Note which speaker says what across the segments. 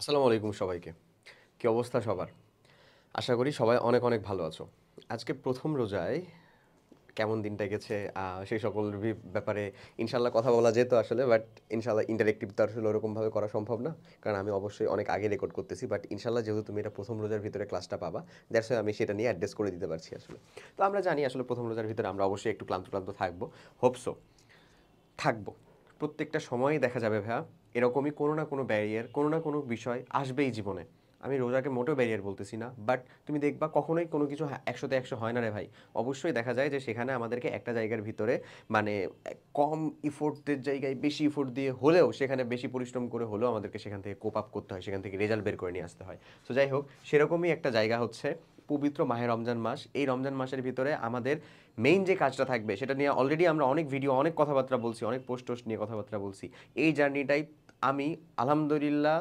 Speaker 1: আসসালামু আলাইকুম সবাইকে। কি অবস্থা সবার? আশা করি সবাই অনেক, অনেক ভালো আছো। আজকে ১ম রোজায় কেমন দিনটা গেছে সেই সকল ব্যাপারে ইনশাআল্লাহ কথা বলা যেত আসলে। বাট ইনশাআল্লাহ ইন্টারেক্টিভ তো আসলে ওরকমভাবে করা সম্ভব না। কারণ আমি অবশ্যই অনেক আগে রেকর্ড করতেছি। বাট ইনশাআল্লাহ যেহেতু তুমি এটা ১ম রোজার ভিতরে ক্লাসটা পাবা, দ্যাটস হোয়াই আমি সেটা নিয়ে অ্যাড্রেস করে দিতে পারছি আসলে। তো আমরা জানি আসলে ১ম রোজার ভিতরে আমরা অবশ্যই একটু ক্লান্ত, ক্লান্ত থাকবো। Hope so. থাকবো। প্রত্যেকটা সময়ই দেখা যাবে ভাইয়া, এরকমই কোনো না কোনো ব্যারিয়ার, কোনো না কোনো বিষয় আসবেই জীবনে। আমি রোজাকে মোটেও ব্যারিয়ার বলতেছি না। বাট তুমি দেখবা কখনোই কোনো কিছু ১০০ তে ১০০ হয় না রে ভাই। অবশ্যই দেখা যায় যে সেখানে আমাদেরকে একটা জায়গার ভিতরে মানে কম ইফোর্টের জায়গায় বেশি ইফোর্ট দিয়ে হলেও সেখানে বেশি পরিশ্রম করে হলেও আমাদেরকে সেখান থেকে কোপ আপ করতে হয়, সেখান থেকে রেজাল্ট বের করে নিয়ে আসতে হয়। সো যাই হোক, সেরকমই একটা জায়গা হচ্ছে পবিত্র মাহে রমজান মাস। এই রমজান মাসের ভিতরে আমাদের মেইন যে কাজটা থাকবে সেটা নিয়ে অলরেডি আমরা অনেক ভিডিও, অনেক কথাবার্তা বলছি, অনেক পোস্ট টোস্ট নিয়ে কথাবার্তা বলছি। এই জার্নিটাই আমি আলহামদুলিল্লাহ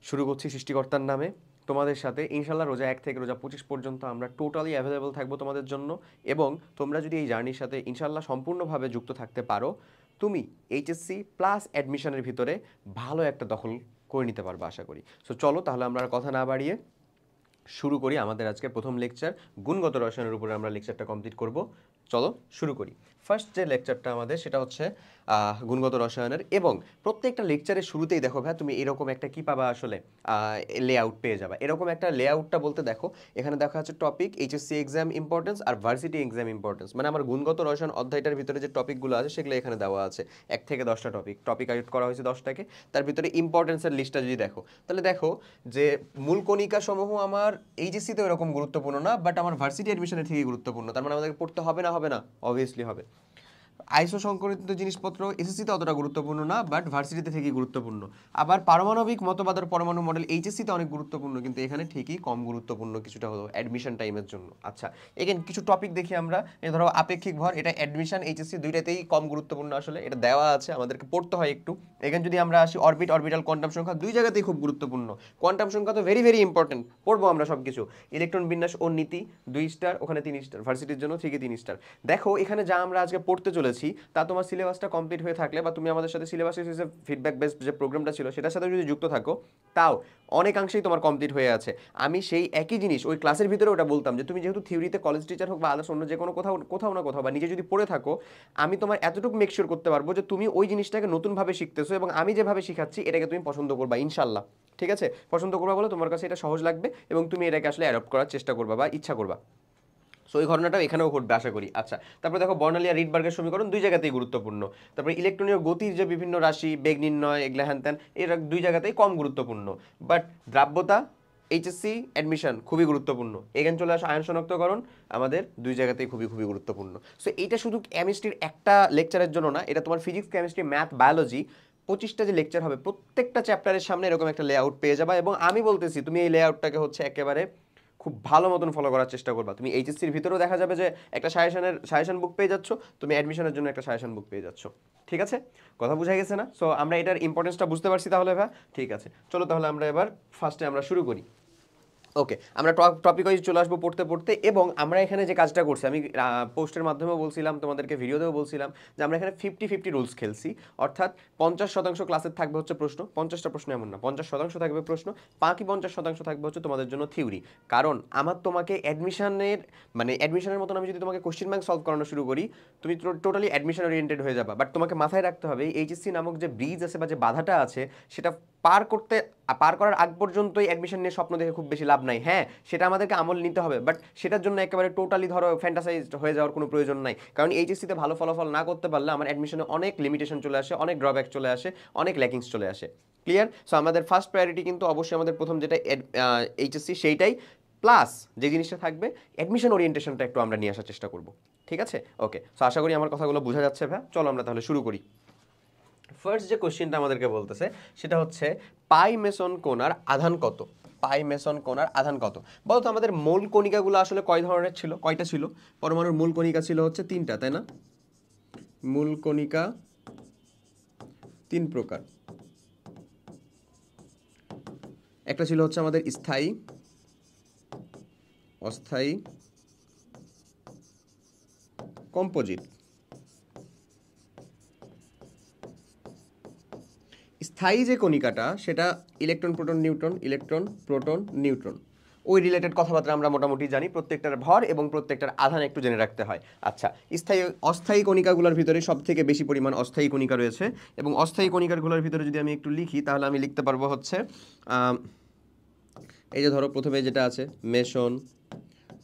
Speaker 1: শুরু করছি সৃষ্টিকর্তার নামে তোমাদের সাথে। ইনশাল্লাহ রোজা ১ থেকে রোজা ২৫ পর্যন্ত আমরা টোটালি অ্যাভেলেবল থাকবো তোমাদের জন্য। এবং তোমরা যদি এই জার্নির সাথে ইনশাল্লাহ সম্পূর্ণভাবে যুক্ত থাকতে পারো, তুমি এইচএসসি প্লাস অ্যাডমিশনের ভিতরে ভালো একটা দখল করে নিতে পারবে আশা করি। সো চলো তাহলে আমরা আর কথা না বাড়িয়ে শুরু করি আমাদের আজকের প্রথম লেকচার। গুণগত রসায়নের উপরে আমরা লেকচারটা কমপ্লিট করব। চলো শুরু করি। ফার্স্ট যে লেকচারটা আমাদের সেটা হচ্ছে গুণগত রসায়নের। এবং প্রত্যেকটা লেকচারের শুরুতেই দেখো ভাই, তুমি এরকম একটা কি পাবা আসলে, লেআউট পেয়ে যাবা। এরকম একটা লেআউটটা বলতে দেখো, এখানে দেখা যাচ্ছে টপিক, এইচএসসি এক্সাম ইম্পর্টেন্স আর ভার্সিটি এক্সাম ইম্পর্টেন্স। মানে আমার গুণগত রসায়ন অধ্যায়টার ভিতরে যে টপিকগুলো আছে সেগুলো এখানে দেওয়া আছে। ১ থেকে ১০টা টপিক আউট করা হয়েছে 10টাকে। তার ভিতরে ইম্পর্টেন্সের লিস্টটা যদি দেখো, তাহলে দেখো যে মূল কণিকা সমূহ আমার এইচএসসিতে এরকম গুরুত্বপূর্ণ না, বাট আমার ভার্সিটি অ্যাডমিশনের ঠিকই গুরুত্বপূর্ণ। তার মানে আমাদেরকে পড়তে হবে না? হবে না, অবভিয়াসলি হবে। আইসো সংকরিত জিনিসপত্র এসএসসিতে অতটা গুরুত্বপূর্ণ না, বাট ভার্সিটিতে ঠিকই গুরুত্বপূর্ণ। আবার পারমাণবিক মতবাদের পরমাণু মডেল এইচএসসিতে অনেক গুরুত্বপূর্ণ, কিন্তু এখানে ঠিকই কম গুরুত্বপূর্ণ কিছুটা হলো অ্যাডমিশন টাইমের জন্য। আচ্ছা, এখানে কিছু টপিক দেখি আমরা। এই ধরো আপেক্ষিক ভর, এটা অ্যাডমিশন এইচএসসি দুইটাতেই কম গুরুত্বপূর্ণ আসলে, এটা দেওয়া আছে, আমাদেরকে পড়তে হয় একটু। এখানে যদি আমরা আসি অরবিটাল কোয়ান্টাম সংখ্যা, দুই জায়গাতেই খুব গুরুত্বপূর্ণ। কোয়ান্টাম সংখ্যা তো ভেরি ভেরি ইম্পর্টেন্ট, পড়বো আমরা সব কিছু। ইলেকট্রন বিন্যাস ও নীতি 2 স্টার, ওখানে 3 স্টার, ভার্সিটির জন্য ঠিকই 3 স্টার। দেখো এখানে যা আমরা আজকে পড়তে চলেছি তা তোমার সিলেবাসটা কমপ্লিট হয়ে থাকলে, বা তুমি আমাদের সাথে সিলেবাস হিসেবে ফিডব্যাক বেসড যে প্রোগ্রামটা ছিল সেটার সাথে যদি যুক্ত থাকো, তাও অনেকাংশেই তোমার কমপ্লিট হয়ে আছে। আমি সেই একই জিনিস ওই ক্লাসের ভিতরে ওটা বলতাম যে তুমি যেহেতু থিওরিতে কলেজ টিচার হোক বা আদার্স অন্য যে কোনো কোথাও কোথাও না কোথাও বা নিজে যদি পড়ে থাকো, আমি তোমার এতটুকু মেক শিওর করতে পারবো যে তুমি ওই জিনিসটাকে নতুনভাবে শিখতেছো এবং আমি যেভাবে শিখাচ্ছি এটাকে তুমি পছন্দ করবা ইনশাল্লাহ। ঠিক আছে, পছন্দ করবা বলে তোমার কাছে এটা সহজ লাগবে এবং তুমি এটাকে আসলে অ্যাডপ্ট করার চেষ্টা করবা বা ইচ্ছা করবা। সো এই ঘটনাটাও এখানেও ঘটবে আশা করি। আচ্ছা, তারপরে দেখো বর্ণালী আর রিডবার্গের সমীকরণ দুই জায়গাতেই গুরুত্বপূর্ণ। তারপরে ইলেকট্রনীয় গতির যে বিভিন্ন রাশি, বেগ নির্ণয়, এগুলা হ্যান ত্যান, এরা দুই জায়গাতেই কম গুরুত্বপূর্ণ। বাট দ্রাব্যতা, এইচএসসি অ্যাডমিশন খুবই গুরুত্বপূর্ণ। এখানে চলে আসে আয়ন শনাক্তকরণ, আমাদের দুই জায়গাতেই খুবই খুবই গুরুত্বপূর্ণ। সো এইটা শুধু কেমিস্ট্রির একটা লেকচারের জন্য না, এটা তোমার ফিজিক্স, কেমিস্ট্রি, ম্যাথ, বায়োলজি 25টা যে লেকচার হবে প্রত্যেকটা চ্যাপ্টারের সামনে এরকম একটা লেআউট পেয়ে যাবা। এবং আমি বলতেছি তুমি এই লেআউটটাকে হচ্ছে একেবারে খুব ভালো মতন ফলো করার চেষ্টা করবা। তুমি এইচএসসির ভিতরেও দেখা যাবে যে একটা সাজেশন বুক পেয়ে যাচ্ছ, তুমি অ্যাডমিশনের জন্য একটা সাজেশন বুক পেয়ে যাচ্ছ। ঠিক আছে, কথা বুঝা গেছে না? সো আমরা এটার ইম্পর্টেন্সটা বুঝতে পারছি তাহলে ভাই। ঠিক আছে, চলো তাহলে আমরা এবার ফার্স্টে আমরা শুরু করি। ওকে, আমরা টপিক ওয়াইজ চলে আসবো পড়তে পড়তে। এবং আমরা এখানে যে কাজটা করছি, আমি পোস্টের মাধ্যমেও বলছিলাম, তোমাদেরকে ভিডিওতেও বলছিলাম যে আমরা এখানে 50-50 রুলস খেলছি। অর্থাৎ 50% ক্লাসের থাকবে হচ্ছে প্রশ্ন, 50টা প্রশ্ন এমন না, 50% থাকবে প্রশ্ন, বাকি 50% থাকবে হচ্ছে তোমাদের জন্য থিওরি। কারণ আমার তোমাকে অ্যাডমিশনের মানে অ্যাডমিশনের মতন আমি যদি তোমাকে কোশ্চেন ব্যাংক সলভ করানো শুরু করি, তুমি টোটালি অ্যাডমিশন ওরিয়েন্টেড হয়ে যাবা। বাট তোমাকে মাথায় রাখতে হবে এইচএসসি নামক যে ব্রিজ আছে বা যে বাধাটা আছে, সেটা পার করার আগ পর্যন্তই অ্যাডমিশন নিয়ে স্বপ্ন দেখে খুব বেশি লাভ নাই। হ্যাঁ, সেটা আমাদেরকে আমল নিতে হবে, বাট সেটার জন্য একেবারে টোটালি ধরো ফ্যান্টাসাইজড হয়ে যাওয়ার কোনো প্রয়োজন নাই। কারণ এইচএসসিতে ভালো ফলাফল না করতে পারলে আমার অ্যাডমিশনে অনেক লিমিটেশন চলে আসে, অনেক ড্রব্যাক চলে আসে, অনেক ল্যাকিংস চলে আসে। ক্লিয়ার? সো আমাদের ফার্স্ট প্রায়োরিটি কিন্তু অবশ্যই আমাদের প্রথম যেটা এইচএসসি সেইটাই, প্লাস যে জিনিসটা থাকবে অ্যাডমিশন ওরিয়েন্টেশনটা একটু আমরা নিয়ে আসার চেষ্টা করব। ঠিক আছে, ওকে। সো আশা করি আমার কথাগুলো বোঝা যাচ্ছে ভাই। চলো আমরা তাহলে শুরু করি। ফার্স্ট যে কোশ্চেনটা আমাদেরকে বলতেছে সেটা হচ্ছে পাই মেসন কোণার আধান কত? পাই মেসন কোণার আধান কত? বলতো আমাদের মূল কণিকাগুলো আসলে কয় ধরনের ছিল, কয়টা ছিল? পরমাণুর মূল কণিকা ছিল হচ্ছে 3টা, তাই না? মূল কণিকা 3 প্রকার। একটা ছিল হচ্ছে আমাদের স্থায়ী, অস্থায়ী, কম্পোজিট। স্থায়ী যে কণিকাটা সেটা electron proton neutron, electron proton neutron, ওই রিলেটেড কথাবার্তা আমরা মোটামুটি জানি, প্রত্যেকটার ভর এবং প্রত্যেকটার আধান একটু জেনে রাখতে হয়। আচ্ছা, স্থায়ী অস্থায়ী কণিকাগুলোর ভিতরে সব থেকে বেশি পরিমাণ অস্থায়ী কণিকা রয়েছে, এবং অস্থায়ী কণিকাগুলোর ভিতরে যদি আমি একটু লিখি তাহলে আমি লিখতে পারবো হচ্ছে এই যে ধরো প্রথমে যেটা আছে meson,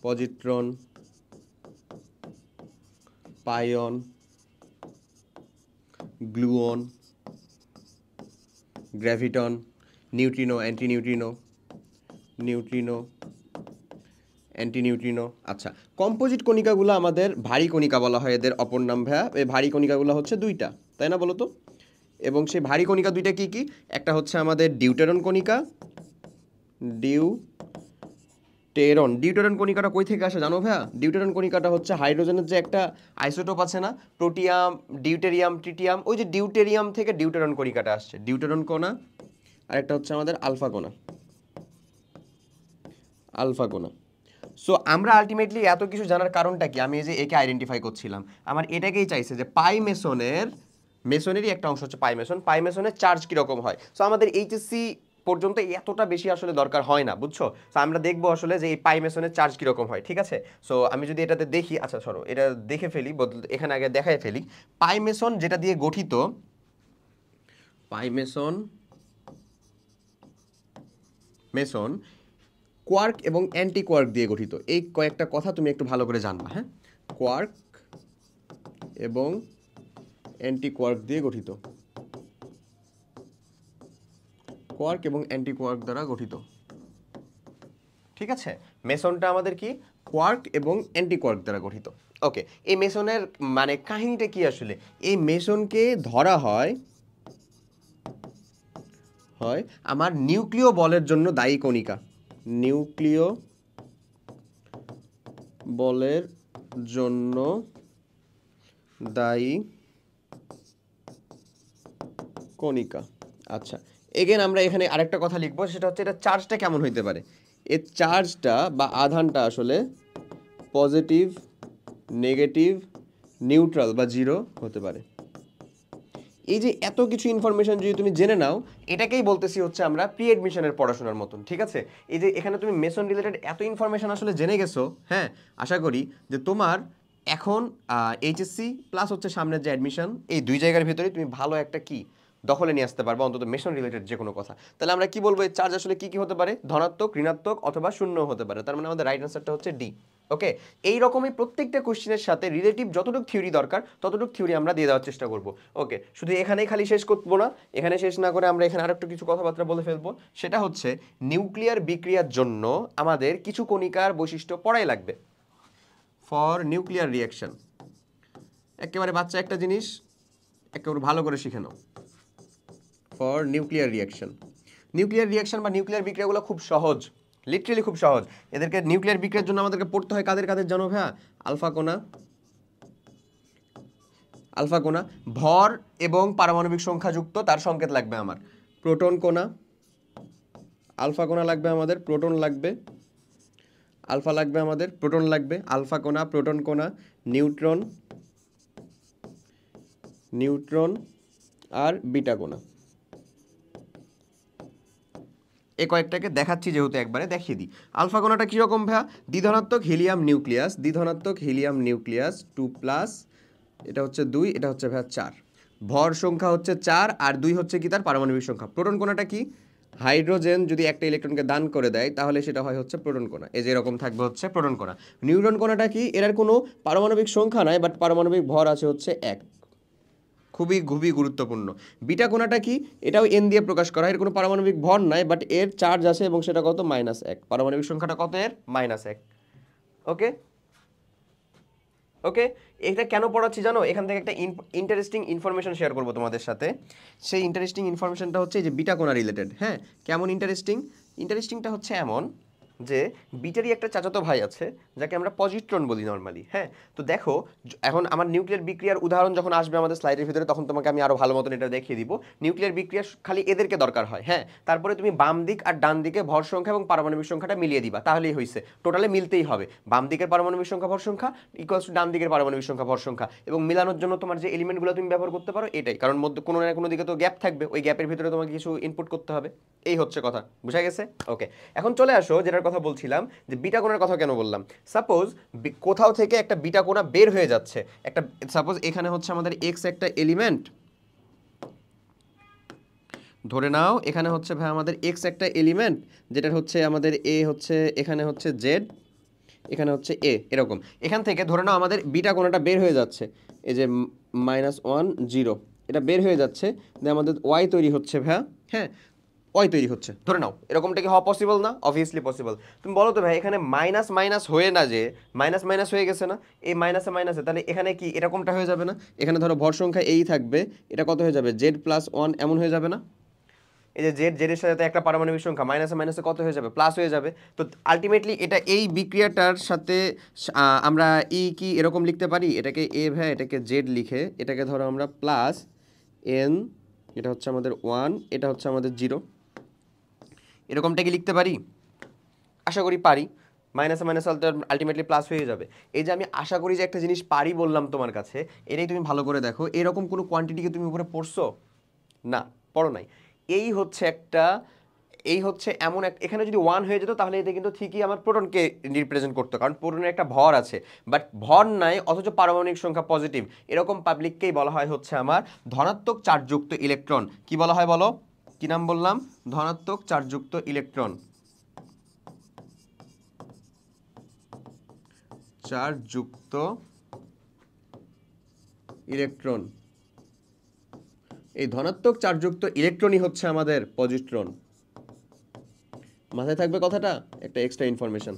Speaker 1: positron, pion, gluon, graviton, neutrino, antineutrino, neutrino, antineutrino. আচ্ছা, কম্পোজিট কণিকাগুলো আমাদের ভারী কণিকা বলা হয়, এদের অপর নাম ভাইয়া। এই ভারী কণিকাগুলো হচ্ছে দুইটা, তাই না বলো তো? এবং সেই ভারী কণিকা দুইটা কি কি? একটা হচ্ছে আমাদের ডিউটেরন কণিকা, ডিউটেরন কণিকাটা কই থেকে আসে জানো ভাইয়া? ডিউটেরন কণিকাটা হচ্ছে হাইড্রোজেনের যে একটা আইসোটোপ আছে না, প্রোটিয়াম, ডিউটেরিয়াম, ট্রিটিয়াম, ওই যে ডিউটেরিয়াম থেকে ডিউটেরন কণিকাটা আসছে, ডিউটেরন কণা। আর একটা হচ্ছে আমাদের আলফা কণা, আলফা কণা। সো আমরা আলটিমেটলি এত কিছু জানার কারণটা কি? আমি এই যে একে আইডেন্টিফাই করছিলাম, আমার এটাকেই চাইছে যে মেসনেরই একটা অংশ হচ্ছে পাইমেসনের চার্জ কীরকম হয়। সো আমাদের এইচএসসি পর্যন্ত এতটা বেশি আসলে দরকার হয় না, বুঝছো? সো আমরা দেখবো আসলে যে এই পাইমেসনের চার্জ কীরকম হয়, ঠিক আছে? সো আমি যদি এটাতে দেখি, আচ্ছা সরো এটা দেখে ফেলি, এখানে আগে দেখাই ফেলি। পাইমেসন যেটা দিয়ে গঠিত, মেসন কোয়ার্ক এবং অ্যান্টি কোয়ার্ক দিয়ে গঠিত। এই কয়েকটা কথা তুমি একটু ভালো করে জানবা, হ্যাঁ? কোয়ার্ক এবং অ্যান্টি কোয়ার্ক দিয়ে গঠিত, কোয়ার্ক এবং অ্যান্টি কোয়ার্ক দ্বারা গঠিত, ঠিক আছে? মেসনটা আমাদের কি কোয়ার্ক এবং অ্যান্টি কোয়ার্ক দ্বারা গঠিত। ওকে, এই মেসনের মানে কাহিনীটা কি আসলে? এই মেসনকে ধরা হয় আমার নিউক্লিয় বলের জন্য দায়ী কণিকা, নিউক্লিয় বলের জন্য দায়ী কণিকা। আচ্ছা, এগেন আমরা এখানে আরেকটা কথা লিখবো, সেটা হচ্ছে এটা চার্জটা কেমন হইতে পারে। এর চার্জটা বা আধানটা আসলে পজিটিভ, নেগেটিভ, নিউট্রাল বা জিরো হতে পারে। এই যে এত কিছু ইনফরমেশন যদি তুমি জেনে নাও, এটাকেই বলতেছি হচ্ছে আমরা প্রি এডমিশনের পড়াশোনার মতন, ঠিক আছে? এই যে এখানে তুমি মেসন রিলেটেড এত ইনফরমেশন আসলে জেনে গেছো, হ্যাঁ, আশা করি যে তোমার এখন এইচএসসি প্লাস হচ্ছে সামনের যে অ্যাডমিশন, এই দুই জায়গার ভিতরে তুমি ভালো একটা কি দখলে নিয়ে আসতে পারবো, অন্তত মেশন রিলেটেড যে কোনো কথা। তাহলে আমরা কি বলবো, এই চার্জ আসলে কি কি হতে পারে? ধনাত্মক, ঋণাত্মক অথবা শূন্য হতে পারে। তার মানে আমাদের রাইট আনসারটা হচ্ছে ডি। ওকে, এই রকমই প্রত্যেকটা কোশ্চেনের সাথে রিলেটিভ যতটুকু থিওরি দরকার ততটুকু থিওরি আমরা দিয়ে দেওয়ার চেষ্টা করব। ওকে, শুধু এখানেই খালি শেষ করবো না, এখানে শেষ না করে আমরা এখানে আরেকটু কিছু কথাবার্তা বলে ফেলবো। সেটা হচ্ছে নিউক্লিয়ার বিক্রিয়ার জন্য আমাদের কিছু কণিকার বৈশিষ্ট্য পড়াই লাগবে। ফর নিউক্লিয়ার রিয়াকশন, একেবারে বাচ্চা একটা জিনিস, একেবারে ভালো করে শিখে নাও। ফর নিউক্লিয়ার রিয়াকশন বা নিউক্লিয়ার বিক্রিয়াগুলো খুব সহজ, লিটারেলি খুব সহজ। এদেরকে নিউক্লিয়ার বিক্রিয়ার জন্য আমাদেরকে পড়তে হয় কাদের কাদের জানো ভাইয়া? আলফা কোণা, ভর এবং পারমাণবিক সংখ্যা যুক্ত, তার সংকেত লাগবে আমার। প্রোটন কোণা, আলফা কোণা লাগবে আমাদের, প্রোটন লাগবে, আলফা লাগবে আমাদের, প্রোটন লাগবে, আলফা কোণা, প্রোটন কোণা, নিউট্রন আর বিটা কোণা। এই কয়েকটাকে দেখাচ্ছি যেহেতু একবারে দেখিয়ে দিই। আলফা কোণাটা কীরকম ভাইয়া? দ্বিধনাত্মক হিলিয়াম নিউক্লিয়াস 2+, এটা হচ্ছে 2, এটা হচ্ছে ভাইয়া 4। ভর সংখ্যা হচ্ছে 4 আর 2 হচ্ছে কি তার পারমাণবিক সংখ্যা। প্রোটন কোণাটা কি? হাইড্রোজেন যদি একটা ইলেকট্রনকে দান করে দেয় তাহলে সেটা হয় হচ্ছে প্রোটন কোণা। এই যে এরকম থাকবে হচ্ছে প্রোটন কোণা। নিউট্রন কোণাটা কি? এর কোনো পারমাণবিক সংখ্যা নাই, বাট পারমাণবিক ভর আছে হচ্ছে 1, খুবই খুবই গুরুত্বপূর্ণ। বিটা কোণাটা কি? এটাও এন দিয়ে প্রকাশ করা হয়, এর কোনো পারমাণবিক ভর নাই, বাট এর চার্জ আছে এবং সেটা কত? -1। পারমাণবিক সংখ্যাটা কত এর? -1। ওকে ওকে, এটা কেন পড়াচ্ছি জানো? এখান থেকে একটা ইন্টারেস্টিং ইনফরমেশন শেয়ার করবো তোমাদের সাথে। সেই ইন্টারেস্টিং ইনফরমেশনটা হচ্ছে যে বিটা কোণা রিলেটেড। হ্যাঁ, কেমন ইন্টারেস্টিংটা হচ্ছে এমন যে বিটারই একটা চাচাতো ভাই আছে যাকে আমরা পজিট্রন বলি নর্মালি। হ্যাঁ, তো দেখো এখন আমার নিউক্লিয়ার বিক্রিয়ার উদাহরণ যখন আসবে আমাদের স্লাইডের ভিতরে তখন তোমাকে আমি আরো ভালো মতন এটা দেখিয়ে দিব। নিউক্লিয়ার বিক্রিয়া খালি এদেরকে দরকার হয়। হ্যাঁ, তারপরে তুমি বাম দিক আর ডান দিকে ভর সংখ্যা এবং পারমাণবিক সংখ্যাটা মিলিয়ে দিবা, তাহলেই হয়েছে। টোটালে মিলতেই হবে, বাম দিকের পারমাণবিক সংখ্যা ভর সংখ্যা ইকুয়ালস টু ডান দিকের পারমাণবিক সংখ্যা ভর সংখ্যা। এবং মিলানোর জন্য তোমার যে এলিমেন্টগুলো তুমি ব্যবহার করতে পারো এটাই, কারণ মধ্যে কোনো না কোনো দিকে তো গ্যাপ থাকবে, ওই গ্যাপের ভিতরে তোমাকে কিছু ইনপুট করতে হবে। এই হচ্ছে কথা, বুঝা গেছে? ওকে, এখন চলে আসো যেটার কথা বলছিলাম, যে বিটা কোণার কথা কেন বললাম। সাপোজ কোথাও থেকে একটা বিটা কোণা বের হয়ে যাচ্ছে, একটা সাপোজ এখানে হচ্ছে আমাদের এক্স একটা এলিমেন্ট, ধরে নাও এখানে হচ্ছে ভাই আমাদের এক্স একটা এলিমেন্ট, যেটা হচ্ছে আমাদের এ হচ্ছে, এখানে হচ্ছে জেড, এখানে হচ্ছে এ, এরকম। এখান থেকে ধরে নাও আমাদের বিটা কোণাটা বের হয়ে যাচ্ছে, এই যে -1 0, এটা বের হয়ে যাচ্ছে, দিয়ে আমাদের ওয়াই তৈরি হচ্ছে ভাইয়া। হ্যাঁ, ওয়াই তৈরি হচ্ছে ধরে নাও, এরকমটা কি হওয়া পসিবল না? Obviously possible. তুমি বলো তো ভাই, এখানে মাইনাস মাইনাস হয়ে না, যে মাইনাস মাইনাস হয়ে গেছে না, এই মাইনাসে মাইনাসে, তাহলে এখানে কি এরকমটা হয়ে যাবে না? এখানে ধরো ভর সংখ্যা এই থাকবে, এটা কত হয়ে যাবে, z+1 এমন হয়ে যাবে না? এই যে জেডের সাথে একটা পারমাণবিক সংখ্যা মাইনাসে মাইনাসে কত হয়ে যাবে, প্লাস হয়ে যাবে। তো আলটিমেটলি এটা এই বিক্রিয়াটার সাথে আমরা ই কি এরকম লিখতে পারি, এটাকে এ ভাই, এটাকে জেড লিখে এটাকে ধরো আমরা প্লাস এন, এটা হচ্ছে আমাদের 1, এটা হচ্ছে আমাদের 0, এরকমটা কি লিখতে পারি? আশা করি পারি। মাইনাসে মাইনাসে আলটিমেটলি প্লাস হয়ে যাবে। এই যে আমি আশা করি যে একটা জিনিস পারি বললাম তোমার কাছে, এটাই তুমি ভালো করে দেখো, এরকম কোনো কোয়ান্টিটিকে তুমি উপরে পড়ছো না, পড়ো নাই। এই হচ্ছে একটা, এই হচ্ছে এমন এক, এখানে যদি 1 হয়ে যেত তাহলে এটা কিন্তু ঠিকই আমার প্রোটনকে রিপ্রেজেন্ট করতো, কারণ প্রোটনের একটা ভর আছে, বাট ভর নাই অথচ পারমাণবিক সংখ্যা পজিটিভ, এরকম পাবলিককেই বলা হয় হচ্ছে আমার ধনাত্মক চার্জযুক্ত ইলেকট্রন। কি বলা হয় বলো, কি নাম বললাম? ধনাত্মক চার্জযুক্ত ইলেকট্রন, চার্জযুক্ত ইলেকট্রন। এই ধনাত্মক চার্জযুক্ত ইলেকট্রনই হচ্ছে আমাদের পজিট্রন। মাথায় থাকবে কথাটা, একটা এক্সট্রা ইনফরমেশন।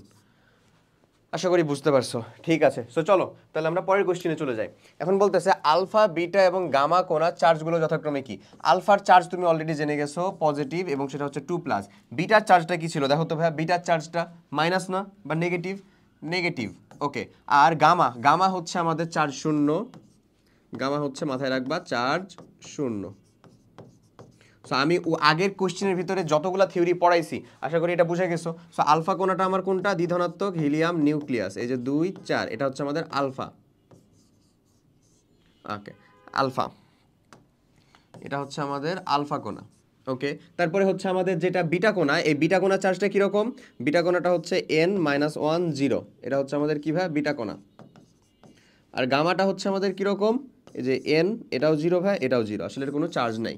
Speaker 1: আশা করি বুঝতে পারছো। ঠিক আছে, সো চলো তাহলে আমরা পরের কোশ্চেনে চলে যাই। এখন বলতেছে আলফা, বিটা এবং গামা কোণার চার্জগুলো যথাক্রমে কি? আলফার চার্জ তুমি অলরেডি জেনে গেছো পজিটিভ, এবং সেটা হচ্ছে 2+। বিটার চার্জটা কি ছিল দেখো তো ভাইয়া, বিটার চার্জটা মাইনাস না বা নেগেটিভ? নেগেটিভ। ওকে, আর গামা, গামা হচ্ছে আমাদের চার্জ 0, গামা হচ্ছে মাথায় রাখবা চার্জ 0। সো আমি আগের কোশ্চেনের ভিতরে যতগুলো থিওরি পড়াইছি আশা করি এটা বুঝে গেছো। সো আলফা কোণাটা আমার কোনটা? দ্বিধনাত্মক হিলিয়াম নিউক্লিয়াস, এই যে 2 4, এটা হচ্ছে আমাদের আলফা। ওকে, আলফা, এটা হচ্ছে আমাদের আলফা কোণা। ওকে, তারপরে হচ্ছে আমাদের যেটা বিটা কোণা, এই বিটা কোণা চার্জটা কিরকম? বিটা কোণাটা হচ্ছে n-1 0, এটা হচ্ছে আমাদের কি ভাই, বিটা কোণা। আর গামাটা হচ্ছে আমাদের কিরকম? এই যে n, এটাও 0 ভাই, এটাও 0, আসলে এর কোনো চার্জ নাই।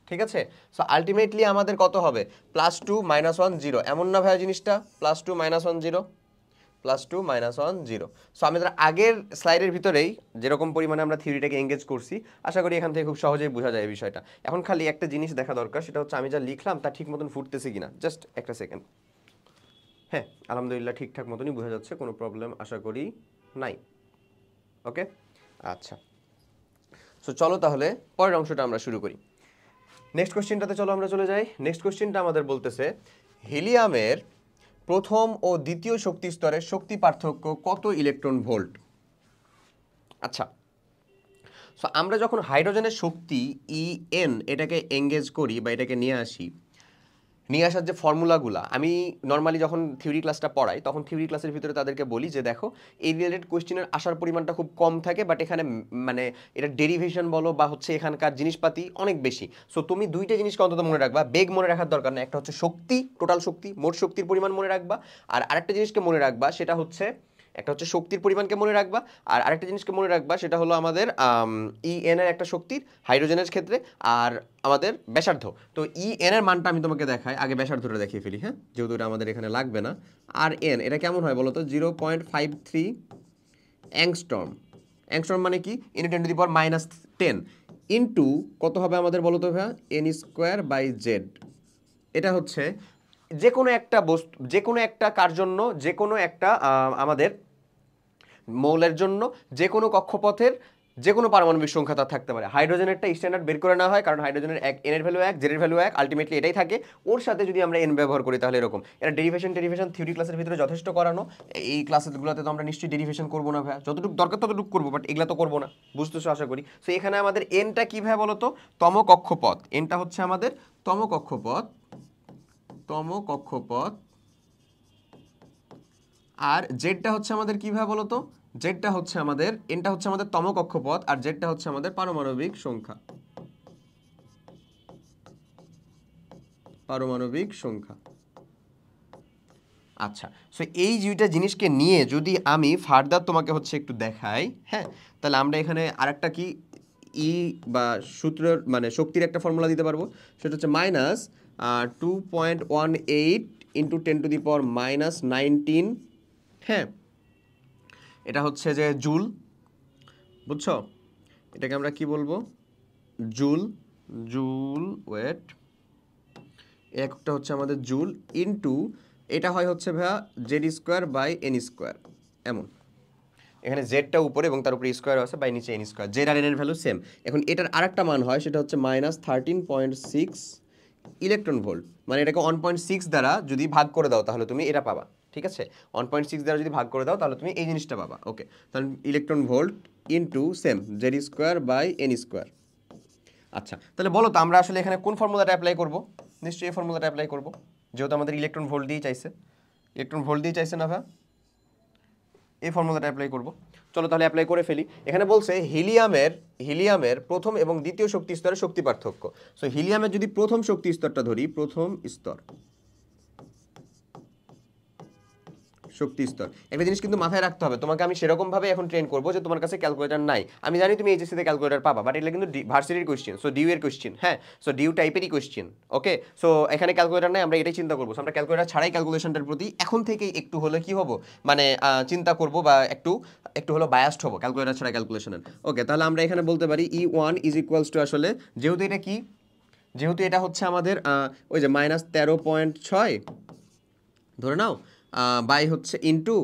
Speaker 1: ঠিক আছে, সো আলটিমেটলি আমাদের কত হবে? +2 -1 0, এমন না ভাই জিনিসটা? +2 -1 0, +2 -1 0। সো আমাদের আগের স্লাইডের ভিতরেই যেরকম পরিমাণে আমরা থিওরিটাকে এঙ্গেজ করছি, আশা করি এখান থেকে খুব সহজেই বোঝা যায় এই বিষয়টা। এখন খালি একটা জিনিস দেখা দরকার, সেটা হচ্ছে আমি যা লিখলাম তা ঠিক মতন ফুটতেছে কিনা। জাস্ট একটা সেকেন্ড। হ্যাঁ, আলহামদুলিল্লাহ ঠিকঠাক মতনই বোঝা যাচ্ছে, কোনো প্রবলেম আশা করি নাই। ওকে, আচ্ছা, সো চলো তাহলে পরের অংশটা আমরা শুরু করি। নেক্সট কোশ্চেনটাতে চলো আমরা চলে যাই। নেক্সট কোশ্চেনটা আমাদের বলতেছে হিলিয়ামের প্রথম ও দ্বিতীয় শক্তি স্তরের শক্তি পার্থক্য কত ইলেকট্রন ভোল্ট? আচ্ছা, সো আমরা যখন হাইড্রোজেনের শক্তি EN এটাকে এঙ্গেজ করি বা এটাকে নিয়ে আসি, নিয়ে আসার যে ফর্মুলাগুলো আমি নর্মালি যখন থিওরি ক্লাসটা পড়াই তখন থিওরি ক্লাসের ভিতরে তাদেরকে বলি যে দেখো এই রিলেটেড কোয়েশ্চেনের আসার পরিমাণটা খুব কম থাকে, বাট এখানে মানে এটা ডেরিভেশন বলো বা হচ্ছে এখানকার জিনিসপাতি অনেক বেশি। সো তুমি দুইটা জিনিসকে অন্তত মনে রাখবা, বেগ মনে রাখার দরকার না, একটা হচ্ছে শক্তি, টোটাল শক্তি, মোট শক্তির পরিমাণ মনে রাখবা, আর আরেকটা জিনিসকে মনে রাখবা সেটা হচ্ছে, একটা হচ্ছে শক্তির পরিমাণকে মনে রাখবা, আর আরেকটা জিনিসকে মনে রাখবা সেটা হলো আমাদের EN এর একটা শক্তির হাইড্রোজেনের ক্ষেত্রে, আর আমাদের ব্যাসার্ধ। তো EN এর মানটা আমি তোমাকে দেখাই, আগে ব্যাসার্ধটা দেখিয়ে ফেলি। হ্যাঁ, যেহেতু এটা আমাদের এখানে লাগবে না। আর N এটা কেমন হয় বলো তো? 0.53 অ্যাংস্ট্রম। অ্যাংস্ট্রম মানে কি? ×10⁻10 ইন্টু কত হবে আমাদের বলো তো ভাইয়া? n²/z। এটা হচ্ছে যে কোনো একটা বস্তু, যে কোনো একটা কার জন্য, যে কোনো একটা আমাদের মৌলের জন্য যে কোনো কক্ষপথের যে কোনো পারমাণবিক সংখ্যা তার থাকতে পারে। হাইড্রোজেনেরটা স্ট্যান্ডার্ড বের করে নেওয়া হয়, কারণ হাইড্রোজেনের এক এন এর ভ্যালু 1, জেড এর ভ্যালু 1, আলটিমেটলি এটাই থাকে। ওর সাথে যদি আমরা এন ব্যবহার করি তাহলে এরকম। এটা ডেরিভেশন থিওরি ক্লাসের ভিতরে যথেষ্ট করানো। এই ক্লাসগুলোতে তো আমরা নিশ্চয়ই ডেরিভেশন করবো না ভাই, যতটুকু দরকার ততটুকু করবো, বাট এগুলা তো করবো না, বুঝতেছো আশা করি। সো এখানে আমাদের এনটা কি ভাই বলো তো, তম কক্ষপথ। এনটা হচ্ছে আমাদের তম কক্ষপথ, আর জেডটা হচ্ছে আমাদের কি ভাই বলো তো, জেডটা হচ্ছে আমাদের, এনটা হচ্ছে আমাদের তম কক্ষপথ, আর জেডটা হচ্ছে আমাদের পারমাণবিক সংখ্যা। আচ্ছা, সো এই দুইটা জিনিসকে নিয়ে যদি আমি ফার্দার তোমাকে হচ্ছে একটু দেখাই, হ্যাঁ, তাহলে আমরা এখানে আরেকটা কি ই বা সূত্রের মানে শক্তির একটা ফর্মুলা দিতে পারবো। সেটা হচ্ছে মাইনাস 2.18 ইন্টু 10⁻⁻19, হ্যাঁ, এটা হচ্ছে যে জুল, বুঝছো? এটাকে আমরা কি বলবো, জুল ওয়েট, একটা হচ্ছে আমাদের জুল ইনটু, এটা হয় হচ্ছে ভাইয়া Z square by N square, এমন। এখানে জেডটা উপরে এবং তার উপরে স্কোয়ার আছে, বাই নিচে এন স্কোয়ার, জেড আর এন এর ভ্যালু সেম। এখন এটার আরেকটা মান হয়, সেটা হচ্ছে -13.6 ইলেকট্রন ভোল্ট। মানে এটাকে 1.6 দ্বারা যদি ভাগ করে দাও তাহলে তুমি এটা পাবা, ঠিক আছে? 1.6 দ্বারা যদি ভাগ করে দাও তাহলে তুমি এই জিনিসটা পাবা, ওকে? তাহলে electron volt into same Z square by N square. আচ্ছা, তাহলে বলো তো আমরা আসলে এখানে কোন ফর্মুলাটা অ্যাপ্লাই করব? নিশ্চয়ই এই ফর্মুলাটা অ্যাপ্লাই করব, যেহেতু আমাদের ইলেকট্রন ভোল্ট দিয়ে চাইছে না ভাই, এই ফর্মুলাটা অ্যাপ্লাই করব। চলো তাহলে অ্যাপ্লাই করে ফেলি। এখানে বলছে হিলিয়ামের প্রথম এবং দ্বিতীয় শক্তি স্তরের শক্তি পার্থক্য। সো হিলিয়ামের যদি প্রথম শক্তি স্তরটা ধরি, প্রথম শক্তি স্তর, একটা জিনিস কিন্তু মাথায় রাখতে হবে, তোমাকে আমি সেরকম ভাবে এখন ট্রেন করবো যে তোমার কাছে ক্যালকুলেটর নাই। আমি জানি তুমি এইচএসসি তে ক্যালকুলেটর পাবা, বাট এটা কিন্তু ভার্সিটির কোশ্চেন, সো ডিউ এর কোশ্চেন, হ্যাঁ, সো ডিউ টাইপেরই কোশ্চেন, ওকে? সো এখানে ক্যালকুলেটর নাই, আমরা এটাই চিন্তা করবো। আমরা ক্যালকুলেটর ছাড়াই ক্যালকুলেশনটার প্রতি এখন থেকেই একটু হলে কি হবো, মানে চিন্তা করবো বা একটু হলো বায়াসড হবো ক্যালকুলেটর ছাড়া ক্যালকুলেশনের, ওকে? তাহলে আমরা এখানে বলতে পারি E1 ইজ ইকুয়ালস টু, আসলে যেহেতু এটা হচ্ছে আমাদের ওই যে -13.6 ধরে নাও, বাই হচ্ছে ইনটু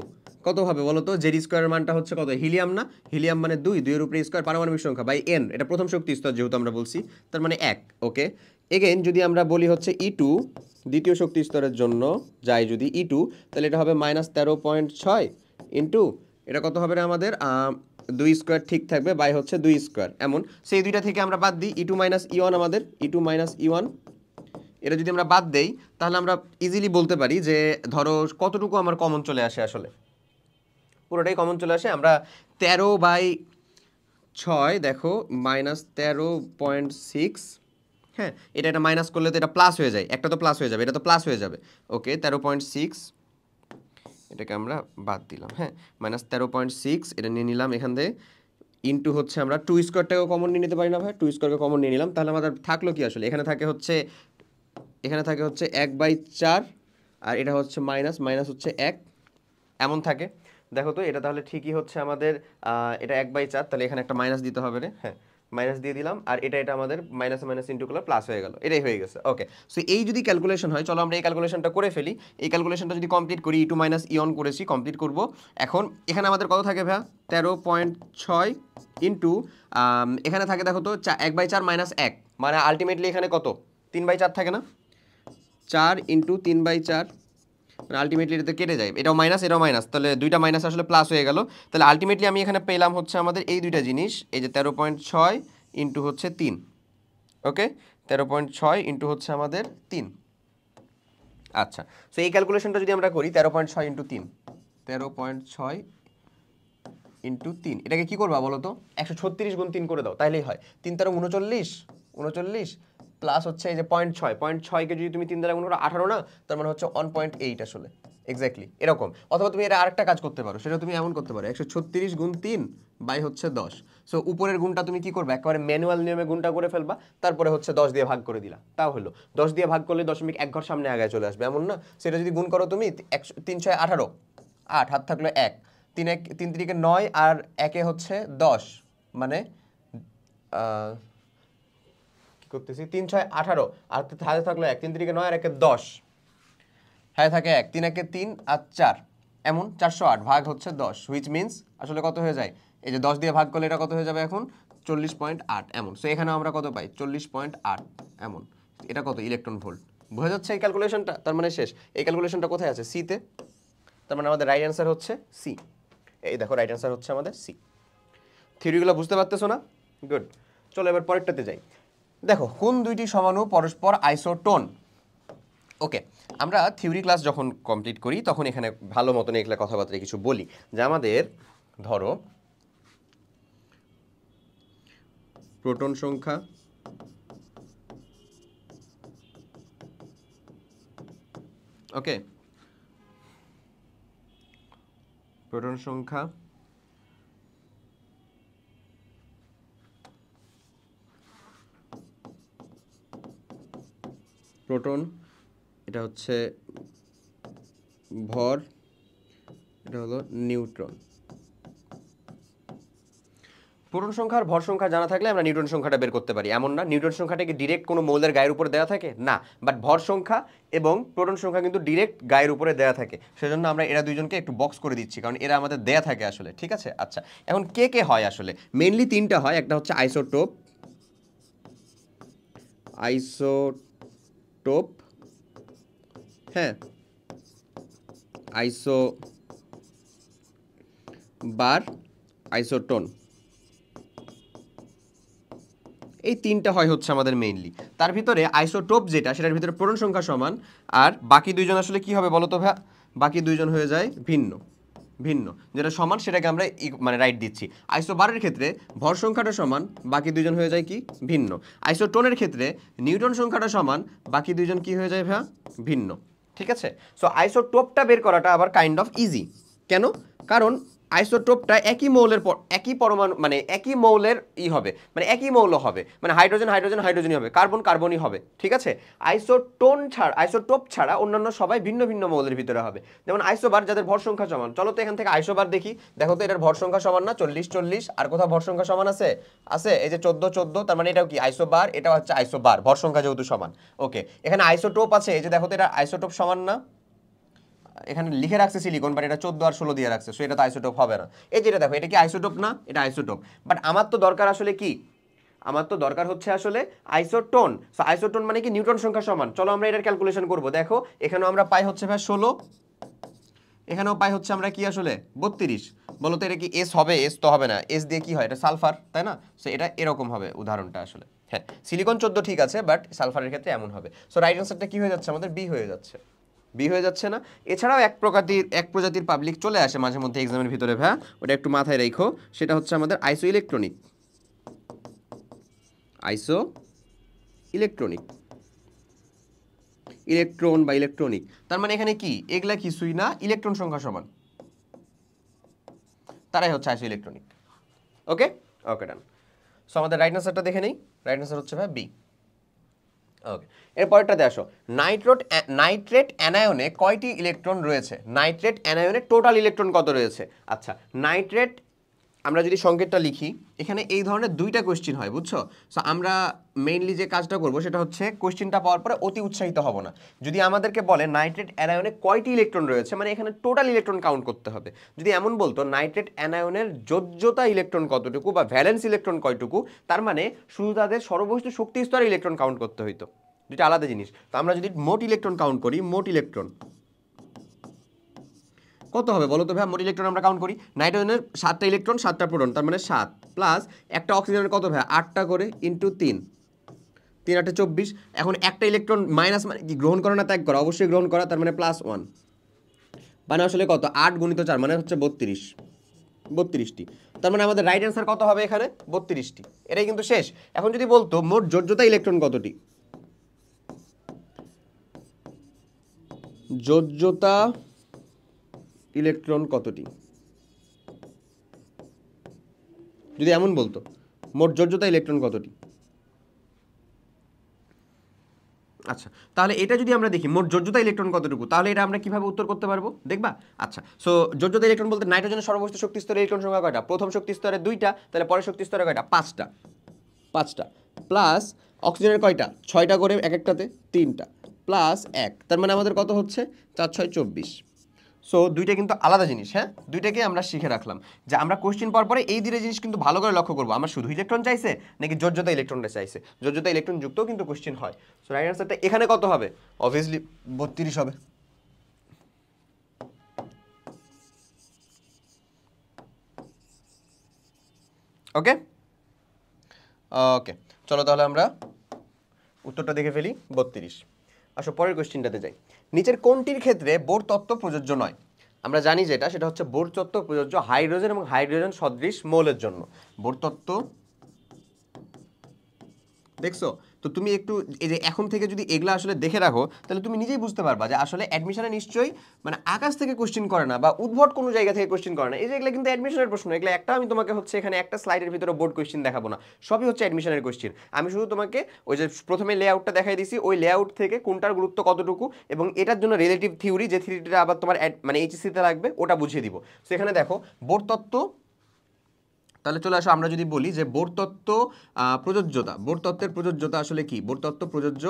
Speaker 1: কত হবে বলো তো, জেড স্কোয়ারের মানটা হচ্ছে কত, হিলিয়াম না, হিলিয়াম মানে 2, 2 এর উপরে স্কোয়ার পারমাণবিক সংখ্যা, বাই এন, এটা প্রথম শক্তি স্তর যেহেতু আমরা বলছি, তার মানে 1, ওকে? এগেইন যদি আমরা বলি হচ্ছে E2 দ্বিতীয় শক্তি স্তরের জন্য যাই যদি E2, তাহলে এটা হবে -13.6 ইনটু, এটা কত হবে রে আমাদের 2 স্কোয়ার, ঠিক থাকবে, বাই হচ্ছে 2 স্কোয়ার, এমন। সেই দুইটা থেকে আমরা বাদ দিই E2 মাইনাস E1, আমাদের E2 মাইনাস E1, এটা যদি আমরা বাদ দেই তাহলে আমরা ইজিলি বলতে পারি যে ধরো কতটুকু আমার কমন চলে আসে, আসলে পুরোটাই কমন চলে আসে। আমরা 13/6 দেখো -13.6, হ্যাঁ, এটা মাইনাস করলে তো এটা প্লাস হয়ে যায়, একটা তো প্লাস হয়ে যাবে, এটা তো প্লাস হয়ে যাবে, ওকে? 13.6, এটাকে আমরা বাদ দিলাম, হ্যাঁ, -13.6 এটা নিয়ে নিলাম এখান থেকে, ইনটু হচ্ছে আমরা 2 স্কোয়ারটাকেও কমন নিয়ে নিতে পারি না ভাই, 2 স্কোয়ারকে কমন নিয়ে নিলাম, তাহলে আমাদের থাকলো কি আসলে, এখানে থাকে হচ্ছে 1/4, আর এটা হচ্ছে মাইনাস হচ্ছে 1, এমন থাকে। দেখো তো এটা তাহলে ঠিকই হচ্ছে আমাদের, এটা 1/4, তাহলে এখানে একটা মাইনাস দিতে হবে রে, হ্যাঁ, মাইনাস দিয়ে দিলাম, আর এটা আমাদের মাইনাস ইন্টু করলে প্লাস হয়ে গেল, এটাই হয়ে গেছে, ওকে? সো এই যদি ক্যালকুলেশন হয়, চলো আমরা এই ক্যালকুলেশনটা করে ফেলি। এই ক্যালকুলেশনটা যদি কমপ্লিট করি, E2 মাইনাস ইয়ন করেছি, কমপ্লিট করব। এখন এখানে আমাদের কত থাকে ভাইয়া, 13.6 ইন্টু, এখানে থাকে দেখো তো 1/4 মাইনাস 1, মানে আলটিমেটলি এখানে কত, 3/4 থাকে না, 4 ইন্টু 3/4, মানে আলটিমেটলি এটাতে কেটে যায়, এটাও মাইনাস, তাহলে দুইটা মাইনাস আসলে প্লাস হয়ে গেল। তাহলে আলটিমেটলি আমি এখানে পেলাম হচ্ছে আমাদের এই দুইটা জিনিস, এই যে 13.6 ইন্টু হচ্ছে 3, ওকে? 13.6 ইন্টু হচ্ছে আমাদের 3। আচ্ছা, সো এই ক্যালকুলেশনটা যদি আমরা করি, 13.6 ইন্টু 3, 13.6 ইন্টু 3, এটাকে কি করবা বলো তো, 136 গুণ 3 করে দাও, তাইলেই হয়। 3 তেরো 39, প্লাস হচ্ছে এই যে 0.6কে যদি তুমি 3 দ্বারা গুণ করো 18 না, তার মানে হচ্ছে 1.8 আসলে, এক্স্যাক্টলি এরকম। অথবা তুমি এটা আরেকটা কাজ করতে পারো, সেটা তুমি এমন করতে পারো, 136 গুণ 3 বাই হচ্ছে 10। সো উপরের গুণটা তুমি কি করবে, একেবারে ম্যানুয়াল নিয়মে গুণটা করে ফেলবা, তারপরে হচ্ছে 10 দিয়ে ভাগ করে দিলা, তাও হলো। 10 দিয়ে ভাগ করলে 1 ঘর সামনে আগে চলে আসবে, এমন না? সেটা যদি গুণ করো তুমি, 3 6 18, 8 হাত থাকলো 1, 3 3 9, আর 1 হচ্ছে 10, মানে কি করতেছি, 3 6 18, আর হাতে থাকলো 1, 3 3 9, আর 1 10, হ্যাঁ থাকে 1, 3 1 3 আর 4, এমন 408 ভাগ হচ্ছে 10, হুইচ মিনস আসলে কত হয়ে যায়, এই যে 10 দিয়ে ভাগ করলে এটা কত হয়ে যাবে এখন 40.8 এমন। সো এখানে আমরা কত পাই 40.8 এমন। এটা কত ইলেকট্রন ভোল্ট। বোঝা যাচ্ছে এই ক্যালকুলেশনটা? তার মানে শেষ। এই ক্যালকুলেশনটা কোথায় আছে? সিতে। তার মানে আমাদের রাইট অ্যান্সার হচ্ছে সি। এই দেখো রাইট অ্যান্সার হচ্ছে আমাদের সি। থিওরিগুলো বুঝতে পারতেছো না? গুড। চলো এবার পরেরটাতে যাই। দেখো কোন দুইটি সমাণু পরস্পর আইসোটোন। ওকে, আমরা থিওরি ক্লাস যখন কমপ্লিট করি তখন এখানে ভালো মতন এগুলো কথাবার্তা কিছু বলি যে আমাদের ধরো প্রোটন সংখ্যা, ওকে, প্রোটন সংখ্যা প্রোটন, এটা হচ্ছে ভর, এটা হলো নিউট্রন। প্রোটন সংখ্যা আর ভর সংখ্যা জানা থাকলে আমরা নিউটন সংখ্যাটা বের করতে পারি, এমন না? নিউটন সংখ্যাটা কি ডিরেক্ট কোনো মৌলের গায়ের উপরে দেওয়া থাকে? না, বাট ভর সংখ্যা এবং প্রোটন সংখ্যা কিন্তু ডিরেক্ট গায়ের উপরে দেওয়া থাকে। সেজন্য আমরা এরা দুইজনকে একটু বক্স করে দিচ্ছি, কারণ এরা আমাদের দেয়া থাকে আসলে। ঠিক আছে, আচ্ছা এখন কে কে হয় আসলে? মেইনলি তিনটা হয়। একটা হচ্ছে আইসোটোপ, আইসোটোপ, হ্যাঁ, আইসোবার, আইসোটোন। এই তিনটা হয় হচ্ছে আমাদের মেইনলি। তার ভিতরে আইসোটোপ যেটা, সেটার ভিতরে প্রোটন সংখ্যা সমান, আর বাকি দুইজন আসলে কি হবে বলো তো ভাই? বাকি দুইজন হয়ে যায় ভিন্ন। ভিন্ন যেটা সমান সেটাকে আমরা মানে রাইট দিচ্ছি। আইসোবারের ক্ষেত্রে ভর সংখ্যাটা সমান, বাকি দুইজন হয়ে যায় কি ভিন্ন। আইসোটোনের ক্ষেত্রে নিউটন সংখ্যাটা সমান, বাকি দুইজন কি হয়ে যায় ভাইয়া? ভিন্ন। ঠিক আছে, সো আইসোটোপটা বের করাটা আবার কাইন্ড অফ ইজি। কেন? কারণ আইসোটোপটা একই মৌলের একই পরমাণু, মানে একই মৌলের হবে, মানে একই মৌল হবে, মানে হাইড্রোজেন হাইড্রোজেন হাইড্রোজেনই হবে, কার্বন কার্বনই হবে। ঠিক আছে, আইসোটোপ ছাড়া অন্যান্য সবাই ভিন্ন ভিন্ন মৌলের ভিতরে হবে। যেমন আইসোবার, যাদের ভর সংখ্যা সমান। চলো তো এখান থেকে আইসোবার দেখি। দেখো তো এটার ভর সংখ্যা সমান না? 40 40। আর কোথাও ভর সংখ্যা সমান আছে? আছে, এই যে 14 14। তার মানে এটাও কি আইসোবার, এটা হচ্ছে আইসোবার, ভর সংখ্যা যেহেতু সমান। ওকে, এখানে আইসোটোপ আছে, এই যে দেখো তো এটা আইসোটোপ সমান না? এখানে লিখে রাখছে সিলিকন, বাট এটা 14 আর 16 দিয়ে রাখছে, সো এটা তো আইসোটোপ হবে না। এই যেটা দেখো, এটা কি আইসোটোপ না? এটা আইসোটোপ। বাট আমার তো দরকার আসলে কি? আমার তো দরকার হচ্ছে আসলে আইসোটোন। সো আইসোটোন মানে কি নিউটন সংখ্যা সমান। চলো আমরা এটার ক্যালকুলেশন করব। দেখো এখানেও আমরা পাই হচ্ছে ভাই 16, এখানেও পাই হচ্ছে আমরা কি আসলে 32। বলো তো এটা কি এস হবে? এস তো হবে না, এস দিয়ে কি হয়? এটা সালফার, তাই না? সো এটা এরকম হবে উদাহরণটা আসলে। হ্যাঁ, সিলিকন 14 ঠিক আছে, বাট সালফারের ক্ষেত্রে এমন হবে। সো রাইট অ্যান্সারটা কি হয়ে যাচ্ছে আমাদের? বি হয়ে যাচ্ছে। বি হয়ে যাচ্ছে না? এছাড়াও এক প্রজাতির পাবলিক চলে আসে মাঝে মধ্যে এক্সামের ভিতরে ভাইয়া, ওটা একটু মাথায় রেখো। সেটা হচ্ছে আমাদের আইসো ইলেকট্রনিক। আইসো ইলেকট্রনিক, ইলেকট্রন বা ইলেকট্রনিক। তার মানে এখানে কি এগুলা কিছুই না, ইলেকট্রন সংখ্যা সমান, তারাই হচ্ছে আইসো ইলেকট্রনিক। ওকে ওকে, ডান। সো আমাদের রাইট আনসারটা দেখে নেই। রাইট আনসার হচ্ছে ভাই বি। ওকে, এরপরটাতে আসো। নাইট্রেট অ্যানায়নে কয়টি ইলেকট্রন রয়েছে? নাইট্রেট অ্যানায়নে টোটাল ইলেকট্রন কত রয়েছে? আচ্ছা, নাইট্রেট আমরা যদি সংকেতটা লিখি, এখানে এই ধরনের দুইটা কোয়েশ্চেন হয়, বুঝছো? সো আমরা মেইনলি যে কাজটা করব সেটা হচ্ছে কোয়েশ্চেনটা পাওয়ার পরে অতি উৎসাহিত হব না। যদি আমাদেরকে বলে নাইট্রেট অ্যানায়নে কয়টি ইলেকট্রন রয়েছে, মানে এখানে টোটাল ইলেকট্রন কাউন্ট করতে হবে। যদি এমন বলতো নাইট্রেট অ্যানায়নের যোজ্যতা ইলেকট্রন কতটুকু বা ভ্যালেন্স ইলেকট্রন কয়টুকু, তার মানে শুধু তাদের সর্ববস্তু শক্তি স্তরে ইলেকট্রন কাউন্ট করতে হইতো, দুটো আলাদা জিনিস। তো আমরা যদি মোট ইলেকট্রন কাউন্ট করি, মোট ইলেকট্রন কত হবে বলো তো ভাই? মোট ইলেকট্রন আমরা কাউন্ট করি, নাইট্রোজেনের 7টা ইলেকট্রন 7টা প্রোটন, তার মানে 7 প্লাস একটা অক্সিজেনের কত ভাই? 8টা করে ইন্টু 3, 3 8 24। এখন একটা ইলেকট্রন মাইনাস মানে কি গ্রহণ করা না ত্যাগ করা? অবশ্যই গ্রহণ করা, তার মানে +1, মানে আসলে কত? 8 গুণিত 4 মানে হচ্ছে 32, 32টি। তার মানে আমাদের রাইট অ্যান্সার কত হবে এখানে? 32টি। এটাই কিন্তু শেষ। এখন যদি বলতো মোট যোজ্যতা ইলেকট্রন কতটি, যোজ্যতা ইলেকট্রন কতটি, যদি এমন বলতো মোট যোজ্যতা ইলেকট্রন কতটি। আচ্ছা, তাহলে এটা যদি আমরা দেখি মোট যোজ্যতা ইলেকট্রন কতটুকু, তাহলে এটা আমরা কিভাবে উত্তর করতে পারবো দেখবা? আচ্ছা, সো যোজ্যতা ইলেকট্রন বলতে নাইট্রোজেনের সর্ববস্তু শক্তি স্তরে ইলেকট্রন সংখ্যা কয়টা? প্রথম শক্তি স্তরে 2টা, তাহলে পরের শক্তি স্তরে কয়টা? 5টা, 5টা প্লাস অক্সিজেনের কয়টা? 6টা করে এক একটাতে, 3টা প্লাস 1, তার মানে আমাদের কত হচ্ছে? 4 6 24। সো দুইটা কিন্তু আলাদা জিনিস, হ্যাঁ, দুইটাকে আমরা শিখে রাখলাম যে আমরা কোশ্চেন পাওয়ার পরে এই দুইটা জিনিস কিন্তু ভালো করে লক্ষ্য করবো, আমার শুধু ইলেকট্রন চাইছে নাকি যোজ্যতা ইলেকট্রনটা চাইছে, যোজ্যতা ইলেকট্রন যুক্তও কিন্তু কোশ্চেন হয়। সো রাইট আনসারটা এখানে কত হবে? অবভিয়াসলি 32 হবে। ওকে ওকে, চলো তাহলে আমরা উত্তরটা দেখে ফেলি 32। আসো পরের কোশ্চেনটাতে যাই। নিচের কোনটির ক্ষেত্রে বোর তত্ত্ব প্রযোজ্য নয়? আমরা জানি যেটা, সেটা হচ্ছে বোর তত্ত্ব প্রযোজ্য হাইড্রোজেন এবং হাইড্রোজেন সদৃশ মৌলের জন্য। বোর তত্ত্ব দেখছো? তো তুমি একটু এই যে এখন থেকে যদি এগুলা আসলে দেখে রাখো, তাহলে তুমি নিজেই বুঝতে পারবা যে আসলে অ্যাডমিশনে নিশ্চয়ই মানে আকাশ থেকে কোশ্চেন করে না বা উদ্ভট কোনো জায়গা থেকে কোশ্চেন করে না। এই যে এগুলো কিন্তু অ্যাডমিশনের প্রশ্ন, এগুলো একটা আমি তোমাকে হচ্ছে এখানে একটা স্লাইডের ভিতরে বোর্ড কোশ্চেন দেখাবো না, সবই হচ্ছে অ্যাডমিশনের কোশ্চেন। আমি শুধু তোমাকে ওই যে প্রথমে লেআউটটা দেখাই দিছি, ওই লেআউট থেকে কোনটার গুরুত্ব কতটুকু এবং এটার জন্য রিলেটিভ থিওরি, যে থিওরিটা আবার তোমার মানে এইচএসসিতে লাগবে, ওটা বুঝিয়ে দিব। সেখানে দেখো বোর তত্ত্ব, তাহলে চলে আসো আমরা যদি বলি যে বোর তত্ত্ব প্রযোজ্যতা, বোর তত্ত্বের প্রযোজ্যতা আসলে কি? বোর তত্ত্ব প্রযোজ্য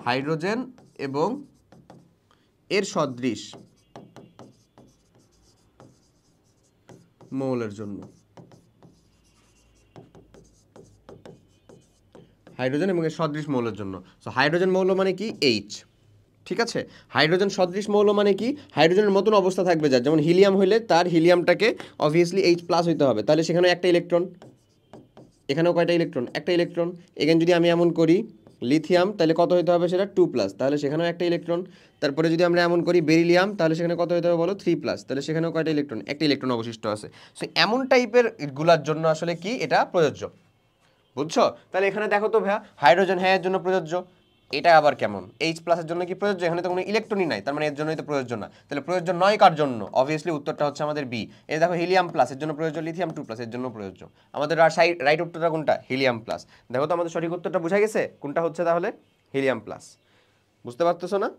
Speaker 1: হাইড্রোজেন এবং এর সদৃশ মৌলের জন্য। হাইড্রোজেন এবং এর সদৃশ মৌলের জন্য। সো হাইড্রোজেন মৌল মানে কি? এইচ, ঠিক আছে। হাইড্রোজেন সদৃশ মৌল মানে কি? হাইড্রোজেনের মতন অবস্থা থাকবে যার, যেমন হিলিয়াম হইলে তার হিলিয়ামটাকে অবভিয়াসলি এইচ প্লাস হইতে হবে, তাহলে সেখানে একটা ইলেকট্রন, এখানেও কয়টা ইলেকট্রন? একটা ইলেকট্রন। এখানে যদি আমি এমন করি লিথিয়াম, তাহলে কত হতে হবে? সেটা 2 প্লাস, তাহলে সেখানেও একটা ইলেকট্রন। তারপরে যদি আমরা এমন করি বেরিলিয়াম, তাহলে সেখানে কত হতে হবে বলো? 3 প্লাস, তাহলে সেখানেও কয়টা ইলেকট্রন? একটা ইলেকট্রন অবশিষ্ট আছে। সো এমন টাইপের গুলার জন্য আসলে কি এটা প্রযোজ্য, বুঝছো? তাহলে এখানে দেখো তো ভাইয়া, হাইড্রোজেন হ্যাঁ এর জন্য প্রযোজ্য, এটা আবার কেমন? এইচ প্লাসের জন্য কি প্রযোজ্য? এখানে তো কোনো ইলেকট্রনই নাই, তার মানে এর জন্যই তো প্রযোজ্য না। তাহলে প্রযোজ্য নয় কার জন্য? অবভিয়াসলি উত্তরটা হচ্ছে আমাদের বি। এই দেখো হিলিয়াম প্লাস এর জন্য প্রযোজ্য, লিথিয়াম 2 প্লাস এর জন্য প্রযোজ্য। আমাদের রাইট উত্তরটা কোনটা? Helium plus. দেখো তো আমাদের সঠিক উত্তরটা বোঝা গেছে কোনটা হচ্ছে তাহলে? Helium plus. বুঝতে পারতেছো না?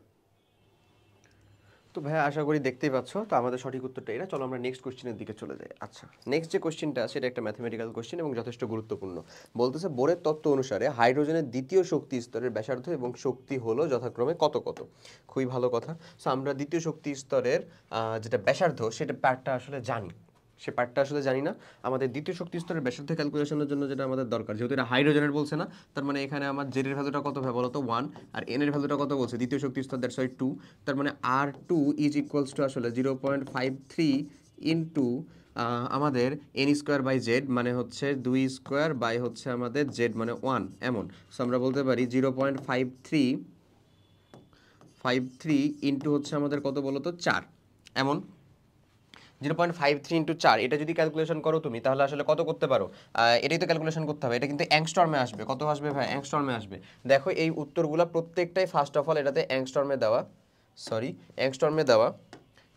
Speaker 1: তো ভাইয়া আশা করি দেখতেই পাচ্ছ, তো আমাদের সঠিক উত্তরটা এটা। চলো আমরা নেক্সট কোশ্চেনের দিকে চলে যাই। আচ্ছা, নেক্সট যে কোশ্চেনটা আছে এটা একটা ম্যাথমেটিক্যাল কোশ্চেন এবং যথেষ্ট গুরুত্বপূর্ণ। বলতেছে বোরের তত্ত্ব অনুসারে হাইড্রোজেনের দ্বিতীয় শক্তি স্তরের ব্যাসার্ধ এবং শক্তি হলো যথাক্রমে কত কত। খুবই ভালো কথা। সো আমরা দ্বিতীয় শক্তি স্তরের যেটা ব্যাসার্ধ সেটা পার্টটা আসলে জানি, সে পার্টটা আসলে জানি না। আমাদের দ্বিতীয় শক্তি স্তরের ব্যাসার্ধ ক্যালকুলেশনের জন্য যেটা আমাদের দরকার, যেহেতু এটা হাইড্রোজেনের বলছে না, তার মানে এখানে আমার জেড এর ভ্যালুটা কত হবে বলো তো? 1। আর এন এর ভ্যালুটা কত বলছে? দ্বিতীয় শক্তি স্তর দ্যাটস ওয়াই 2। তার মানে R2 ইজ ইকুয়ালস টু আসলে 0.53 ইন্টু আমাদের এন স্কোয়ার বাই জেড, মানে হচ্ছে 2 স্কোয়ার বাই হচ্ছে আমাদের জেড মানে 1 এমন। সো আমরা বলতে পারি 0.53 ইন্টু হচ্ছে আমাদের কত বলো তো? 4 এমন। 0.53 ইন্টু 4, এটা যদি ক্যালকুলেশন করো তুমি তাহলে আসলে কত করতে পারো? এটাই তো ক্যালকুলেশন করতে হবে। এটা কিন্তু অ্যাংস্টর্মে আসবে। কত আসবে ভাই? অ্যাংস্টর্মে আসবে। দেখো এই উত্তরগুলো প্রত্যেকটাই ফার্স্ট অফ অল এটাতে অ্যাংস্টর্মে দেওয়া, অ্যাংস্টর্মে দেওয়া,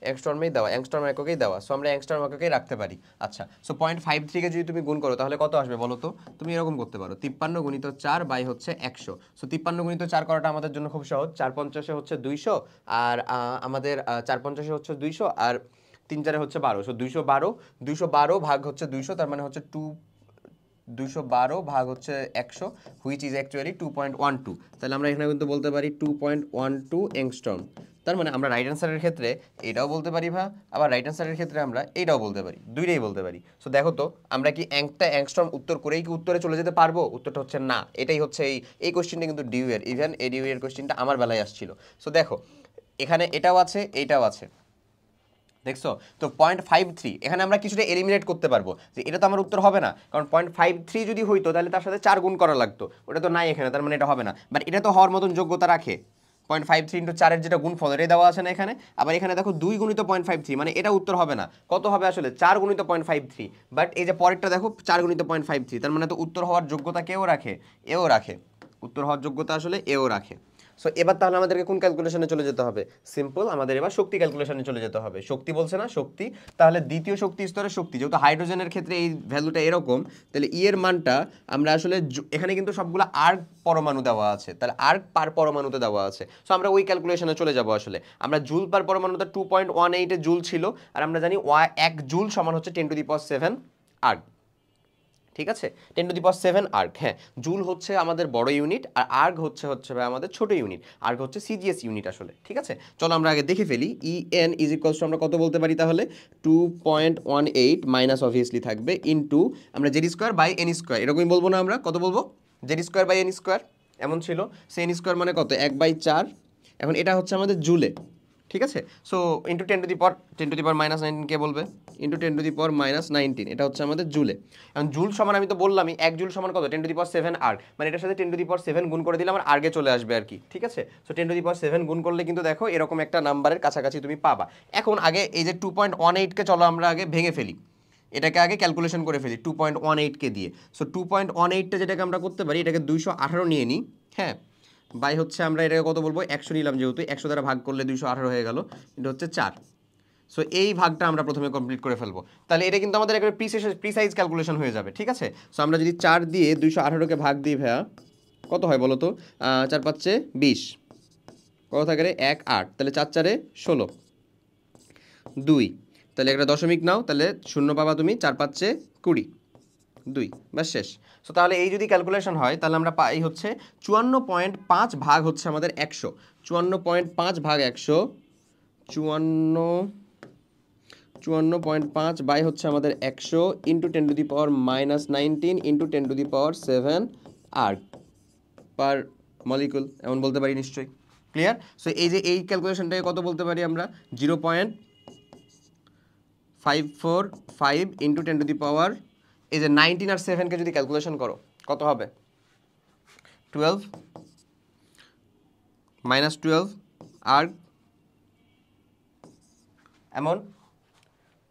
Speaker 1: অ্যাংস্টর্ম এককেই দেওয়া। সো আমরা অ্যাংস্টর্ম এককেই রাখতে পারি। আচ্ছা, সো 0.53 কে যদি তুমি গুণ করো তাহলে কত আসবে বলো তো? তুমি এরকম করতে পারো 53 গুণিত 4 বাই হচ্ছে 100। সো 53 গুণিত 4 করাটা আমাদের জন্য খুব সহজ। 4 50 হচ্ছে 200, আর আমাদের 4 50 হচ্ছে 200, আর 3 4 হচ্ছে 12। সো 212 ভাগ হচ্ছে 200, তার মানে হচ্ছে 212 ভাগ হচ্ছে 100, হুইচ ইজ অ্যাকচুয়ালি 2.12। তাহলে আমরা এখানে কিন্তু বলতে পারি 2.12 অ্যাংস্ট্রম। তার মানে আমরা রাইট অ্যান্সারের ক্ষেত্রে এটাও বলতে পারি আবার রাইট অ্যান্সারের ক্ষেত্রে আমরা এইটাও বলতে পারি, দুইটাই বলতে পারি। সো দেখো তো আমরা কি একটা অ্যাংস্ট্রম উত্তর করেই কি উত্তরে চলে যেতে পারবো? উত্তরটা হচ্ছে না। এটাই হচ্ছে এই কোশ্চেনটা কিন্তু ডিউ এর, ইভেন এই ডিউ এর কোশ্চেনটা আমার বেলায় আসছিল। সো দেখো এখানে এটাও আছে, এইটাও আছে, দেখছো? তো 0.53 এখানে আমরা কিছুটা এলিমিনেট করতে পারবো, যে এটা তো আমার উত্তর হবে না, কারণ 0.53 যদি হইতো তাহলে তার সাথে 4 গুণ করা লাগতো, ওটা তো নাই এখানে, তার মানে এটা হবে না। বাট এটা তো হওয়ার মতন যোগ্যতা রাখে। 0.53 ইন্টু 4 এর যেটা গুণফল এটা দেওয়া আছে না এখানে, আবার এখানে দেখো 2 গুণিত 0.53, মানে এটা উত্তর হবে না। কত হবে আসলে? 4 গুণিত 0.53। বাট এই যে পরেরটা দেখো 4 গুণিত 0.53, তার মানে তো উত্তর হওয়ার যোগ্যতা কেও রাখে, এও রাখে, উত্তর হওয়ার যোগ্যতা আসলে এও রাখে। সো এবার তাহলে আমাদেরকে কোন ক্যালকুলেশনে চলে যেতে হবে? সিম্পল, আমাদের এবার শক্তি ক্যালকুলেশনে চলে যেতে হবে। শক্তি বলছে না, শক্তি। তাহলে দ্বিতীয় শক্তি স্তরের শক্তি, যেহেতু হাইড্রোজেনের ক্ষেত্রে এই ভ্যালুটা এরকম, তাহলে ই এর মানটা আমরা আসলে এখানে কিন্তু সবগুলো আর্ক পরমাণু দেওয়া আছে, তাহলে আর্ক পার পরমাণুতে দেওয়া আছে। সো আমরা ওই ক্যালকুলেশনে চলে যাব। আসলে আমরা জুল পার পরমাণুতে 2.18 জুল ছিল, আর আমরা জানি 1 জুল সমান হচ্ছে 10⁻⁷ আর্ক। ঠিক আছে, 10⁻⁷ আর্গ। হ্যাঁ, জুল হচ্ছে আমাদের বড় ইউনিট, আর আর্গ হচ্ছে ভাই আমাদের ছোট ইউনিট। আর্গ হচ্ছে সিজিএস ইউনিট আসলে। ঠিক আছে, চলো আমরা আগে দেখে ফেলি। EN ইজ ইকুয়ালস টু আমরা কত বলতে পারি তাহলে, 2.18 মাইনাস অবভিয়াসলি থাকবে ইন্টু আমরা Z square by N square, এরকমই বলবো না আমরা, কত বলবো, Z square by N square এমন ছিল। সে এন স্কোয়ার মানে কত, 1/4। এখন এটা হচ্ছে আমাদের জুলে। ঠিক আছে, সো ইন্টু 10⁻⁻19 কে বলবে, ইন্টু 10⁻⁻19, এটা হচ্ছে আমাদের জুলে। এখন জুল সমান আমি তো বললামই, 1 জুল সমান কত, 10⁻⁷ আর্গ, মানে এটার সাথে 10⁻⁷ গুণ করে দিলে আমার আর্গে চলে আসবে আর কি। ঠিক আছে, সো 10⁻⁷ গুণ করলে কিন্তু দেখো এরকম একটা নাম্বারের কাছাকাছি তুমি পাবা। এখন আগে এই যে 2.18কে চলো আমরা আগে ভেঙে ফেলি, এটাকে আগে ক্যালকুলেশন করে ফেলি 2.18কে দিয়ে। সো 2.18টা যেটাকে আমরা করতে পারি, এটাকে 218 নিয়ে নিই। হ্যাঁ, বাই হচ্ছে আমরা এটাকে কত বলবো, 100 নিলাম, যেহেতু 100 দ্বারা ভাগ করলে 218 হয়ে গেল, এটা হচ্ছে 4। সো এই ভাগটা আমরা প্রথমে কমপ্লিট করে ফেলবো, তাহলে এটা কিন্তু আমাদের একটা প্রিসাইজ ক্যালকুলেশন হয়ে যাবে। ঠিক আছে, সো আমরা যদি 4 দিয়ে 218কে ভাগ দিই ভাইয়া, কত হয় বলো তো, 4×5 = 20, কত থাকে রে, 1 8, তাহলে 4×4 = 16, 2, তাহলে একটা দশমিক নাও, তাহলে 0 পাবা তুমি, 4×5 = 20, 2, ব্যাস শেষ। সো তাহলে এই যদি ক্যালকুলেশন হয়, তাহলে আমরা পাই হচ্ছে 54.5 ভাগ হচ্ছে আমাদের 100, 54.5 ভাগ 100, 54.5 বাই হচ্ছে আমাদের 100 ইন্টু 10⁻⁻19 ইন্টু 10⁻⁷ আর্গ পার মলিকুল, এমন বলতে পারি নিশ্চয়ই। ক্লিয়ার? সো এই যে এই ক্যালকুলেশনটাকে কত বলতে পারি আমরা, 0.545 ইন্টু 10⁻, এই যে 19 আর 7কে যদি ক্যালকুলেশন করো কত হবে, 12 -12 আর্গ, এমন,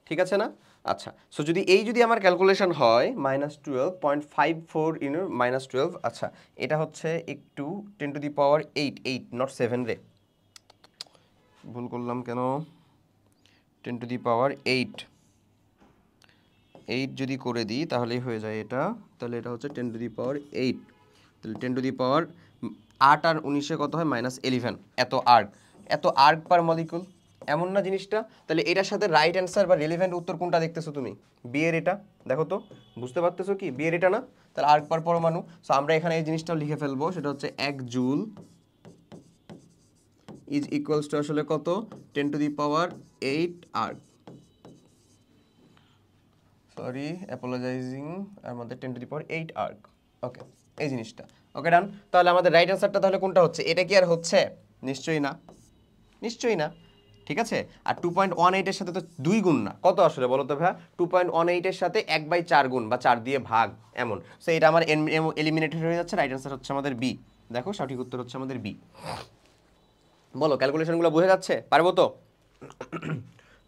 Speaker 1: ঠিক আছে না? আচ্ছা, সো যদি আমার ক্যালকুলেশন হয় -12.54 ইন্টু -12, আচ্ছা এটা হচ্ছে একটু 10⁻8 নট 7 রে, ভুল করলাম কেন, 10⁻8 যদি করে দিই তাহলেই হয়ে যায় এটা, তাহলে এটা হচ্ছে 10⁻8, তাহলে 10⁻8 আর 19-এ কত হয়, -11, এত আর্গ পার মলিকুল, এমন না জিনিসটা? তাহলে এটার সাথে রাইট অ্যান্সার বা রিলেভেন্ট উত্তর কোনটা দেখতেছো তুমি, বি এর এটা, দেখো তো, বুঝতে পারতেছো কি, বি এর এটা না? তাহলে আর্গ পার পরমাণু। সো আমরা এখানে এই জিনিসটাও লিখে ফেলবো, সেটা হচ্ছে 1 জুল ইজ ইকুয়ালস টু আসলে কত, 10⁻8 আর্গ, সরি অ্যাপোলোজাইজিং, আমাদের 10⁻8 আর্গ। ওকে, এই জিনিসটা ওকে ডান। তাহলে আমাদের রাইট অ্যান্সারটা তাহলে কোনটা হচ্ছে, এটা কি আর হচ্ছে, নিশ্চয়ই না, নিশ্চয়ই না। ঠিক আছে, আর 2.18 এর সাথে তো 2 গুণ না, কত আসলে বলো তো ভাইয়া, 2.18 এর সাথে 1/4 গুণ বা 4 দিয়ে ভাগ, এমন। সো এটা আমার এলিমিনেটেড হয়ে যাচ্ছে, রাইট অ্যান্সার হচ্ছে আমাদের বি। দেখো সঠিক উত্তর হচ্ছে আমাদের বি। বলো ক্যালকুলেশনগুলো বুঝে যাচ্ছে, পারবো তো?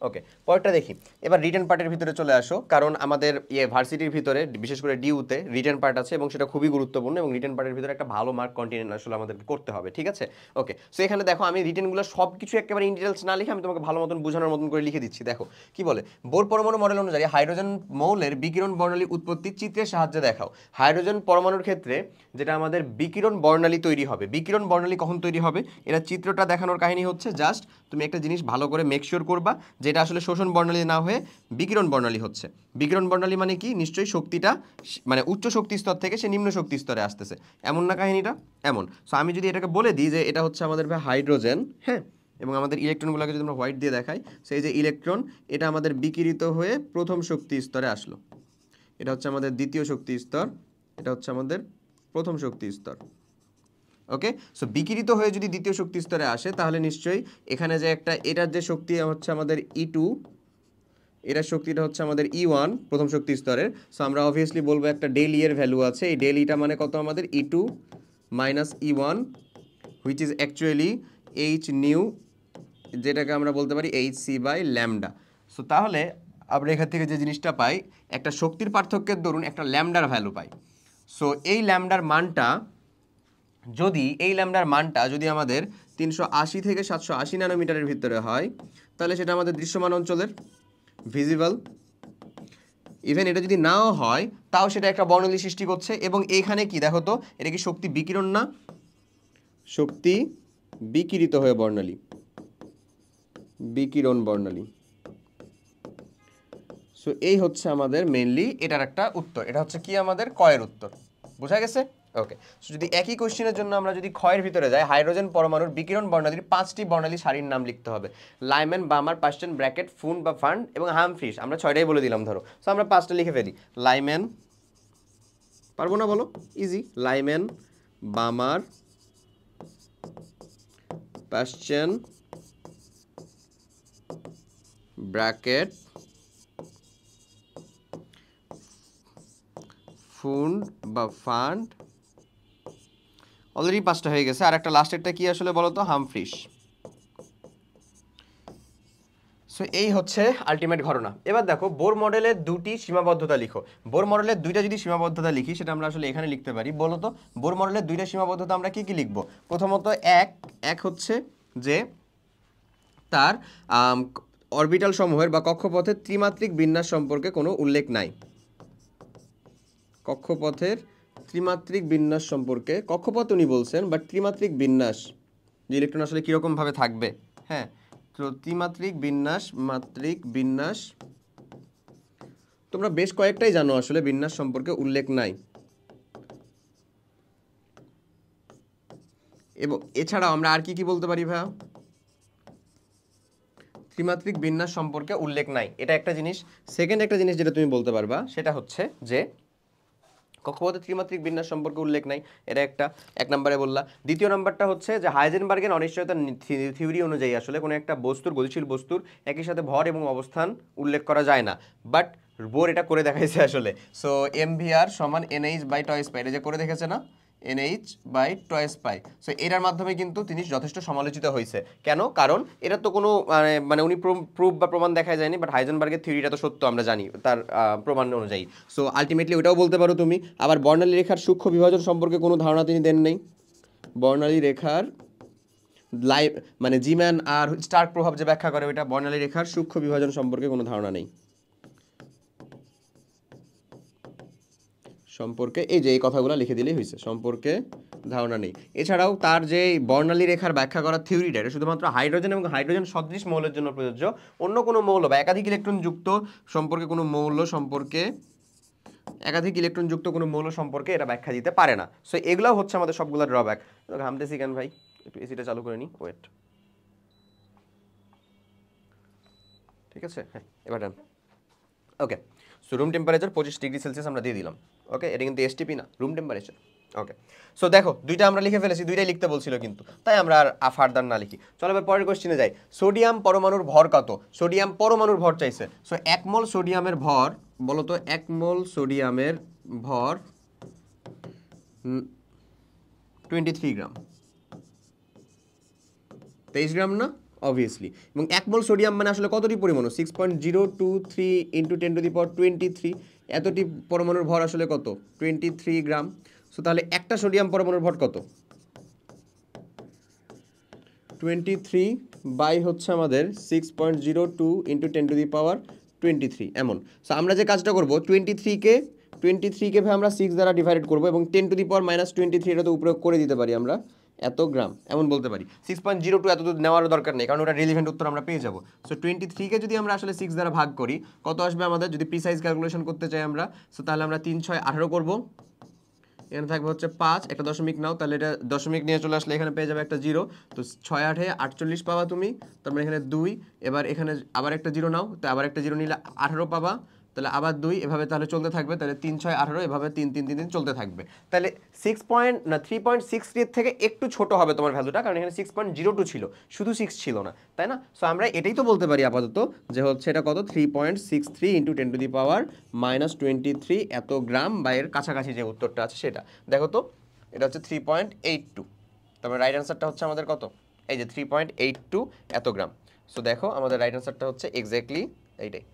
Speaker 1: ওকে, পরেরটা দেখি। এবার রিটেন পার্টের ভিতরে চলে আসো, কারণ আমাদের ভার্সিটির ভিতরে বিশেষ করে ডিউতে রিটেন পার্ট আছে এবং সেটা খুবই গুরুত্বপূর্ণ, এবং রিটেন পার্টের ভিতরে একটা ভালো মার্ক কন্টিনিউ আসলে আমাদেরকে করতে হবে। ঠিক আছে, ওকে, সো এখানে দেখো আমি রিটেনগুলো সব কিছু একেবারে ইন ডিটেলস না লিখে আমি তোমাকে ভালো মতন বোঝানোর মতন করে লিখে দিচ্ছি। দেখো কি বলে, বোর পরমাণু মডেল অনুযায়ী হাইড্রোজেন মৌলের বিকিরণ বর্ণালী উৎপত্তি চিত্রের সাহায্যে দেখাও। হাইড্রোজেন পরমাণুর ক্ষেত্রে যেটা আমাদের বিকিরণ বর্ণালী তৈরি হবে, বিকিরণ বর্ণালী কখন তৈরি হবে, এটা চিত্রটা দেখানোর কাহিনী হচ্ছে জাস্ট তুমি একটা জিনিস ভালো করে মেক শিওর করবা, যেটা আসলে শোষণ বর্ণালী না হয়ে বিকিরণ বর্ণালী হচ্ছে। বিকিরণ বর্ণালী মানে কি, নিশ্চয়ই শক্তিটা মানে উচ্চ শক্তি স্তর থেকে সে নিম্ন শক্তি স্তরে আসতেছে, এমন না কাহিনীটা, এমন। সো আমি যদি এটাকে বলে দিই যে এটা হচ্ছে আমাদের হাইড্রোজেন, হ্যাঁ, এবং আমাদের ইলেকট্রনগুলোকে যদি আমরা হোয়াইট দিয়ে দেখাই, সেই যে ইলেকট্রন, এটা আমাদের বিকিরিত হয়ে প্রথম শক্তি স্তরে আসলো, এটা হচ্ছে আমাদের দ্বিতীয় শক্তি স্তর, এটা হচ্ছে আমাদের প্রথম শক্তি স্তর। ওকে, সো বিকিরিত হয়ে যদি দ্বিতীয় শক্তি স্তরে আসে, তাহলে নিশ্চয়ই এখানে যে একটা, এটার যে শক্তি হচ্ছে আমাদের E2, এটার শক্তিটা হচ্ছে আমাদের E1 প্রথম শক্তি স্তরের। সো আমরা অবভিয়াসলি বলবো একটা ডেল এর ভ্যালু আছে, এই ডেল ইটা মানে কত আমাদের, E2 - E1 which is actually H new, যেটাকে আমরা বলতে পারি hc/λ। সো তাহলে আমরা এখান থেকে যে জিনিসটা পাই, একটা শক্তির পার্থক্যের দরুন একটা ল্যামডার ভ্যালু পাই। সো এই ল্যামডার মানটা যদি আমাদের 380 থেকে 780 ন্যানোমিটারের ভিতরে হয়, তাহলে সেটা আমাদের দৃশ্যমান অঞ্চলের ভিজিবল। ইভেন এটা যদি নাও হয়, তাও সেটা একটা বর্ণালী সৃষ্টি করছে, এবং এখানে কি দেখো তো, এটা কি শক্তি বিকিরণ না, শক্তি বিকিরিত হয়ে বর্ণালী, বিকিরণ বর্ণালী। সো এই হচ্ছে আমাদের মেইনলি এটার একটা উত্তর। এটা হচ্ছে কি আমাদের কয়ের উত্তর, বোঝা গেছে? ওকে, সো যদি একই কোশ্চেনের জন্য আমরা যদি ক্ষয়ের ভিতরে যাই, হাইড্রোজেন পরমাণুর বিকিরণ বর্ণালীর 5টি বর্ণালী সারির নাম লিখতে হবে। লাইম্যান, বামার, পাস্টেন, ব্র্যাকেট, ফুন বা ফান্ড এবং হামফ্রিস। আমরা 6টাই বলে দিলাম ধরো, সো আমরা 5টা লিখে ফেলি। লাইম্যান, পারবো না বলো? ইজি। লাইম্যান, বামার, পাস্টেন, ব্র্যাকেট, ফুন্ড বা ফান্ড। অলরেডি 5টা হয়ে গেছে, আর একটা লাস্টেরটা কি আসলে বলো তো? হামফ্রিস। সো এই হচ্ছে আলটিমেট ঘটনা। এবার দেখো বোর মডেলের 2টি সীমাবদ্ধতা লিখো। বোর মডেলের 2টা যদি সীমাবদ্ধতা লিখি সেটা আমরা আসলে এখানে লিখতে পারি। বলো তো বোর মডেলের 2টা সীমাবদ্ধতা আমরা কি কি লিখবো? প্রথমত এক হচ্ছে যে তার অরবিটাল সমূহের বা কক্ষপথের ত্রিমাত্রিক বিন্যাস সম্পর্কে কোনো উল্লেখ নাই। কক্ষপথের ত্রিমাত্রিক বিন্যাস সম্পর্কে, কক্ষপথ উনি বলছেন, বাট ত্রিমাত্রিক বিন্যাস যে ইলেকট্রন আসলে কীরকমভাবে থাকবে, হ্যাঁ, তো ত্রিমাত্রিক বিন্যাস, মাত্রিক বিন্যাস, তোমরা বেশ কয়েকটাই জানো আসলে বিন্যাস সম্পর্কে উল্লেখ নাই। এবং এছাড়াও আমরা আর কি কি বলতে পারি ভাইয়া? ত্রিমাত্রিক বিন্যাস সম্পর্কে উল্লেখ নাই, এটা একটা জিনিস। সেকেন্ড একটা জিনিস যেটা তুমি বলতে পারবা সেটা হচ্ছে যে কক্ষপথের ত্রিমাত্রিক বিন্যাস সম্পর্কে উল্লেখ নাই, এটা একটা, 1 নম্বরে বললা। দ্বিতীয় নাম্বারটা হচ্ছে যে হাইজেনবার্গের অনিশ্চয়তা থিওরি অনুযায়ী আসলে কোনো একটা বস্তুর, গতিশীল বস্তুর একই সাথে ভর এবং অবস্থান উল্লেখ করা যায় না, বাট বোর এটা করে দেখাইছে আসলে। সো MVR সমান NH বাই টয়েস পাই, এটা যে করে দেখেছে না, NH by twice pi. So এটার মাধ্যমে কিন্তু তিনি যথেষ্ট সমালোচিত হয়েছে। কেন? কারণ এটা তো কোনো মানে উনি প্রুফ বা প্রমাণ দেখা যায়নি, বাট হাইজেনবার্গের থিওরিটা তো সত্য, আমরা জানি তার প্রমাণ অনুযায়ী। সো আলটিমেটলি ওটাও বলতে পারো তুমি। আবার বর্ণালী রেখার সূক্ষ্ম বিভাজন সম্পর্কে কোনো ধারণা তিনি দেন নেই। বর্ণালী রেখার মানে জিম্যান আর স্টার্ক প্রভাব যে ব্যাখ্যা করে, ওইটা বর্ণালী রেখার সূক্ষ্ম বিভাজন সম্পর্কে কোনো ধারণা নেই। সম্পর্কে এই যে এই কথাগুলো লিখে দিলেই হয়েছে, সম্পর্কে ধারণা নেই। এছাড়াও তার যে বর্ণালী রেখার ব্যাখ্যা করার থিওরিটা, এটা শুধুমাত্র হাইড্রোজেন এবং হাইড্রোজেন সদৃশ মৌলের জন্য প্রযোজ্য। অন্য কোনো মৌল বা একাধিক ইলেকট্রন যুক্ত সম্পর্কে কোনো মৌল সম্পর্কে, একাধিক ইলেকট্রন যুক্ত কোনো মৌল সম্পর্কে এটা ব্যাখ্যা দিতে পারে না। সো এগুলো হচ্ছে আমাদের সবগুলো ড্রব্যাক। ঘামতেছি কেন ভাই? একটু এসিটা চালু করে নিই, ওয়েট। ঠিক আছে, হ্যাঁ, এবার done. Okay, so room temperature 25 degree Celsius আমরা দিয়ে দিলাম। ওকে, এটা কিন্তু STP না, রুম টেম্পারেচার। ওকে, সো দেখো দুইটা আমরা লিখে ফেলেছি, দুইটাই লিখতে বলছিল কিন্তু, তাই আমরা আর ফার্দার না লিখি। চলো এবার পরের কোশ্চেনে যাই। সোডিয়াম পরমাণুর ভর কত? সোডিয়াম পরমাণুর ভর চাইছে। সো 1 মোল সোডিয়ামের ভর, বলো তো 1 মোল সোডিয়ামের ভর 23 গ্রাম। 23 গ্রাম না? অবভিয়াসলি। এবং 1 মোল সোডিয়াম মানে আসলে কতটি পরমাণু? 6.023 ইন্টু 10⁻23। এতটি পরমাণুর ভর আসলে কত? 23 গ্রাম। সো তাহলে একটা সোডিয়াম পরমাণুর ভর কত? 23 বাই হচ্ছে আমাদের 6.02 ইন্টু 10⁻23 এমন। সো আমরা যে কাজটা করবো, 23কে ভাই আমরা 6 দ্বারা ডিভাইডেড করবো এবং 10⁻23 এটা তো উপরে করে দিতে পারি আমরা, এত গ্রাম এমন বলতে পারি। 6.02 এত দূর নেওয়ার দরকার নেই, কারণ ওটা রিলিভেন্ট উত্তর আমরা পেয়ে যাবো। সো 23কে যদি আমরা আসলে 6 দ্বারা ভাগ করি, কত আসবে আমাদের? যদি প্রিসাইজ ক্যালকুলেশন করতে চাই আমরা, সো তাহলে আমরা 3 6 18 করবো। এখানে থাকবে হচ্ছে 5, একটা দশমিক নাও, তাহলে এটা দশমিক নিয়ে চলে আসলে এখানে পেয়ে যাবে একটা 0। তো 6 8 48 পাবা তুমি, তারপরে এখানে 2, এবার এখানে আবার একটা 0 নাও, তো আবার একটা 0 নিলে 18 পাবা, তাহলে আবার 2, এভাবে তাহলে চলতে থাকবে। তাহলে 3 6 18, এভাবে 3 3 3 3 চলতে থাকবে। তাহলে 3.63 থেকে একটু ছোট হবে তোমার ভ্যালুটা, কারণ এখানে 6.02 ছিল, শুধু 6 ছিল না, তাই না? সো আমরা এটাই তো বলতে পারি আপাতত যে হচ্ছে এটা কত, 3.63 ইন্টু 10⁻23 এত গ্রাম, বা এর কাছাকাছি যে উত্তরটা আছে সেটা দেখো তো, এটা হচ্ছে 3.82। তারপরে রাইট অ্যান্সারটা হচ্ছে আমাদের কত? এই যে 3.82 এত গ্রাম। সো দেখো আমাদের রাইট অ্যান্সারটা হচ্ছে এক্স্যাক্টলি এইটাই।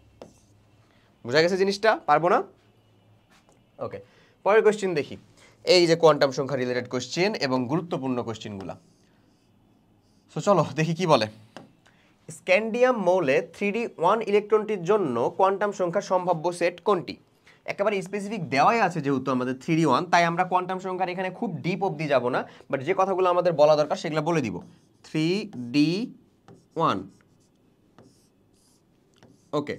Speaker 1: বুঝা গেছে জিনিসটা? পারবো না? ওকে, পরের কোশ্চেন দেখি। এই যে কোয়ান্টাম সংখ্যা রিলেটেড কোশ্চেন এবং গুরুত্বপূর্ণ কোশ্চেনগুলো। সো চলো দেখি কি বলে। স্ক্যান্ডিয়াম মৌলে 3d1 ইলেকট্রনটির জন্য কোয়ান্টাম সংখ্যা সম্ভাব্য সেট কোনটি? একেবারে স্পেসিফিক দেওয়াই আছে যেহেতু আমাদের 3d1, তাই আমরা কোয়ান্টাম সংখ্যার এখানে খুব ডিপ অবধি যাব না, বাট যে কথাগুলো আমাদের বলা দরকার সেগুলো বলে দিব। 3d1, ওকে।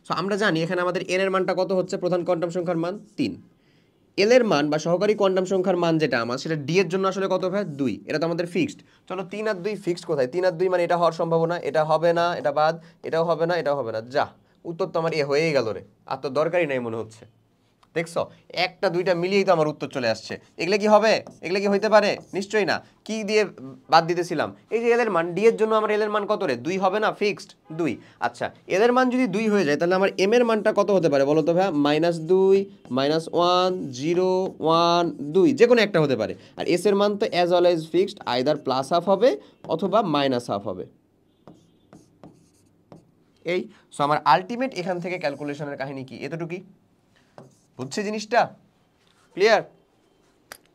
Speaker 1: সো আমরা জানি এখানে আমাদের n এর মানটা কত হচ্ছে, প্রধান কোয়ান্টাম সংখ্যার মান 3, l এর মান বা সহকারী কোয়ান্টাম সংখ্যার মান যেটা আমার, সেটা d এর জন্য আসলে কত ভাই 2, এটা তো আমাদের ফিক্সড। চলো 3 আর 2 ফিক্সড কোথায়, 3 আর 2 মানে এটা হওয়ার সম্ভাবনা, এটা হবে না, এটা বাদ, এটাও হবে না, এটাও হবে না, যা উত্তর তো আমার এ হয়েই গেল রে, আর তো দরকারই নাই মনে হচ্ছে। দেখছো, একটা দুইটা মিলিয়েই তো আমার উত্তর চলে আসছে। এগুলো কি হবে, এগুলো কি হইতে পারে, নিশ্চয়ই না। কি দিয়ে বাদ দিতেছিলাম, এই যে এল এর মান, ডি এর জন্য আমার এল এর মান কত রে 2 হবে না, ফিক্সড 2। আচ্ছা এল এর মান যদি 2 হয়ে যায় তাহলে আমার এম এর মানটা কত হতে পারে বলো তো ভাই, -2, -1, 0, 1, 2, যে কোনো একটা হতে পারে। আর এস এর মান তো অ্যাজ অলওয়েজ ফিক্সড, আইদার +½ হবে অথবা -½ হবে। এই সো আমার আলটিমেট এখান থেকে ক্যালকুলেশনের কাহিনী কি, এতটুকুই। বুঝছে জিনিসটা, ক্লিয়ার?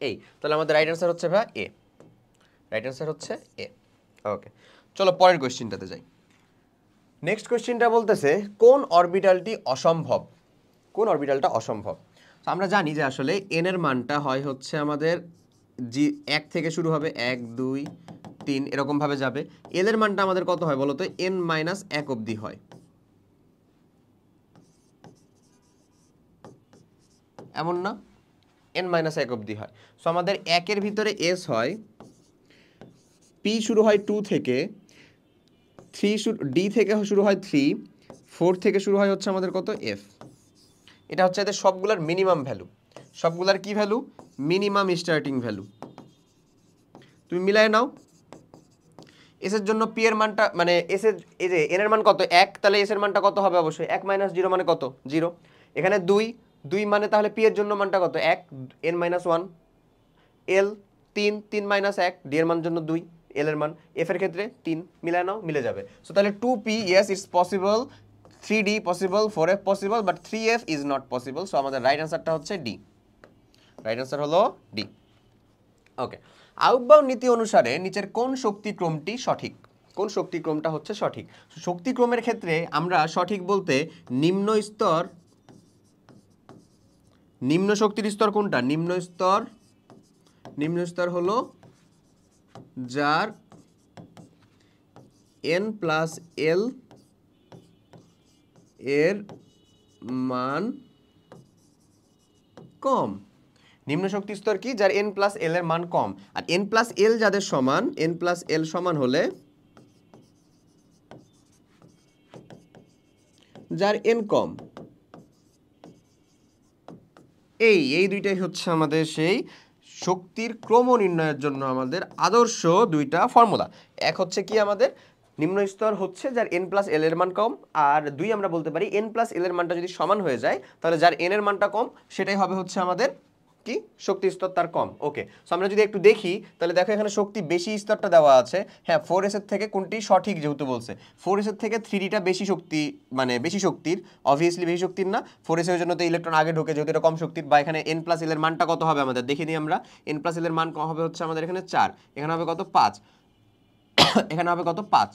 Speaker 1: এই তাহলে আমাদের রাইট অ্যান্সার হচ্ছে ভাই এ, রাইট অ্যান্সার হচ্ছে এ। ওকে, চলো পরের কোশ্চেনটাতে যাই। নেক্সট কোশ্চেনটা বলতেছে কোন অরবিটালটি অসম্ভব, কোন অরবিটালটা অসম্ভব। তো আমরা জানি যে আসলে এন এর মানটা হয় হচ্ছে আমাদের জি 1 থেকে শুরু হবে, 1 2 3 এরকম ভাবে যাবে। এল এর মানটা আমাদের কত হয় বলো তো, n-1 অবধি হয়, এমন না, n-1 অবধি হয়। সো আমাদের 1 এর ভিতরে এস হয়, পি শুরু হয় 2 থেকে, 3 ডি থেকে শুরু হয় 3, 4 থেকে শুরু হয় হচ্ছে আমাদের কত এফ। এটা হচ্ছে এদের সবগুলার মিনিমাম ভ্যালু, সবগুলার কি ভ্যালু, মিনিমাম স্টার্টিং ভ্যালু। তুমি মিলাই নাও, এস এর জন্য পি এর মানটা মানে এস এর, এই যে এন এর মান কত 1, তাহলে এস এর মানটা কত হবে, অবশ্যই 1 - 0 মানে কত 0। এখানে 2 2 মানে তাহলে পি এর জন্য মানটা কত 1, n-1। এল 3 3 - 1, ডি এর মান জন্য 2, এল এর মান, এফ এর ক্ষেত্রে 3, মিলায় নাও মিলে যাবে। সো তাহলে 2p yes it's possible, 3d possible, 4f possible, but 3f is not possible. So আমাদের রাইট অ্যান্সারটা হচ্ছে ডি, রাইট অ্যান্সার হলো ডি। ওকে, আউটবাউন্ড নীতি অনুসারে নিচের কোন শক্তিক্রমটি সঠিক, কোন শক্তিক্রমটা হচ্ছে সঠিক। শক্তিক্রমের ক্ষেত্রে আমরা সঠিক বলতে নিম্ন স্তর, নিম্ন শক্তির স্তর কোনটা, নিম্ন স্তর হলো যার n+l এর মান কম। নিম্ন শক্তি স্তর কি, যার n+l এর মান কম। আর n+l যাদের সমান, n+l সমান হলে যার n কম। এই দুইটাই হচ্ছে আমাদের সেই শক্তির ক্রম নির্ণয়ের জন্য আমাদের আদর্শ দুইটা ফর্মুলা। এক হচ্ছে কি আমাদের নিম্ন স্তর হচ্ছে যার n+l এর মান কম, আর 2 আমরা বলতে পারি n+l এর মানটা যদি সমান হয়ে যায় তাহলে যার n এর মানটা কম সেটাই হবে হচ্ছে আমাদের কি শক্তি স্তর তার কম। ওকে, সো আমরা যদি একটু দেখি তাহলে দেখো এখানে শক্তি বেশি স্তরটা দেওয়া আছে। হ্যাঁ 4s এর থেকে কোনটি সঠিক, যেহেতু বলছে 4s এর থেকে 3dটা বেশি শক্তি, মানে বেশি শক্তির, অবভিয়াসলি বেশি শক্তির না, 4s এর জন্য তো ইলেকট্রন আগে ঢোকে, যেহেতু এটা কম শক্তির। বা এখানে n+l এর মানটা কত হবে আমাদের দেখে নিই আমরা, n+l এর মান কত হবে হচ্ছে আমাদের এখানে 4, এখানে হবে কত 5, এখানে হবে কত 5,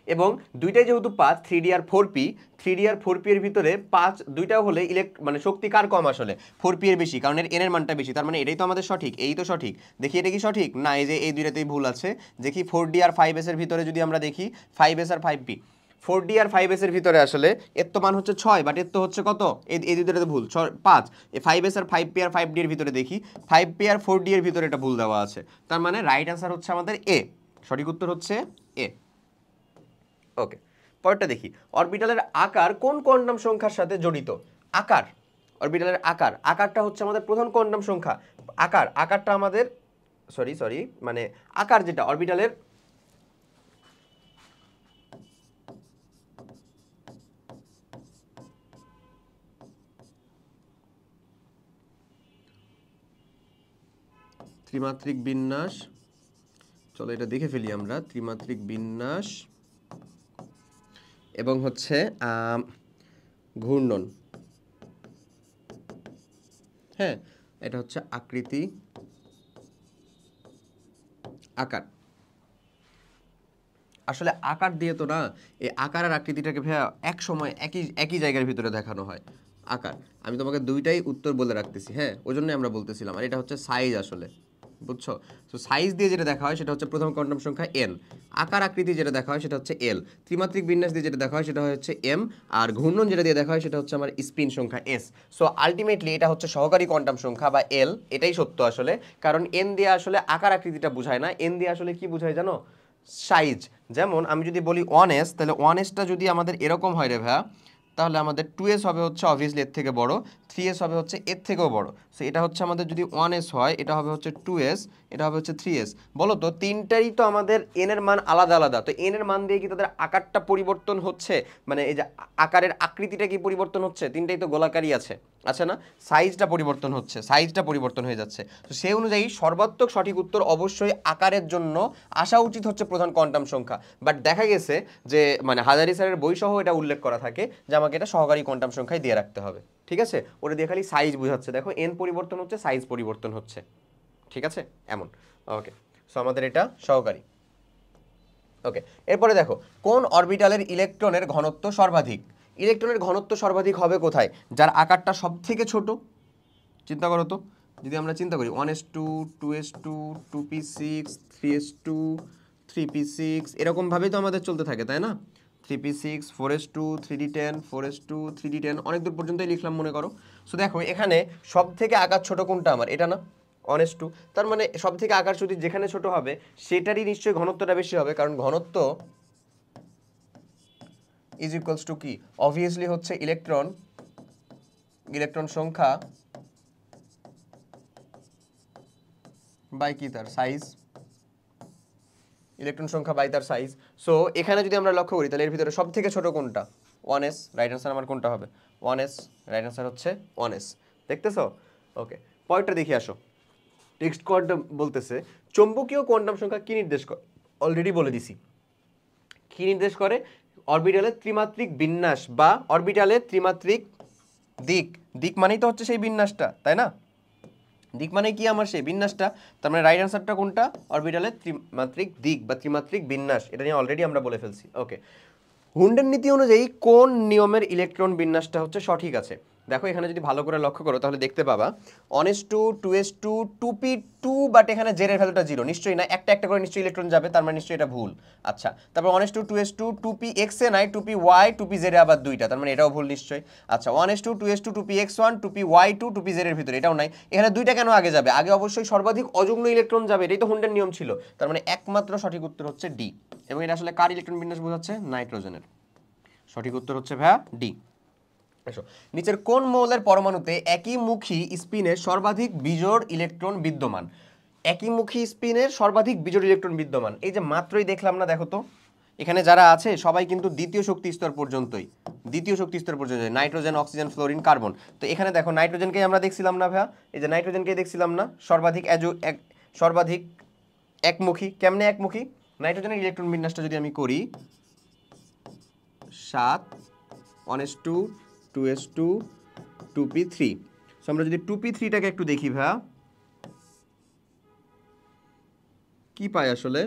Speaker 1: এবং দুইটাই যেহেতু 5, 3d আর 4p, 3d আর 4p এর ভিতরে 5 দুইটাও হলে মানে শক্তি কার কম আসলে, 4p এর বেশি, কারণ এর n এর মানটা বেশি। তার মানে এটাই তো আমাদের সঠিক, এই তো সঠিক। দেখি এটা কি সঠিক না, এই যে এই দুইটাতেই ভুল আছে। দেখি 4d আর 5s এর ভিতরে যদি আমরা দেখি 5s আর 5p, 4d আর 5s এর ভিতরে আসলে এর তো মান হচ্ছে 6, বাট এর তো হচ্ছে কত, এই দুইটাতে ভুল 5। এই 5s আর 5p আর 5d এর ভিতরে দেখি 5p আর 4d এর ভিতরে এটা ভুল দেওয়া আছে। তার মানে রাইট অ্যান্সার হচ্ছে আমাদের এ, সঠিক উত্তর হচ্ছে এ। ওকে, পরেরটা দেখি, অরবিটালের আকার কোন কোয়ান্টাম সংখ্যার সাথে জড়িত। আকার, অরবিটালের আকার, আকারটা হচ্ছে আমাদের প্রধান কোয়ান্টাম সংখ্যা। আকারটা আমাদের সরি মানে আকার যেটা অরবিটালের, ত্রিমাত্রিক বিন্যাস, চলো এটা দেখে ফেলি আমরা, ত্রিমাত্রিক বিন্যাস এবং হচ্ছে ঘূর্ণন। হ্যাঁ, এটা হচ্ছে আকৃতি, আকার। আসলে আকার দিয়ে তো না, এই আকার আর আকৃতিটাকে ভাইয়া এক সময় একই জায়গার ভিতরে দেখানো হয়। আকার, আমি তোমাকে দুইটাই উত্তর বলে রাখতেছি, হ্যাঁ ওই জন্যই আমরা বলতেছিলাম। আর এটা হচ্ছে সাইজ আসলে, বুঝছো? তো সাইজ দিয়ে যেটা দেখা হয় সেটা হচ্ছে প্রথম কোয়ান্টাম সংখ্যা n, আকার আকৃতি যেটা দেখা হয় সেটা হচ্ছে l, ত্রিমাত্রিক বিন্যাস দিয়ে যেটা দেখা হয় সেটা হচ্ছে m, আর ঘূর্ণন যেটা দিয়ে দেখা হয় সেটা হচ্ছে আমার স্পিন সংখ্যা s। সো আলটিমেটলি এটা হচ্ছে সহকারী কোয়ান্টাম সংখ্যা বা l, এটাই সত্য আসলে, কারণ n দিয়ে আসলে আকার আকৃতিটা বোঝায় না, n দিয়ে আসলে কি বোঝায় জানো? সাইজ। যেমন আমি যদি বলি 1s, তাহলে 1sটা যদি আমাদের এরকম হয় রে ভাইয়া, তাহলে আমাদের 2s হবে হচ্ছে অবভিয়াসলি এর থেকে বড়, 3s হবে হচ্ছে এর থেকেও বড়। সো এটা হচ্ছে আমাদের যদি 1s হয়, এটা হবে হচ্ছে 2s, এটা হবে হচ্ছে 3s। বলো তো তিনটারই তো আমাদের n এর মান আলাদা আলাদা, তো n এর মান দিয়ে কি তাদের আকারটা পরিবর্তন হচ্ছে? মানে এই যে আকারের আকৃতিটা কি পরিবর্তন হচ্ছে? তিনটাই তো গোলাকারই আছে, আছে না? সাইজটা পরিবর্তন হচ্ছে, সাইজটা পরিবর্তন হয়ে যাচ্ছে। তো সেই অনুযায়ী সর্বাত্মক সঠিক উত্তর অবশ্যই আকারের জন্য আসা উচিত হচ্ছে প্রধান কোয়ান্টাম সংখ্যা। বাট দেখা গেছে যে মানে হাজারি স্যারের বইসহ এটা উল্লেখ করা থাকে যে আমাকে এটা সহকারী কোয়ান্টাম সংখ্যায় দিয়ে রাখতে হবে। ঠিক আছে, ওটা দিয়ে খালি সাইজ বোঝাচ্ছে, দেখো এন পরিবর্তন হচ্ছে, সাইজ পরিবর্তন হচ্ছে। ঠিক আছে, এমন। ওকে, সো আমাদের এটা সহকারী। ওকে, এরপরে দেখো কোন অরবিটালের ইলেকট্রনের ঘনত্ব সর্বাধিক? ইলেকট্রনের ঘনত্ব সর্বাধিক হবে কোথায়? যার আকারটা সব থেকে ছোট। চিন্তা করো তো, যদি আমরা চিন্তা করি 1s2, 2s2, 2p6, 3s2, 3p6, এরকমভাবেই তো আমাদের চলতে থাকে, তাই না? 3p6, 4s2, 3d10, 4s2, 3d10, অনেক দূর পর্যন্তই লিখলাম মনে করো। সো দেখো এখানে সব থেকে আকার ছোট কোনটা আমার? এটা না, 1s2। তার মানে সব থেকে আকার যদি যেখানে ছোট হবে সেটারই নিশ্চয়ই ঘনত্বটা বেশি হবে, কারণ ঘনত্ব ইজ ইকুয়ালস টু কি? অবভিয়াসলি হচ্ছে ইলেকট্রন সংখ্যা বাই কি তার সাইজ, ইলেকট্রন সংখ্যা বাই তার সাইজ। সো এখানে যদি আমরা লক্ষ্য করি তাহলে এর ভিতরে সব থেকে ছোট কোনটা? 1s। রাইট আনসার আমার কোনটা হবে? 1s। রাইট আনসার হচ্ছে 1s। দেখতেছো? ওকে, পরেরটা দেখি আসো। টেক্সট কোয়ান্টাম বলতেছে চৌম্বকীয় কোয়ান্টাম সংখ্যা কি নির্দেশ করে? অলরেডি বলে দিছি কি নির্দেশ করে। অরবিটালের ত্রিমাত্রিক বিন্যাস বা অরবিটালের ত্রিমাত্রিক দিক। দিক মানেই তো হচ্ছে সেই বিন্যাসটা, তাই না? দিক মানে কি আমার সেই বিন্যাসটা। তার মানে রাইট অ্যান্সারটা কোনটা? অরবিটালের ত্রিমাত্রিক দিক বা ত্রিমাত্রিক বিন্যাস, এটা নিয়ে অলরেডি আমরা বলে ফেলছি। ওকে, হুন্ডের নীতি অনুযায়ী কোন নিয়মের ইলেকট্রন বিন্যাসটা হচ্ছে সঠিক আছে? দেখো এখানে যদি ভালো করে লক্ষ্য করো তাহলে দেখতে পাবা 1s2, 2s2, 2p2, বাট এখানে জেড এর ভ্যালুটা 0 নিশ্চয়ই না, একটা একটা করে নিশ্চয়ই ইলেকট্রন যাবে, তার মানে নিশ্চয়ই এটা ভুল। আচ্ছা, তারপর 1s2, 2s2, 2px এ নাই, 2py, 2pz এ আবার দুইটা, তার মানে এটাও ভুল নিশ্চয়ই। আচ্ছা, 1s2, 2s2, 2px1, 2py2, 2pz এর ভিতরে এটাও নাই। এখানে দুইটা কেন আগে যাবে? আগে অবশ্যই সর্বাধিক অযুগ্ম ইলেকট্রন যাবে, এটাই তো হুন্ডের নিয়ম ছিল। তার মানে একমাত্র সঠিক উত্তর হচ্ছে ডি। এবং এটা আসলে কার ইলেকট্রন বিন্যাস বোঝাচ্ছে? নাইট্রোজেনের। সঠিক উত্তর হচ্ছে ভাইয়া ডি। আসো, নিচের কোন মৌলের পরমাণুতে একইমুখী স্পিনের সর্বাধিক বিজোড় ইলেকট্রন বিদ্যমান? একইমুখী স্পিনের সর্বাধিক বিজোড় ইলেকট্রন বিদ্যমান, এই যে মাত্রই দেখলাম না, দেখো তো এখানে যারা আছে সবাই কিন্তু দ্বিতীয় শক্তি স্তর পর্যন্তই, দ্বিতীয় শক্তি স্তর পর্যন্ত, নাইট্রোজেন, অক্সিজেন, ফ্লোরিন, কার্বন। তো এখানে দেখো নাইট্রোজেনকেই আমরা দেখছিলাম না ভাইয়া, এই যে নাইট্রোজেনকেই দেখছিলাম না সর্বাধিক একমুখী। কেমনে একমুখী? নাইট্রোজেনের ইলেকট্রন বিন্যাসটা যদি আমি করি 7, 1s2, 2s2, 2p3। সো আমরা যদি 2p3টাকে একটু দেখি ভাইয়া কি পাই আসলে,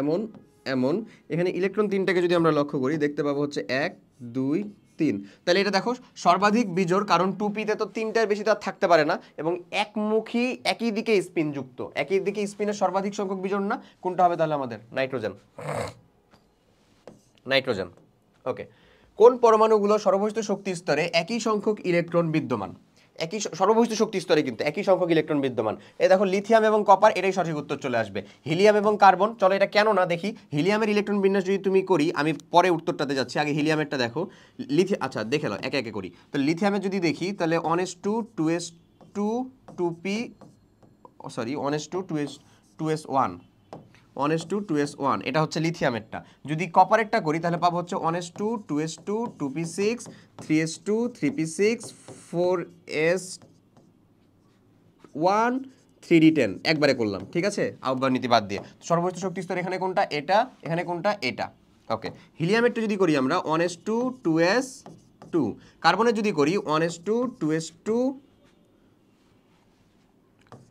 Speaker 1: এমন এমন এখানে ইলেকট্রন তিনটাকে যদি আমরা লক্ষ্য করি দেখতে পাবো হচ্ছে 1, 2, 3। তাহলে এটা দেখো সর্বাধিক বিজোড়, কারণ 2pতে তো তিনটার বেশি তো আর থাকতে পারে না, এবং একমুখী একই দিকে স্পিন যুক্ত, একই দিকে স্পিনের সর্বাধিক সংখ্যক বিজোড় না, কোনটা হবে তাহলে আমাদের? নাইট্রোজেন। নাইট্রোজেন। ওকে, কোন পরমাণুগুলো সর্ববহিষ্ঠ শক্তি স্তরে একই সংখ্যক ইলেকট্রন বিদ্যমান? একই সর্ববহিষ্ঠ শক্তি স্তরে কিন্তু একই সংখ্যক ইলেকট্রন বিদ্যমান। এই দেখো লিথিয়াম এবং কপার, এটাই সঠিক উত্তর চলে আসবে। হিলিয়াম এবং কার্বন, চলো এটা কেন না দেখি। হিলিয়ামের ইলেকট্রন বিন্যাস যদি তুমি করি, আমি পরে উত্তরটাতে যাচ্ছি, আগে হিলিয়ামেরটা দেখো। আচ্ছা দেখে নাও একে একে করি। তো লিথিয়ামের যদি দেখি তাহলে 1s2, 2s2, 2p, sorry 1s2, 2s1, 1s2, 2s1, এটা হচ্ছে লিথিয়ামেরটা। যদি কপারেরটা করি তাহলে পাবো হচ্ছে 1s2, 2s2, 2p6, 3s2, 3p6, 4s1, 3d10 একবারে করলাম, ঠিক আছে, আউটগোয়িং নীতি বাদ দিয়ে। সর্বোচ্চ শক্তি স্তর এখানে কোনটা? এটা। এখানে কোনটা? এটা। ওকে, হিলিয়ামেরটা যদি করি আমরা 1s2, 2s2। কার্বনের যদি করি 1s2, 2s2,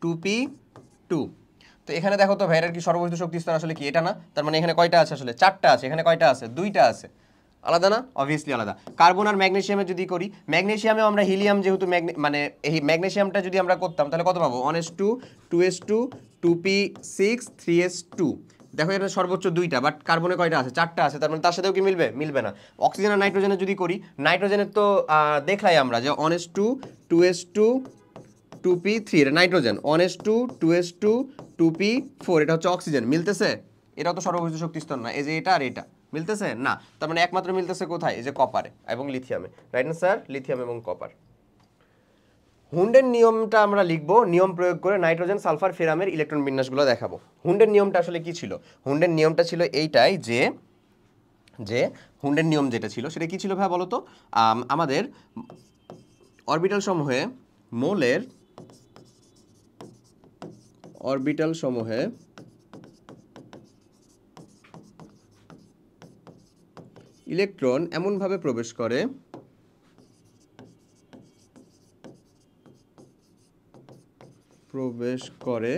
Speaker 1: 2p2। তো এখানে দেখো তো ভাইরার কি সর্ববহিষ্ঠ শক্তি স্তর আসলে কি? এটা না, তার মানে এখানে কয়টা আছে আসলে? 4টা আছে। এখানে কয়টা আছে? 2টা আছে। আলাদা না? অবভিয়াসলি আলাদা। কার্বন আর ম্যাগনেসিয়ামে যদি করি, ম্যাগনেসিয়ামেও আমরা হিলিয়াম যেহেতু মানে এই ম্যাগনেসিয়ামটা যদি আমরা করতাম তাহলে কত পাবো? 1s2, 2s2, 2p6 3s2। দেখো এটা সর্বোচ্চ 2টা, বাট কার্বনে কয়টা আছে? 4টা আছে। তার মানে তার সাথেও কি মিলবে? মিলবে না। অক্সিজেন আর নাইট্রোজেনের যদি করি, নাইট্রোজেনের তো দেখলাই আমরা যে 1s2 2s2 2p3, এটা নাইট্রোজেন। 1s2 2s2 2p4, এটা হচ্ছে অক্সিজেন। মিলতেছে? এটাও তো সর্বোচ্চ শক্তি স্তর না, এই যে এটা আর এটা মিলতেছে না। তার মানে একমাত্র মিলতেছে কোথায়? এই যে কপারে এবং লিথিয়ামে। রাইট না স্যার? লিথিয়াম এবং কপার। হুন্ডের নিয়মটা আমরা লিখবো, নিয়ম প্রয়োগ করে নাইট্রোজেন সালফার ফেরামের ইলেকট্রন বিন্যাসগুলো দেখাবো। হুন্ডের নিয়মটা আসলে কি ছিল? হুন্ডের নিয়মটা ছিল এইটাই যে হুন্ডের নিয়ম যেটা ছিল সেটা কি ছিল ভাই বলো তো? আমাদের অরবিটাল সমূহে মোলের অরবিটাল সমূহে ইলেকট্রন এমনভাবে প্রবেশ করে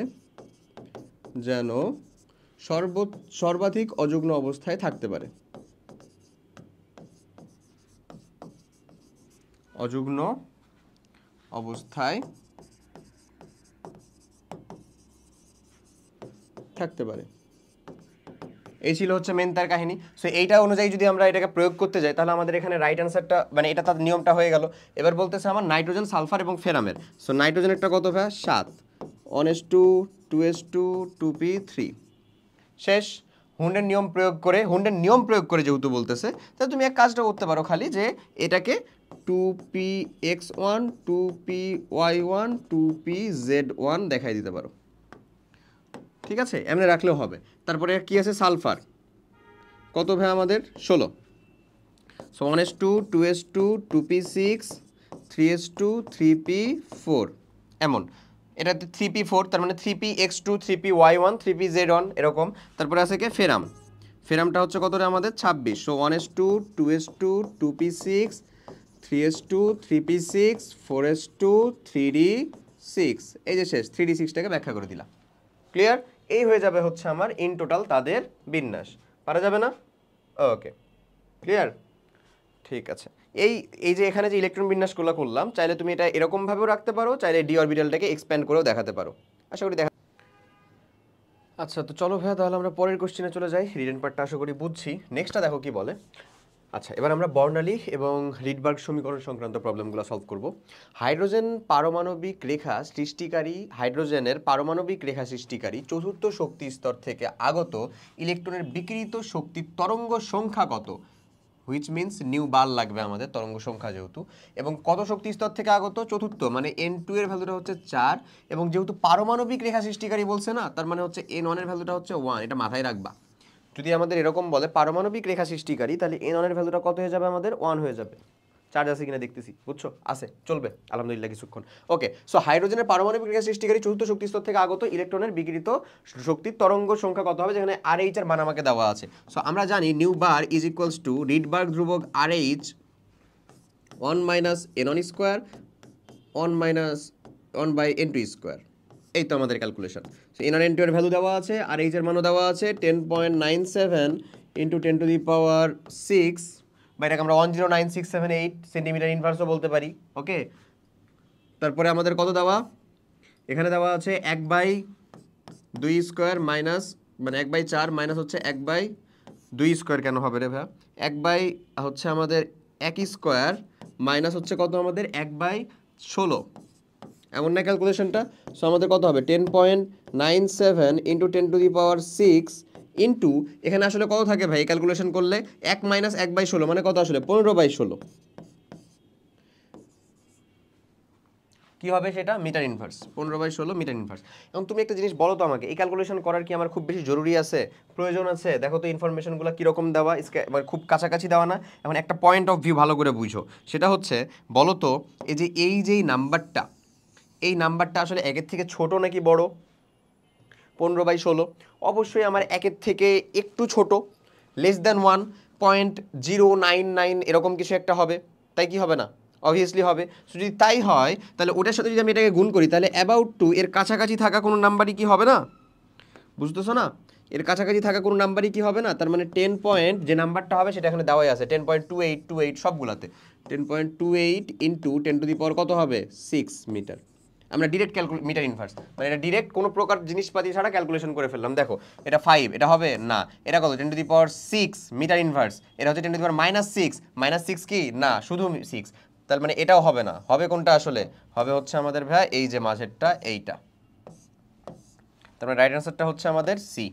Speaker 1: যেন সর্বাধিক অযুগ্ম অবস্থায় থাকতে পারে। অযুগ্ম অবস্থায় থাকতে পারে, এই ছিল হচ্ছে মেন তার কাহিনী। সো এইটা অনুযায়ী যদি আমরা এটাকে প্রয়োগ করতে যাই তাহলে আমাদের এখানে রাইট অ্যান্সারটা, মানে এটা তার নিয়মটা হয়ে গেল। এবার বলতেছে আমার নাইট্রোজেন সালফার এবং ফেরামের। সো নাইট্রোজেনেরটা কত ভাই? 7, 1s2 2s2 2p3। শেষ। হুন্ডের নিয়ম প্রয়োগ করে যেহেতু বলতেছে, তাহলে তুমি এক কাজটা করতে পারো খালি, যে এটাকে 2px1 2py1 2pz1 দেখাই দিতে পারো। ঠিক আছে, এমনি রাখলেও হবে। তারপরে কি আছে? সালফার কত ভাই আমাদের? 16। So 1s2 2s2 2p6 3s2 3p4 এমন। এটাতে 3p4, তার মানে 3px2 3py1 3pz1 এরকম। তারপরে আছে কি? ফেরামটা হচ্ছে কত রে আমাদের? 26। So 1s2 2s2 2p6 3s2 3p6 4s2 3d6। এই যে শেষ, 3d6টাকে ব্যাখ্যা করে দিলাম। ক্লিয়ার? এই হয়ে যাবে হচ্ছে আমার ইন টোটাল তাদের বিন্যাস। পারা যাবে না? ওকে, ক্লিয়ার? ঠিক আছে। এই এই যে এখানে যে ইলেকট্রন বিন্যাসগুলো করলাম, চাইলে তুমি এটা এরকমভাবেও রাখতে পারো, চাইলে ডি অরবিটালটাকে এক্সপ্যান্ড করেও দেখাতে পারো। আশা করি আচ্ছা, তো চলো ভাইয়া তাহলে আমরা পরের কোশ্চেনে চলে যাই। রিটেন পার্টটা আশা করি বুঝছি। নেক্সটটা দেখো কি বলে। আচ্ছা, এবার আমরা বর্ণালী এবং রিডবার্গ সমীকরণ সংক্রান্ত প্রবলেমগুলো সলভ করব। হাইড্রোজেনের পারমাণবিক রেখা সৃষ্টিকারী চতুর্থ শক্তি স্তর থেকে আগত ইলেকট্রনের বিকিরিত শক্তির তরঙ্গ সংখ্যা কত? হুইচ মিনস নিউ বার লাগবে আমাদের, তরঙ্গ সংখ্যা যেহেতু। এবং কত শক্তি স্তর থেকে আগত? চতুর্থ, মানে n2 এর ভ্যালুটা হচ্ছে 4। এবং যেহেতু পারমাণবিক রেখা সৃষ্টিকারী বলছে না, তার মানে হচ্ছে n1 এর ভ্যালুটা হচ্ছে 1। এটা মাথায় রাখবা। যদি আমাদের এরকম বলে পারমাণবিক রেখা সৃষ্টিকারী, তাহলে n1 এর ভ্যালুটা কত হয়ে যাবে আমাদের? 1 হয়ে যাবে। চার্জ আছে কিনা দেখতেছি, বুঝছো? আছে, চলবে আলহামদুলিল্লাহ কিছুক্ষণ। ওকে, সো হাইড্রোজেনের পারমাণবিক রেখা সৃষ্টিকারী চতুর্থ শক্তি স্তর থেকে আগত ইলেকট্রনের বিকিরিত শক্তির তরঙ্গ সংখ্যা কত হবে? যেখানে RH এর মান আমাকে দেওয়া আছে। সো আমরা জানি nu bar is equals to Rydberg ধ্রুবক RH 1 minus n1 square 1 by n2 square. এই তো আমাদের ক্যালকুলেশন। সো n1 n2 এর ভ্যালু দেওয়া আছে, আর h এর মানও দেওয়া আছে 10.97 ইন্টু 10 টু দি পাওয়ার 6, বা এটাকে আমরা 109678 সেন্টিমিটার ইনভার্সও বলতে পারি। ওকে, তারপরে আমাদের কত দেওয়া? এখানে দেওয়া আছে 1/2 স্কোয়ার মাইনাস, মানে 1/4 মাইনাস হচ্ছে 1/2 স্কোয়ার। কেন হবে রে ভাই? 1 হচ্ছে আমাদের 1 স্কোয়ার মাইনাস হচ্ছে কত আমাদের? 1/16। এমন না ক্যালকুলেশনটা? সো আমাদের কত হবে? 10.97 into 10 to the power 6 into, এখানে আসলে কত থাকে ভাই ক্যালকুলেশন করলে? 1 মাইনাস 1/16 মানে কত আসলে? 15/16। কি হবে সেটা? Metre inverse. 15/16 metre inverse. এবং তুমি একটা জিনিস বলো তো আমাকে, এই ক্যালকুলেশন করার কি আমার খুব বেশি জরুরি আছে, প্রয়োজন আছে? দেখো তো ইনফরমেশনগুলো কীরকম দেওয়া, মানে খুব কাছাকাছি দেওয়া না? এখন একটা পয়েন্ট অফ ভিউ ভালো করে বুঝো, সেটা হচ্ছে বলো তো, এই নাম্বারটা, এই নাম্বারটা আসলে 1-এর থেকে ছোট নাকি বড়? 15/16 অবশ্যই আমার 1-এর থেকে একটু ছোট, লেস দ্যান 1.099 এরকম কিছু একটা হবে, তাই কি হবে না? অবভিয়াসলি হবে। সো যদি তাই হয়, তাহলে ওটার সাথে যদি আমি এটাকে গুণ করি, তাহলে অ্যাবাউট টু এর কাছাকাছি থাকা কোনো নাম্বারই কি হবে না? বুঝতেছো না? এর কাছাকাছি থাকা কোনো নাম্বারই কি হবে না? তার মানে 10 পয়েন্ট যে নাম্বারটা হবে সেটা এখানে দেওয়াই আছে, 10.2828 সবগুলাতে। 10.28 ইন্টু 10 টু দি পাওয়ার কত হবে? 6 মিটার। আমরা ডিরেক্ট মিটার ইনভার্স, মানে এটা ডিরেক্ট কোনো প্রকার জিনিসপাতি ছাড়া ক্যালকুলেশন করে ফেললাম। দেখো এটা 5, এটা হবে না, এটা কত 10⁻6 মিটার ইনভার্স, এটা হচ্ছে 10⁻6, -6 কি না শুধু 6, তার মানে এটাও হবে না, হবে কোনটা আসলে, হবে হচ্ছে আমাদের ভাই এই যে মাঝেরটা এইটা, তার মানে রাইট অ্যান্সারটা হচ্ছে আমাদের সি।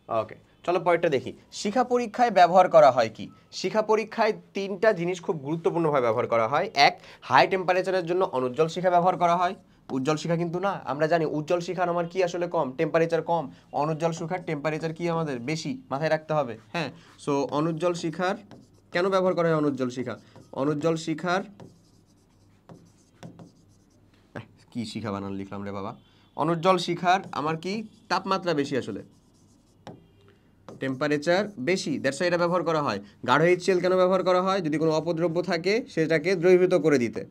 Speaker 1: ওকে, চলো পরেরটা দেখি। শিক্ষা পরীক্ষায় ব্যবহার করা হয় কি? শিক্ষা পরীক্ষায় তিনটা জিনিস খুব গুরুত্বপূর্ণভাবে ব্যবহার করা হয়। এক, হাই টেম্পারেচারের জন্য অনুজ্জ্বল শিখা ব্যবহার করা হয়। উজ্জ্বল শিখা কিন্তু না, আমরা জানি উজ্জ্বল শিখার আমার কি আসলে কম, টেম্পারেচার কম। অনুজ্জ্বল শিখার টেম্পারেচার কি আমাদের বেশি, মাথায় রাখতে হবে। হ্যাঁ, সো অনুজ্জ্বল শিখার কেন ব্যবহার করা হয়? অনুজ্জ্বল শিখা, অনুজ্জ্বল শিখার কি শিখা বানান লিখলাম রে বাবা, অনুজ্জ্বল শিখার আমার কি তাপমাত্রা বেশি, আসলে টেম্পারেচার বেশি, দ্যাটস এটা ব্যবহার করা হয়। গাঢ় HCl কেন ব্যবহার করা হয়? যদি কোনো অপদ্রব্য থাকে সেটাকে দ্রবীভূত করে দিতে,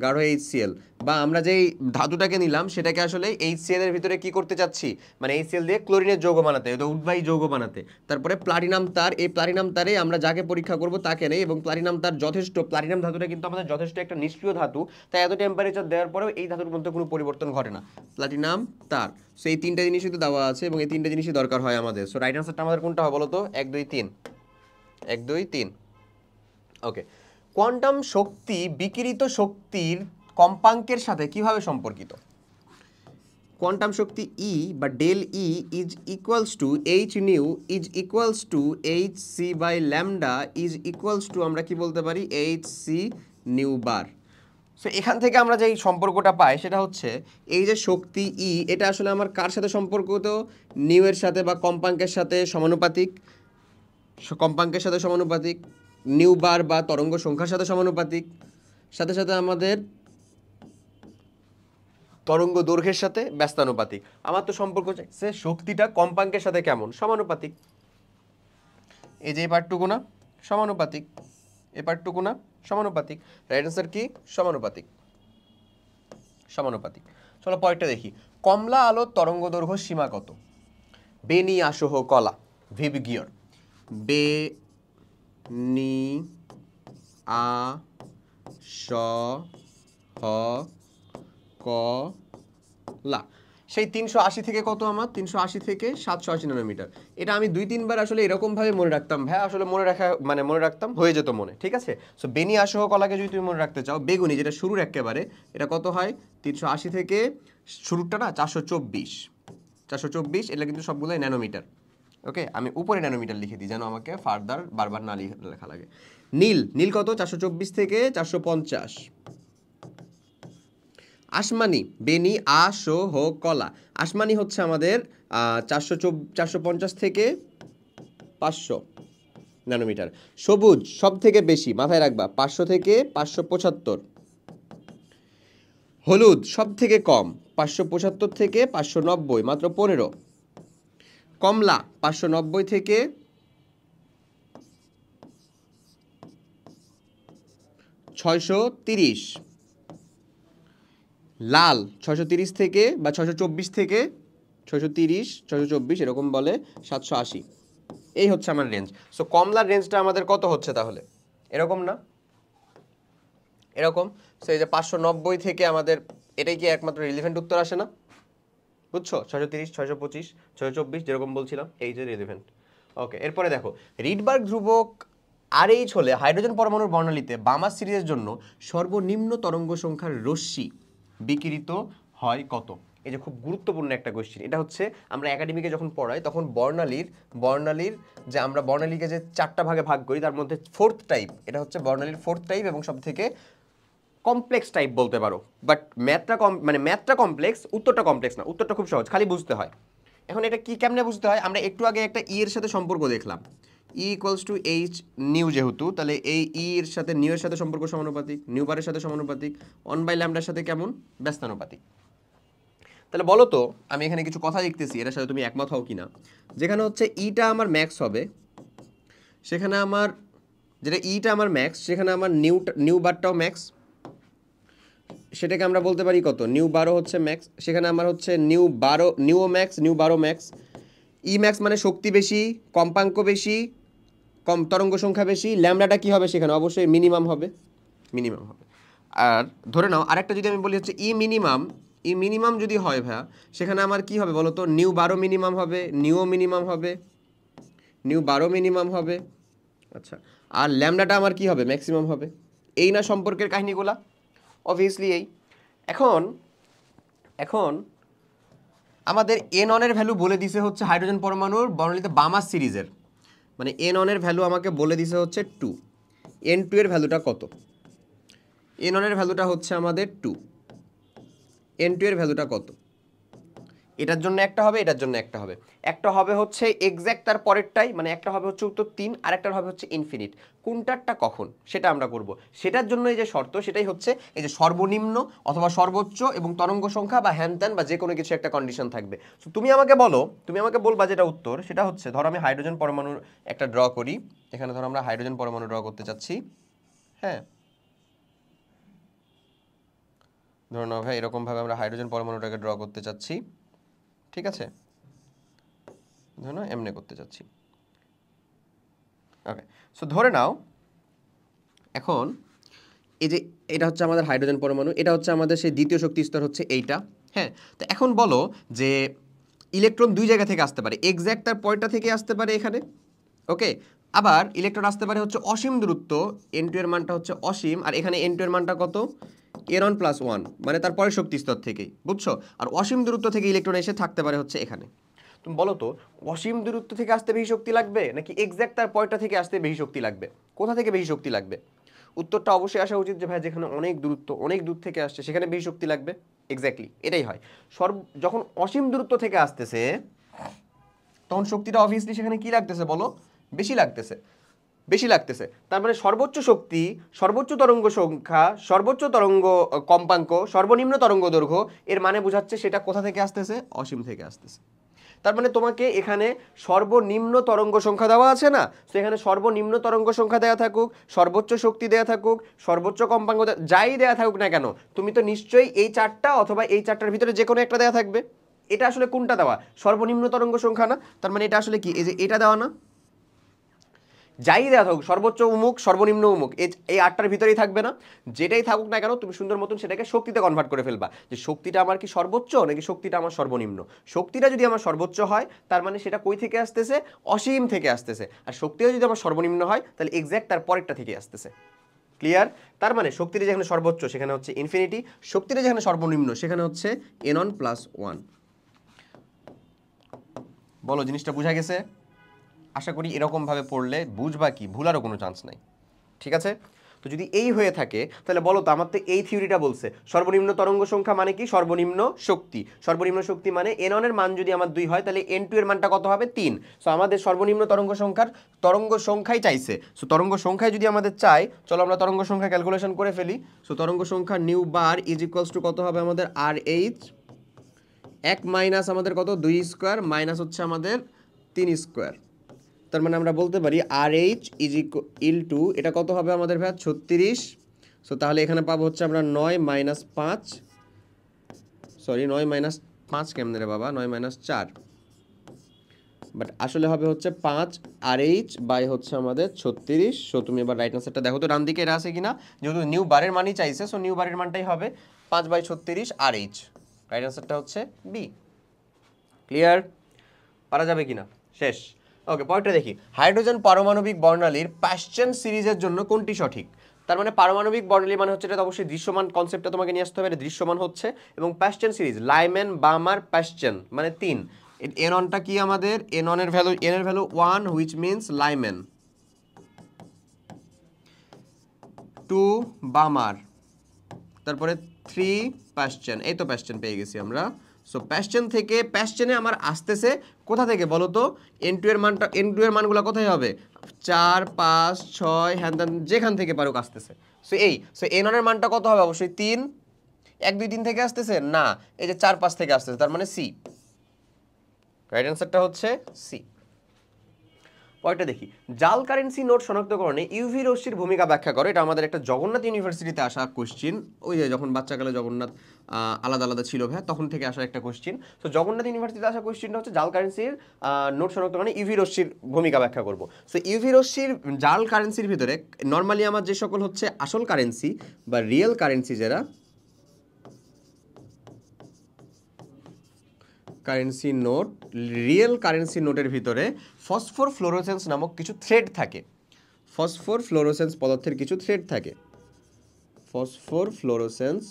Speaker 1: গাঢ় HCl। বা আমরা যেই ধাতুটাকে নিলাম সেটাকে আসলে HCl এর ভিতরে কি করতে চাচ্ছি, মানে HCl দিয়ে ক্লোরিনের যৌগ বানাতে, এটা উদ্বায়ী যৌগ বানাতে। তারপরে প্লাটিনাম তার, এই প্লাটিনাম তারে আমরা যাকে পরীক্ষা করব তাকে নেই, এবং প্লাটিনাম তার যথেষ্ট, প্লাটিনাম ধাতুটা কিন্তু আমাদের যথেষ্ট একটা নিষ্ক্রিয় ধাতু, তাই এত টেম্পারেচার দেওয়ার পরেও এই ধাতুর মধ্যে কোনো পরিবর্তন ঘটে না। প্লাটিনাম তার, সেই তিনটা জিনিসই তো দেওয়া আছে এবং এই তিনটা জিনিসই দরকার হয় আমাদের। সো রাইট অ্যান্সারটা আমাদের কোনটা হবে বলো তো? 1 2 3, 1 2 3। ওকে, কোয়ান্টাম শক্তি বিকিরিত শক্তির কম্পাঙ্কের সাথে কিভাবে সম্পর্কিত? কোয়ান্টাম শক্তি E বা del E is equals to H nu is equals to H C by lambda is equals to আমরা কি বলতে পারি H C nu bar. So এখান থেকে আমরা যেই সম্পর্কটা পাই সেটা হচ্ছে এই যে শক্তি E, এটা আসলে আমার কার সাথে সম্পর্কিত? নিউ এর সাথে বা কম্পাঙ্কের সাথে সমানুপাতিক, কম্পাঙ্কের সাথে সমানুপাতিক, নিউ বার বা তরঙ্গ সংখ্যার সাথে সমানুপাতিক, সাথে সাথে আমাদের তরঙ্গ দৈর্ঘ্যের সাথে ব্যস্তানুপাতিক। আমার তো সম্পর্ক চাইছে শক্তিটা কম্পাঙ্কের সাথে কেমন, সমানুপাতিক। এই যে এই পার্টটুকু না সমানুপাতিক, এই পার্টটুকু না সমানুপাতিক, রাইট অ্যান্সার কি সমানুপাতিক, সমানুপাতিক। চলো পরেরটা দেখি। কমলা আলোর তরঙ্গ দৈর্ঘ্য সীমা কত? বেনি আসহ কলা, ভিব গিয়র, বে নি আ স হ ক লা, সেই 380 থেকে কত আমার? 380 থেকে 780 ন্যানোমিটার। এটা আমি 2-3 বার আসলে এরকমভাবে মনে রাখতাম ভাই, আসলে মনে রাখা মানে মনে রাখতাম হয়ে যেত মনে, ঠিক আছে। সো বেনি আসহ কলাকে যদি তুমি মনে রাখতে চাও, বেগুনি যেটা শুরুর একেবারে, এটা কত হয়? 380 থেকে শুরুটা না 424, 424, এটা কিন্তু সবগুলোই ন্যানোমিটার। ওকে, আমি উপরে ন্যানোমিটার লিখে দিই যেন আমাকে ফার্দার বারবার না লেখা লাগে। নীল, নীল কত? 424 থেকে 450। আসমানি, বেনি আ শো হো কলা, আসমানি হচ্ছে আমাদের 450 থেকে 500 ন্যানোমিটার। সবুজ সব থেকে বেশি, মাথায় রাখবা, 500 থেকে 575। হলুদ সব থেকে কম, 575 থেকে 590, মাত্র 15। কমলা 590 থেকে 630। লাল 630 থেকে বা 624 থেকে 630, 624 এরকম বলে 780। এই হচ্ছে আমার রেঞ্জ। সো কমলার রেঞ্জটা আমাদের কত হচ্ছে তাহলে? এরকম না, এরকম। সো এই যে 590 থেকে আমাদের, এটাই কি একমাত্র রিলেভেন্ট উত্তর আসে না? বুঝছো? 630, 625, 624 যেরকম বলছিলাম, এই যে রিলেভেন্ট। ওকে, এরপরে দেখো, রিডবার্গ ধ্রুবক RH হলে হাইড্রোজেন পরমাণুর বর্ণালীতে বামার সিরিজের জন্য সর্বনিম্ন তরঙ্গ সংখ্যার রশ্মি বিকিরিত হয় কত? এই যে খুব গুরুত্বপূর্ণ একটা কোশ্চেন, এটা হচ্ছে আমরা একাডেমিকে যখন পড়াই তখন বর্ণালীর যে আমরা বর্ণালীকে যে 4টা ভাগে ভাগ করি তার মধ্যে 4th টাইপ, এটা হচ্ছে বর্ণালীর 4th টাইপ এবং সব থেকে কমপ্লেক্স টাইপ বলতে পারো। বাট ম্যাথটা কমপ্লেক্স, উত্তরটা কমপ্লেক্স না, উত্তরটা খুব সহজ, খালি বুঝতে হয়। এখন এটা কি কেমনে বুঝতে হয়? আমরা একটু আগে একটা এর সাথে সম্পর্ক দেখলাম, ইকুয়ালস টু এইচ নিউ, যেহেতু তাহলে এই এর সাথে নিউ এর সাথে সম্পর্ক সমানুপাতিক, নিউ বারের সাথে সমানুপাতিক, 1/ল্যামডার সাথে কেমন? ব্যস্তানুপাতিক। তাহলে বলো তো, আমি এখানে কিছু কথা লিখতেছি, এটার সাথে তুমি একমত হও কিনা। যেখানে হচ্ছে ইটা আমার ম্যাক্স হবে, সেখানে আমার যেটা ইটা আমার ম্যাক্স, সেখানে আমার নিউ বারটাও ম্যাক্স, সেটাকে আমরা বলতে পারি কত? নিউ 12 হচ্ছে ম্যাক্স, সেখানে আমার হচ্ছে নিউ 12 ম্যাক্স। ই ম্যাক্স মানে শক্তি বেশি, কম্পাঙ্ক বেশি, কম তরঙ্গ সংখ্যা বেশি, ল্যামডাটা কি হবে সেখানে? অবশ্যই মিনিমাম হবে, মিনিমাম হবে। আর ধরে নাও আরেকটা যদি আমি বলি হচ্ছে ই মিনিমাম যদি হয় ভাইয়া, সেখানে আমার কি হবে বলো তো, নিউ 12 মিনিমাম হবে, নিউ মিনিমাম হবে, নিউ 12 মিনিমাম হবে। আচ্ছা, আর ল্যামডাটা আমার কি হবে, ম্যাক্সিমাম হবে। এই না সম্পর্কের কাহিনীগুলা, অবভিয়াসলি এই। এখন এখন আমাদের এন অনের ভ্যালু বলে দিছে হচ্ছে হাইড্রোজেন পরমাণুর বর্ণালীতে বামাস সিরিজের, মানে এন অনের ভ্যালু আমাকে বলে দিছে হচ্ছে 2। N2 এর ভ্যালুটা কত? এন অনের ভ্যালুটা হচ্ছে আমাদের 2, N2 এর ভ্যালুটা কত? এটার জন্য একটা হবে, এটার জন্য একটা হবে। একটা হবে হচ্ছে এক্স্যাক্ট তার পরেরটাই, মানে একটা হবে হচ্ছে উত্তর 3, আর একটা হবে হচ্ছে ইনফিনিট। কোনটারটা কখন সেটা আমরা করব। সেটার জন্য এই যে শর্ত, সেটাই হচ্ছে এই যে সর্বনিম্ন অথবা সর্বোচ্চ এবং তরঙ্গ সংখ্যা বা হ্যান-ত্যান বা যে কোনো কিছু একটা কন্ডিশন থাকবে। তো তুমি আমাকে বলো, তুমি আমাকে বলবা যেটা উত্তর, সেটা হচ্ছে ধরো আমি হাইড্রোজেন পরমাণুর একটা ড্র করি। এখানে ধরো আমরা হাইড্রোজেন পরমাণু ড্র করতে চাচ্ছি। হ্যাঁ, ধরো না ভাই, এরকমভাবে আমরা হাইড্রোজেন পরমাণুটাকে ড্র করতে চাচ্ছি, ঠিক আছে? ধরো না এমনি করতে চাচ্ছি। ওকে, সো ধরে নাও এখন এই যে এটা হচ্ছে আমাদের হাইড্রোজেন পরমাণু, এটা হচ্ছে আমাদের সেই দ্বিতীয় শক্তি স্তর হচ্ছে এইটা। হ্যাঁ, তো এখন বলো যে ইলেকট্রন দুই জায়গা থেকে আসতে পারে, এক্স্যাক্ট তার পয়েন্টটা থেকে আসতে পারে এখানে, ওকে। আবার ইলেকট্রন আসতে পারে হচ্ছে অসীম দূরত্ব, N2 এর মানটা হচ্ছে অসীম, আর এখানে N2 এর মানটা কত, N1+1, মানে তার পরের শক্তি স্তর থেকেই, বুঝছো? আর অসীম দূরত্ব থেকে ইলেকট্রন এসে থাকতে পারে হচ্ছে এখানে। তুমি বলো তো, অসীম দূরত্ব থেকে আসতে বেশি শক্তি লাগবে নাকি এক্স্যাক্ট তার পয়েন্টটা থেকে আসতে বেশি শক্তি লাগবে? কোথা থেকে বেশি শক্তি লাগবে? উত্তরটা অবশ্যই আসা উচিত যে ভাই যেখানে অনেক দূরত্ব, অনেক দূর থেকে আসছে সেখানে বেশি শক্তি লাগবে। এক্স্যাক্টলি এটাই হয়। যখন অসীম দূরত্ব থেকে আসতেছে তখন শক্তিটা অবভিয়াসলি সেখানে কি লাগতেছে বলো, বেশি লাগতেছে, বেশি লাগতেছে। তার মানে সর্বোচ্চ শক্তি, সর্বোচ্চ তরঙ্গ সংখ্যা, সর্বোচ্চ তরঙ্গ কম্পাঙ্ক, সর্বনিম্ন তরঙ্গ দৈর্ঘ্য, এর মানে বোঝাচ্ছে সেটা কোথা থেকে আসতেছে, অসীম থেকে আসতেছে। তার মানে তোমাকে এখানে সর্বনিম্ন তরঙ্গ সংখ্যা দেওয়া আছে না, তো এখানে সর্বনিম্ন তরঙ্গ সংখ্যা দেওয়া থাকুক, সর্বোচ্চ শক্তি দেওয়া থাকুক, সর্বোচ্চ কম্পাঙ্ক যাই দেওয়া থাকুক না কেন, তুমি তো নিশ্চয়ই এই চারটা অথবা এই চারটার ভিতরে যে কোনো একটা দেওয়া থাকবে। এটা আসলে কোনটা দেওয়া, সর্বনিম্ন তরঙ্গ সংখ্যা না? তার মানে এটা আসলে কি, এই যে এটা দেওয়া না, যাই দেওয়া থাকুক, সর্বোচ্চ উমুক সর্বনিম্ন উমুক, এই আটটার ভিতরেই থাকবে না? যেটাই থাকুক না কেন তুমি সুন্দর মতন সেটাকে শক্তিতে কনভার্ট করে ফেলবা, যে শক্তিটা আমার কি সর্বোচ্চ নাকি শক্তিটা আমার সর্বনিম্ন। শক্তিটা যদি আমার সর্বোচ্চ হয় তার মানে সেটা কই থেকে আসতেছে, অসীম থেকে আসতেছে। আর শক্তিটা যদি আমার সর্বনিম্ন হয় তাহলে এক্স্যাক্ট তার পরেরটা থেকে আসতেছে। ক্লিয়ার? তার মানে শক্তিটা যেখানে সর্বোচ্চ সেখানে হচ্ছে ইনফিনিটি, শক্তিটা যেখানে সর্বনিম্ন সেখানে হচ্ছে N1+1। বলো জিনিসটা বোঝা গেছে? আশা করি এরকমভাবে পড়লে বুঝবা, কি ভুলারও কোনো চান্স নাই, ঠিক আছে? তো যদি এই হয়ে থাকে তাহলে বলো তো, আমার তো এই থিওরিটা বলছে সর্বনিম্ন তরঙ্গ সংখ্যা মানে কি, সর্বনিম্ন শক্তি। সর্বনিম্ন শক্তি মানে N1 এর মান যদি আমার 2 হয় তাহলে N2 এর মানটা কত হবে, 3। সো আমাদের সর্বনিম্ন তরঙ্গ সংখ্যাই চাইছে। সো তরঙ্গ সংখ্যায় যদি আমাদের চাই, চলো আমরা তরঙ্গ সংখ্যা ক্যালকুলেশন করে ফেলি। সো তরঙ্গ সংখ্যা new bar is equals two কত হবে আমাদের, RH 1 মাইনাস আমাদের কত, 2 স্কোয়ার, মাইনাস হচ্ছে আমাদের 3 স্কোয়ার। তার মানে আমরা বলতে পারি RH ইজ ইকুয়াল টু, এটা কত হবে আমাদের ভাই, 36। সো তাহলে এখানে পাবো হচ্ছে আমরা 9 মাইনাস 5, সরি 9 মাইনাস 5 কেমনে রে বাবা, 9 মাইনাস 4, বাট আসলে হবে হচ্ছে 5 RH বাই হচ্ছে আমাদের 36। সো তুমি এবার রাইট আনসারটা দেখো তো ডান দিকে এটা আছে কিনা, যেহেতু নিউ বারের মানই চাইছে, সো নিউ বারের মানটাই হবে 5/36 RH। রাইট আনসারটা হচ্ছে বি। ক্লিয়ার? পারা যাবে কিনা? শেষ। ওকে, পরেরটা দেখি। হাইড্রোজেন পারমাণবিক বর্ণালীর পাশ্চেন সিরিজের জন্য কোনটি সঠিক? তার মানে পারমাণবিক বর্ণালী মানে হচ্ছে এটা অবশ্যই দৃশ্যমান কনসেপ্টটা তোমাকে নিয়ে আসতে হবে, এটা দৃশ্যমান হচ্ছে। এবং পাশ্চেন সিরিজ, লাইম্যান, বামার, পাশ্চেন মানে 3। এননটা কি আমাদের, এননের ভ্যালু, এন এর ভ্যালু 1 হুইচ মিন্স লাইম্যান, 2 বামার, তারপরে 3 পাশ্চেন। এই তো পাশ্চেন পেয়ে গেছি আমরা। সো পাশ্চেন থেকে, পাশ্চেনে আমার আসতেছে কোথা থেকে বলো তো, N2 এর মানটা, N2 এর মানগুলো কোথায় হবে, 4 5 6 হ্যান ত্যান যেখান থেকে পারুক আসতেছে। সো N1 এর মানটা কত হবে, অবশ্যই 3। 1 2 3 থেকে আসতেছে না, এই যে 4 5 থেকে আসতেছে, তার মানে সি। রাইট অ্যান্সারটা হচ্ছে সি। পরেরটা দেখি, জাল কারেন্সি নোট শনাক্তকরণে ইউভি রশ্মির ভূমিকা ব্যাখ্যা করে। এটা আমাদের একটা জগন্নাথ ইউনিভার্সিটিতে আসা কোশ্চিন, ওই যে যখন বাচ্চাকালে জগন্নাথ আলাদা আলাদা ছিল ভাই, তখন থেকে আসা একটা কোশ্চিন। তো জগন্নাথ ইউনিভার্সিটিতে আসা কোশ্চিনটা হচ্ছে জাল কারেন্সির নোট শনাক্তকরণে ইউভি রশ্মির ভূমিকা ব্যাখ্যা করব। সো ইউভি রশ্মির জাল কারেন্সির ভিতরে নর্মালি আমার যে সকল হচ্ছে আসল কারেন্সি বা রিয়েল কারেন্সি, যারা কারেন্সি নোট, রিয়েল কারেন্সি নোটের ভিতরে ফসফোর ফ্লোরোসেন্স নামক কিছু থ্রেড থাকে। ফসফোর ফ্লোরোসেন্স পদার্থের কিছু থ্রেড থাকে। ফসফোর ফ্লোরোসেন্স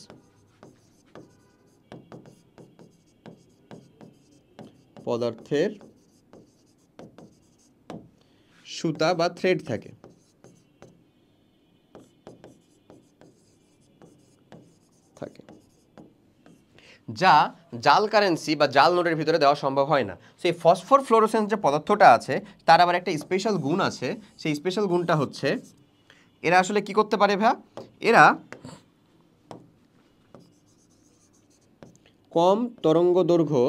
Speaker 1: পদার্থের সুতা বা থ্রেড থাকে। যা জাল কারেন্সি বা জাল নোটের ভিতরে দেওয়া সম্ভব হয় না। সেই ফসফোর ফ্লোরোসেন্স যে পদার্থটা আছে তার আবার একটা স্পেশাল গুণ আছে। সেই স্পেশাল গুণটা হচ্ছে এরা আসলে কি করতে পারে ভাই, এরা কম তরঙ্গ দৈর্ঘ্য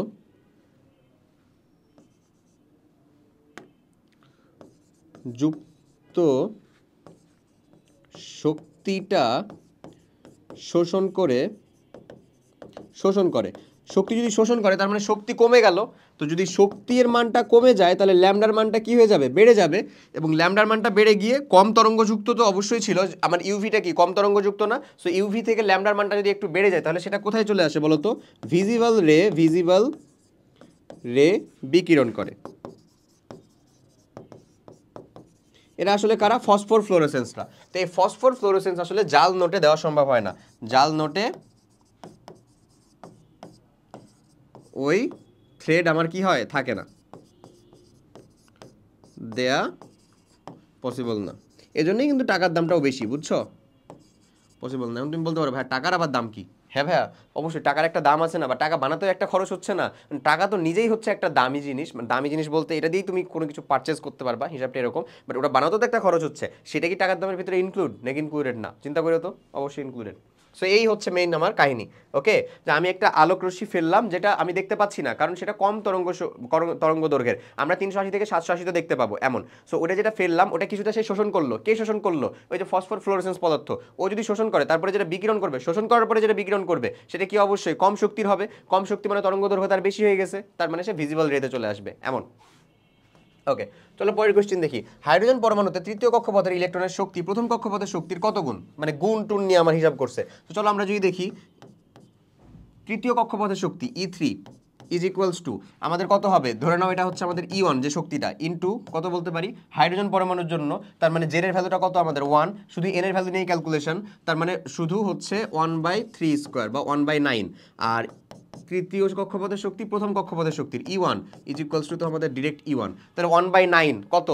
Speaker 1: যুক্ত শক্তিটা শোষণ করে শক্তি যদি শোষণ করে তার মানে শক্তি কমে গেল। তো যদি শক্তির মানটা কমে যায় তাহলে ল্যামডার মানটা কি হয়ে যাবে, বেড়ে যাবে। এবং ল্যামডার মানটা বেড়ে গিয়ে কম তরঙ্গযুক্ত তো অবশ্যই ছিল, আমার ইউভিটা কি কম তরঙ্গযুক্ত না? সো ইউভি থেকে ল্যামডার মানটা যদি একটু বেড়ে যায় তাহলে সেটা কোথায় চলে আসে বলো তো, ভিজিবল রে বিকিরণ করে। এরা আসলে কারা, ফসফোর ফ্লোরোসেন্সরা। তো এই ফসফোর ফ্লোরোসেন্স আসলে জাল নোটে দেওয়া সম্ভব হয় না। জাল নোটে ওই থ্রেড আমার কি হয়, থাকে না, দেয়া পসিবল না। এজন্যই কিন্তু টাকার দামটাও বেশি, বুঝছো? পসিবল না। তুমি বলতে পারো ভাই টাকার আবার দাম কি? হ্যাঁ ভাইয়া, অবশ্যই টাকার একটা দাম আছে না, বা টাকা বানাতেও একটা খরচ হচ্ছে না। টাকা তো নিজেই হচ্ছে একটা দামি জিনিস, মানে দামি জিনিস বলতে এটা দিয়েই তুমি কোনো কিছু পারচেস করতে পারবা, হিসাবটা এরকম। বাট ওটা বানাতেও তো একটা খরচ হচ্ছে, সেটা কি টাকার দামের ভিতরে ইনক্লুড নাকি ইনক্লুডেড না? চিন্তা করে তো, অবশ্যই ইনক্লুডেড। সো এই হচ্ছে মেইন আমার কাহিনী। ওকে, যে আমি একটা আলোক রশ্মি ফেললাম যেটা আমি দেখতে পাচ্ছি না, কারণ সেটা কম তরঙ্গ দৈর্ঘ্যের, আমরা 380 থেকে 780 তো দেখতে পাবো এমন। সো ওটা যেটা ফেললাম ওটা কিছুটা সে শোষণ করলো। কে শোষণ করলো? ওই যে ফসফোর ফ্লোরোসেন্স পদার্থ। ও যদি শোষণ করে তারপরে যেটা বিকিরণ করবে, শোষণ করার পরে যেটা বিকিরণ করবে সেটা কি অবশ্যই কম শক্তির হবে। কম শক্তি মানে তরঙ্গ দৈর্ঘ্য তার বেশি হয়ে গেছে, তার মানে সে ভিজিবল রেতে চলে আসবে এমন। ওকে, চলো পরের কোশ্চেন দেখি। হাইড্রোজেন পরমাণুতে তৃতীয় কক্ষপথের ইলেকট্রনের শক্তি প্রথম কক্ষপথের শক্তির কত গুণ, মানে গুণ টুন নিয়ে আমার হিসাব করছে। তো চলো আমরা যদি দেখি, তৃতীয় কক্ষপথের শক্তি E3 ইজ ইকুয়ালস টু আমাদের কত হবে, ধরে নাও এটা হচ্ছে আমাদের E1 যে শক্তিটা, ইনটু কত বলতে পারি হাইড্রোজেন পরমাণুর জন্য, তার মানে জেড এর ভ্যালুটা কত আমাদের 1, শুধু এন এর ভ্যালু নিয়ে ক্যালকুলেশন, তার মানে শুধু হচ্ছে 1/3² বা 1/9। আর তৃতীয় কক্ষপথের শক্তি প্রথম কক্ষপথের শক্তির E1 ইজ ইকুয়ালস টু, তো আমাদের ডিরেক্ট E1, তাহলে 1/9 কত,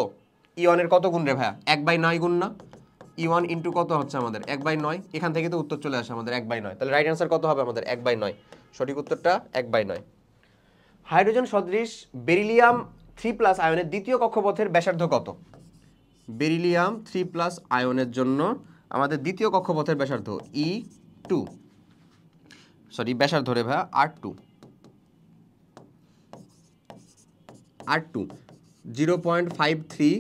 Speaker 1: E1 এর কত গুণ রে ভাইয়া, 1/9 গুণ না? E1 ইন্টু কত হচ্ছে আমাদের 1/9, এখান থেকে তো উত্তর চলে আসে আমাদের 1/9। তাহলে রাইট অ্যান্সার কত হবে আমাদের 1/9, সঠিক উত্তরটা 1/9। হাইড্রোজেন সদৃশ বেরিলিয়াম 3+ আয়নের দ্বিতীয় কক্ষপথের ব্যাসার্ধ কত? বেরিলিয়াম 3+ আয়নের জন্য আমাদের দ্বিতীয় কক্ষপথের ব্যাসার্ধ E2, সরি ব্যাসার্ধ রে ভাইয়া R2 0.53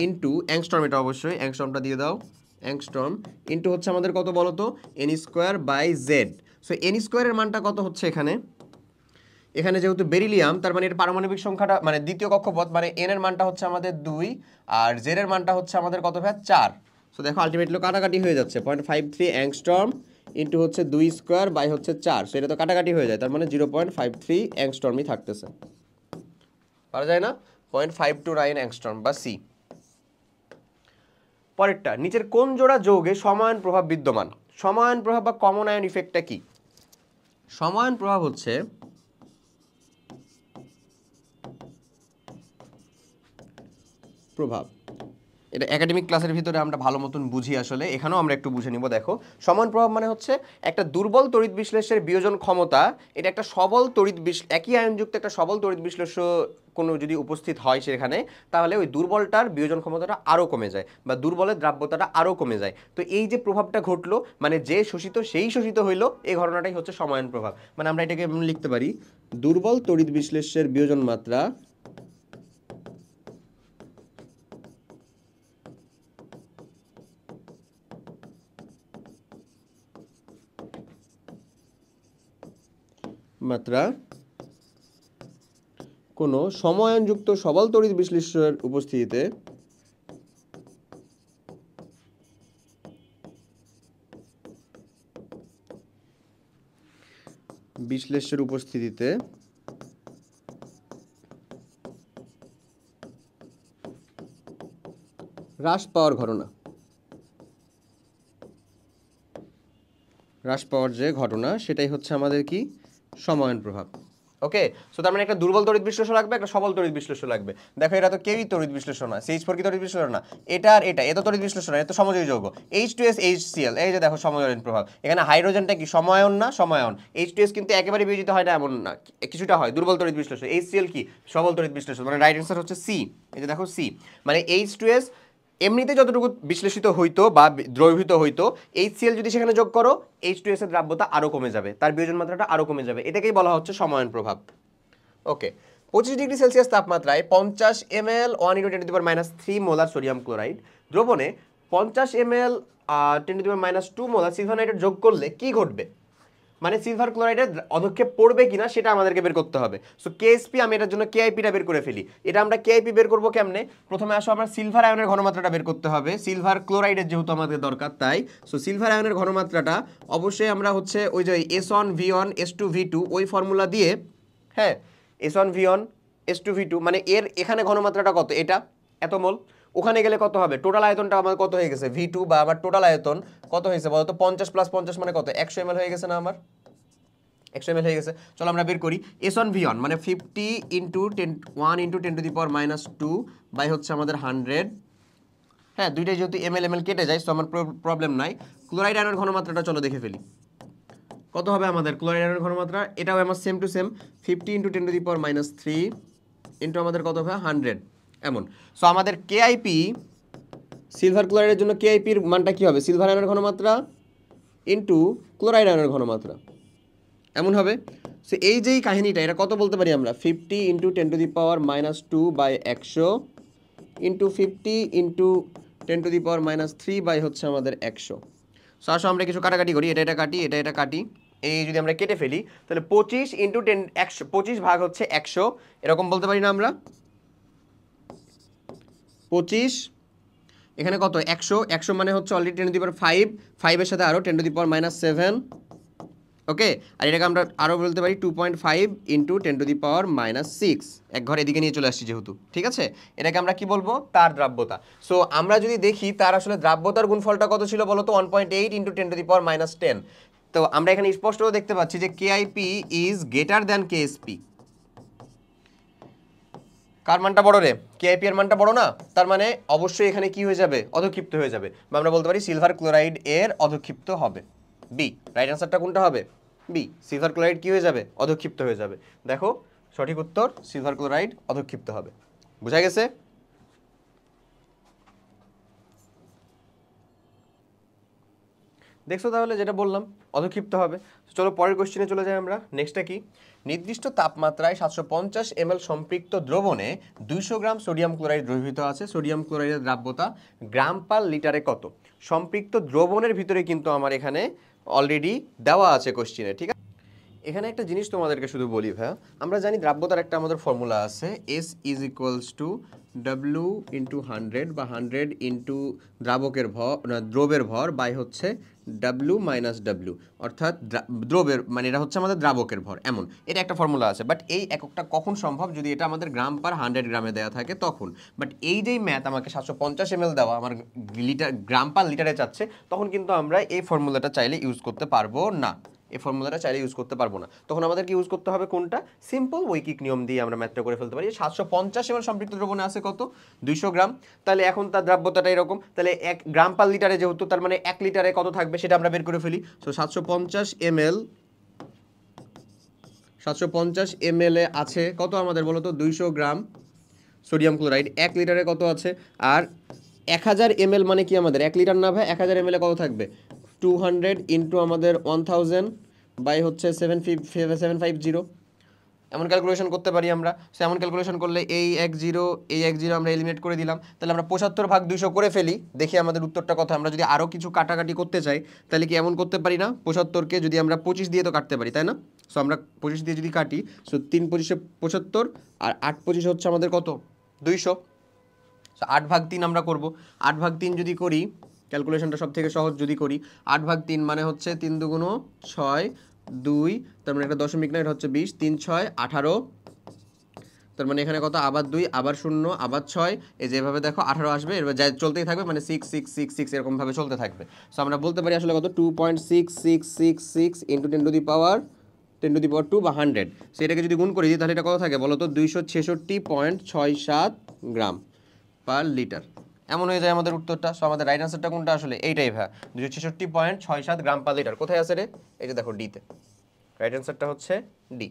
Speaker 1: ইন্টু অ্যাংস্ট্রম, এটা অবশ্যই অ্যাংস্ট্রমটা দিয়ে দাও, অ্যাংস্ট্রম ইন্টু হচ্ছে আমাদের কত বলো তো, n²/z। সো n² এর মানটা কত হচ্ছে এখানে, এখানে যেহেতু বেরিলিয়াম তার মানে এর পারমাণবিক সংখ্যাটা মানে দ্বিতীয় কক্ষপথ মানে n এর মানটা হচ্ছে আমাদের 2 আর z এর মানটা হচ্ছে আমাদের কত ভাই 4। সো দেখো আলটিমেটলি কাটাকাটি হয়ে যাচ্ছে, 0.53 অ্যাংস্ট্রম ইন্টু হচ্ছে 2² হচ্ছে 4। সো এটা তো কাটাকাটি হয়ে যায়, তার মানে 0.53 অ্যাংস্ট্রমই থাকতেছে, পারা যায় না, 0.529 অ্যাংস্ট্রম বা সি। পরেরটা, নিচের কোন জোড়া যৌগে সমায়ন প্রভাব বিদ্যমান? সমায়ন প্রভাব বা কমন আয়ন ইফেক্টটা কি? সমায়ন প্রভাব হচ্ছে প্রভাব, এটা একাডেমিক ক্লাসের ভিতরে আমরা ভালো মতন বুঝি, আসলে এখানেও আমরা একটু বুঝে নিব। দেখো, সমায়ন প্রভাব মানে হচ্ছে একটা দুর্বল তড়িৎ বিশ্লেষের বিয়োজন ক্ষমতা, এটা একটা সবল তড়িৎ একই আয়নযুক্ত একটা সবল তড়িৎ বিশ্লেষ্য কোনো যদি উপস্থিত হয় সেখানে, তাহলে ওই দুর্বলটার বিয়োজন ক্ষমতাটা আরও কমে যায় বা দুর্বলের দ্রাব্যতাটা আরও কমে যায়। তো এই যে প্রভাবটা ঘটলো, মানে যে শোষিত সেই শোষিত হইলো, এই ঘটনাটাই হচ্ছে সমায়ন প্রভাব। মানে আমরা এটাকে লিখতে পারি দুর্বল তড়িৎ বিশ্লেষ্যের বিয়োজন মাত্রা তাপমাত্রা কোনো সময়নযুক্ত সবল তড়িৎ বিশ্লেষ্যের উপস্থিতিতে হ্রাস পাওয়ার ঘটনা, হ্রাস পাওয়ার যে ঘটনা সেটাই হচ্ছে আমাদের কি সময়ন প্রভাব। ওকে, সো তার মানে একটা দুর্বল তড়িৎ বিশ্লেষণ লাগবে, একটা সবল তড়িৎ বিশ্লেষণ লাগবে। দেখো এটা তো কেউই তড়িৎ বিশ্লেষণ না, CH4 কি তড়িৎ বিশ্লেষণ না, এটা আর এটা এত তড়িৎ বিশ্লেষণ, এটা তো সমযোজী যৌগ H2S HCl, এই যে দেখো সমযোজী প্রভাব। এখানে হাইড্রোজেনটা কি সমায়ন না, সমায়ন। H2S কিন্তু একেবারে বিয়োজিত হয় না এমন না, কিছুটা হয়, দুর্বল তড়িৎ বিশ্লেষণ। HCl কি সবল তড়িৎ বিশ্লেষণ, মানে রাইট অ্যান্সার হচ্ছে সি। এই যে দেখো সি, মানে H2S এমনিতে যতটুকু বিশ্লেষিত হইতো বা দ্রবীভূত হইতো, HCl যদি সেখানে যোগ করো H2S এর দ্রাব্যতা আরো কমে যাবে, তার বিয়োজন মাত্রাটা আরো কমে যাবে, এটাকেই বলা হচ্ছে সমায়ন প্রভাব। ওকে, 25 ডিগ্রি সেলসিয়াস তাপমাত্রায় 50 ml 1 × 10⁻³ মোলার সোডিয়াম ক্লোরাইড দ্রবণে 50 ml 10⁻² মোলার সিলভার নাইট্রেট যোগ করলে কি ঘটবে, মানে সিলভার ক্লোরাইডের অধক্ষেপ পড়বে কিনা সেটা আমাদেরকে বের করতে হবে। সো কেএসপি, আমি এটার জন্য কেআইপিটা বের করে ফেলি। এটা আমরা কেআইপি বের করবো কেমনে, প্রথমে আসো আমরা সিলভার আয়নের ঘনমাত্রাটা বের করতে হবে, সিলভার ক্লোরাইডের যেহেতু আমাদের দরকার তাই। সো সিলভার আয়নের ঘনমাত্রাটা অবশ্যই আমরা হচ্ছে ওই যে S1V1 S2V2 ওই ফর্মুলা দিয়ে, হ্যাঁ S1V1 S2V2, মানে এর এখানে ঘনমাত্রাটা কত, এটা এত মোল, ওখানে গেলে কত হবে, টোটাল আয়তনটা আমার কত হয়ে গেছে V2, বা আমার টোটাল আয়তন কত হয়েছে বলতো, 50 + 50 মানে কত, 100 ml হয়ে গেছে না, আমার 100 ml হয়ে গেছে। চলো আমরা বের করি S1V1 মানে 50 × 1 × 10⁻² বাই হচ্ছে আমাদের 100, হ্যাঁ দুইটাই যেহেতু ml কেটে যায়, সো আমার প্রবলেম নাই। ক্লোরাইড আয়নের ঘনমাত্রাটা চলো দেখে ফেলি, কত হবে আমাদের ক্লোরাইড আয়নের ঘনমাত্রা, এটাও আমার সেম টু সেম 50 × 10⁻³ ইন্টু আমাদের কত হবে 100 এমন। সো আমাদের কেআইপি সিলভার ক্লোরাইডের জন্য কেআইপির মানটা কি হবে, সিলভার আয়নের ঘনমাত্রা ইন্টু ক্লোরাইড আয়নের ঘনমাত্রা এমন হবে। সো এই যেই কাহিনীটা, এটা কত বলতে পারি আমরা, 50 × 10⁻² বাই 100 ইন্টু 50 × 10⁻³ বাই হচ্ছে আমাদের 100। সো আসো আমরা কিছু কাটাকাটি করি, এটা কাটি, এটা কাটি, এই যদি আমরা কেটে ফেলি তাহলে 25 × 10 100, 25 ভাগ হচ্ছে 100 এরকম বলতে পারি না আমরা, 25 এখানে কত 100, 100 মানে হচ্ছে অলরেডি 10⁵, 5 এর সাথে আরও 10⁻7, ওকে, আর এটাকে আমরা আরও বলতে পারি 2.5 × 10⁻6, এক ঘর এদিকে নিয়ে চলে আসছি যেহেতু, ঠিক আছে। এটাকে আমরা কি বলবো, তার দ্রাব্যতা। সো আমরা যদি দেখি তার আসলে দ্রাব্যতার গুণফলটা কত ছিল বলো তো, 1.8 × 10⁻10। তো আমরা এখানে স্পষ্ট দেখতে পাচ্ছি যে KIP is greater than KSP. কার মানটা বড় রে, কেআইপি এর মানটা বড় না, তার মানে অবশ্যই এখানে কি হয়ে যাবে, অধক্ষিপ্ত হয়ে যাবে, বা আমরা বলতে পারি সিলভার ক্লোরাইড এর অধক্ষিপ্ত হবে, বি। রাইট অ্যান্সারটা কোনটা হবে, বি, সিলভার ক্লোরাইড কি হয়ে যাবে, অধক্ষিপ্ত হয়ে যাবে। দেখো সঠিক উত্তর সিলভার ক্লোরাইড অধক্ষিপ্ত হবে, বুঝা গেছে। দেখছো তাহলে যেটা বললাম অধক্ষিপ্ত হবে। চলো পরের কোশ্চেনে চলে যাই আমরা। নেক্সটটা কি, নির্দিষ্ট তাপমাত্রায় 750 ml সম্পৃক্ত দ্রবণে 200 গ্রাম সোডিয়াম ক্লোরাইড দ্রবীভূত আছে, সোডিয়াম ক্লোরাইডের দ্রাব্যতা গ্রাম পার লিটারে কত। সম্পৃক্ত দ্রবণের ভিতরে কিন্তু আমার এখানে অলরেডি দেওয়া আছে কোশ্চেনে, ঠিক আছে। এখানে একটা জিনিস তোমাদেরকে শুধু বলি ভাইয়া, আমরা জানি দ্রাব্যতার একটা আমাদের ফর্মুলা আছে, S = W × 100 বা 100 × দ্রাবকের ভর, দ্রবের ভর বাই হচ্ছে W - W, অর্থাৎ দ্রবের মানে এটা হচ্ছে আমাদের দ্রাবকের ভর, এমন এটা একটা ফর্মুলা আছে। বাট এই এককটা কখন সম্ভব, যদি এটা আমাদের গ্রাম পার 100 গ্রামে দেওয়া থাকে তখন। বাট এই যেই ম্যাথ আমাকে 750 ml দেওয়া, আমার লিটার গ্রাম পার লিটারে চাচ্ছে, তখন কিন্তু আমরা এই ফর্মুলাটা চাইলে ইউজ করতে পারবো না, এই ফর্মুলাটা চাইলে ইউজ করতে পারবো না। তখন আমাদেরকে ইউজ করতে হবে কোনটা, সিম্পল ঐকিক নিয়ম দিয়ে আমরা ম্যাথটা করে ফেলতে পারি। 750 ml সম্পৃক্ত দ্রবণে আছে কত, 200 গ্রাম, তাহলে এখন তার দ্রাব্যতাটা এরকম, তাহলে 1 গ্রাম পার লিটারে যেহেতু, তার মানে 1 লিটারে কত থাকবে সেটা আমরা বের করে ফেলি। সো 750 ml এ আছে কত আমাদের বলো তো, 200 গ্রাম সোডিয়াম ক্লোরাইড। 1 লিটারে কত আছে, আর 1000 ml মানে কি আমাদের 1 লিটার না ভাই, 1000 ml এ কত থাকবে, 200 ইন্টু আমাদের 1000 বাই হচ্ছে 750, এমন ক্যালকুলেশন করতে পারি আমরা। সো এমন ক্যালকুলেশন করলে এই 10 এই 10 আমরা এলিমিনেট করে দিলাম, তাহলে আমরা 75/200 করে ফেলি, দেখি আমাদের উত্তরটা কত। আমরা যদি আরও কিছু কাটাকাটি করতে চাই তাহলে কি এমন করতে পারি না, 75কে যদি আমরা 25 দিয়ে তো কাটতে পারি, তাই না? সো আমরা 25 দিয়ে যদি কাটি, সো 3×25 = 75, আর 8×25 হচ্ছে আমাদের কত, 200। সো 8/3 আমরা করব। 8/3 যদি করি, ক্যালকুলেশনটা সব থেকে সহজ যদি করি, 8/3 মানে হচ্ছে 3 × 2 = 6, 2, তার মানে একটা দশমিক না, এটা হচ্ছে 20, 3 × 6 = 18, তার মানে এখানে কত, আবার 2, আবার 0, আবার 6, এই যেভাবে দেখো 18 আসবে, এবার যাই চলতেই থাকবে, মানে 6 6 6 6 এরকমভাবে চলতে থাকবে। সো আমরা বলতে পারি আসলে কত, 2.6666 × 10^2 বা 100। সেটাকে যদি গুণ করে দিই তাহলে এটা কত থাকে বলো তো, 266.67 গ্রাম পার লিটার। এমন হয়ে যায় আমাদের উত্তরটা। সো আমাদের রাইট আনসারটা কোনটা আসলে, এইটাই ভাই, 266.67 গ্রাম পার লিটার। কোথায় আছে রে, এই যে দেখো ডিতে, রাইট আনসারটা হচ্ছে ডি।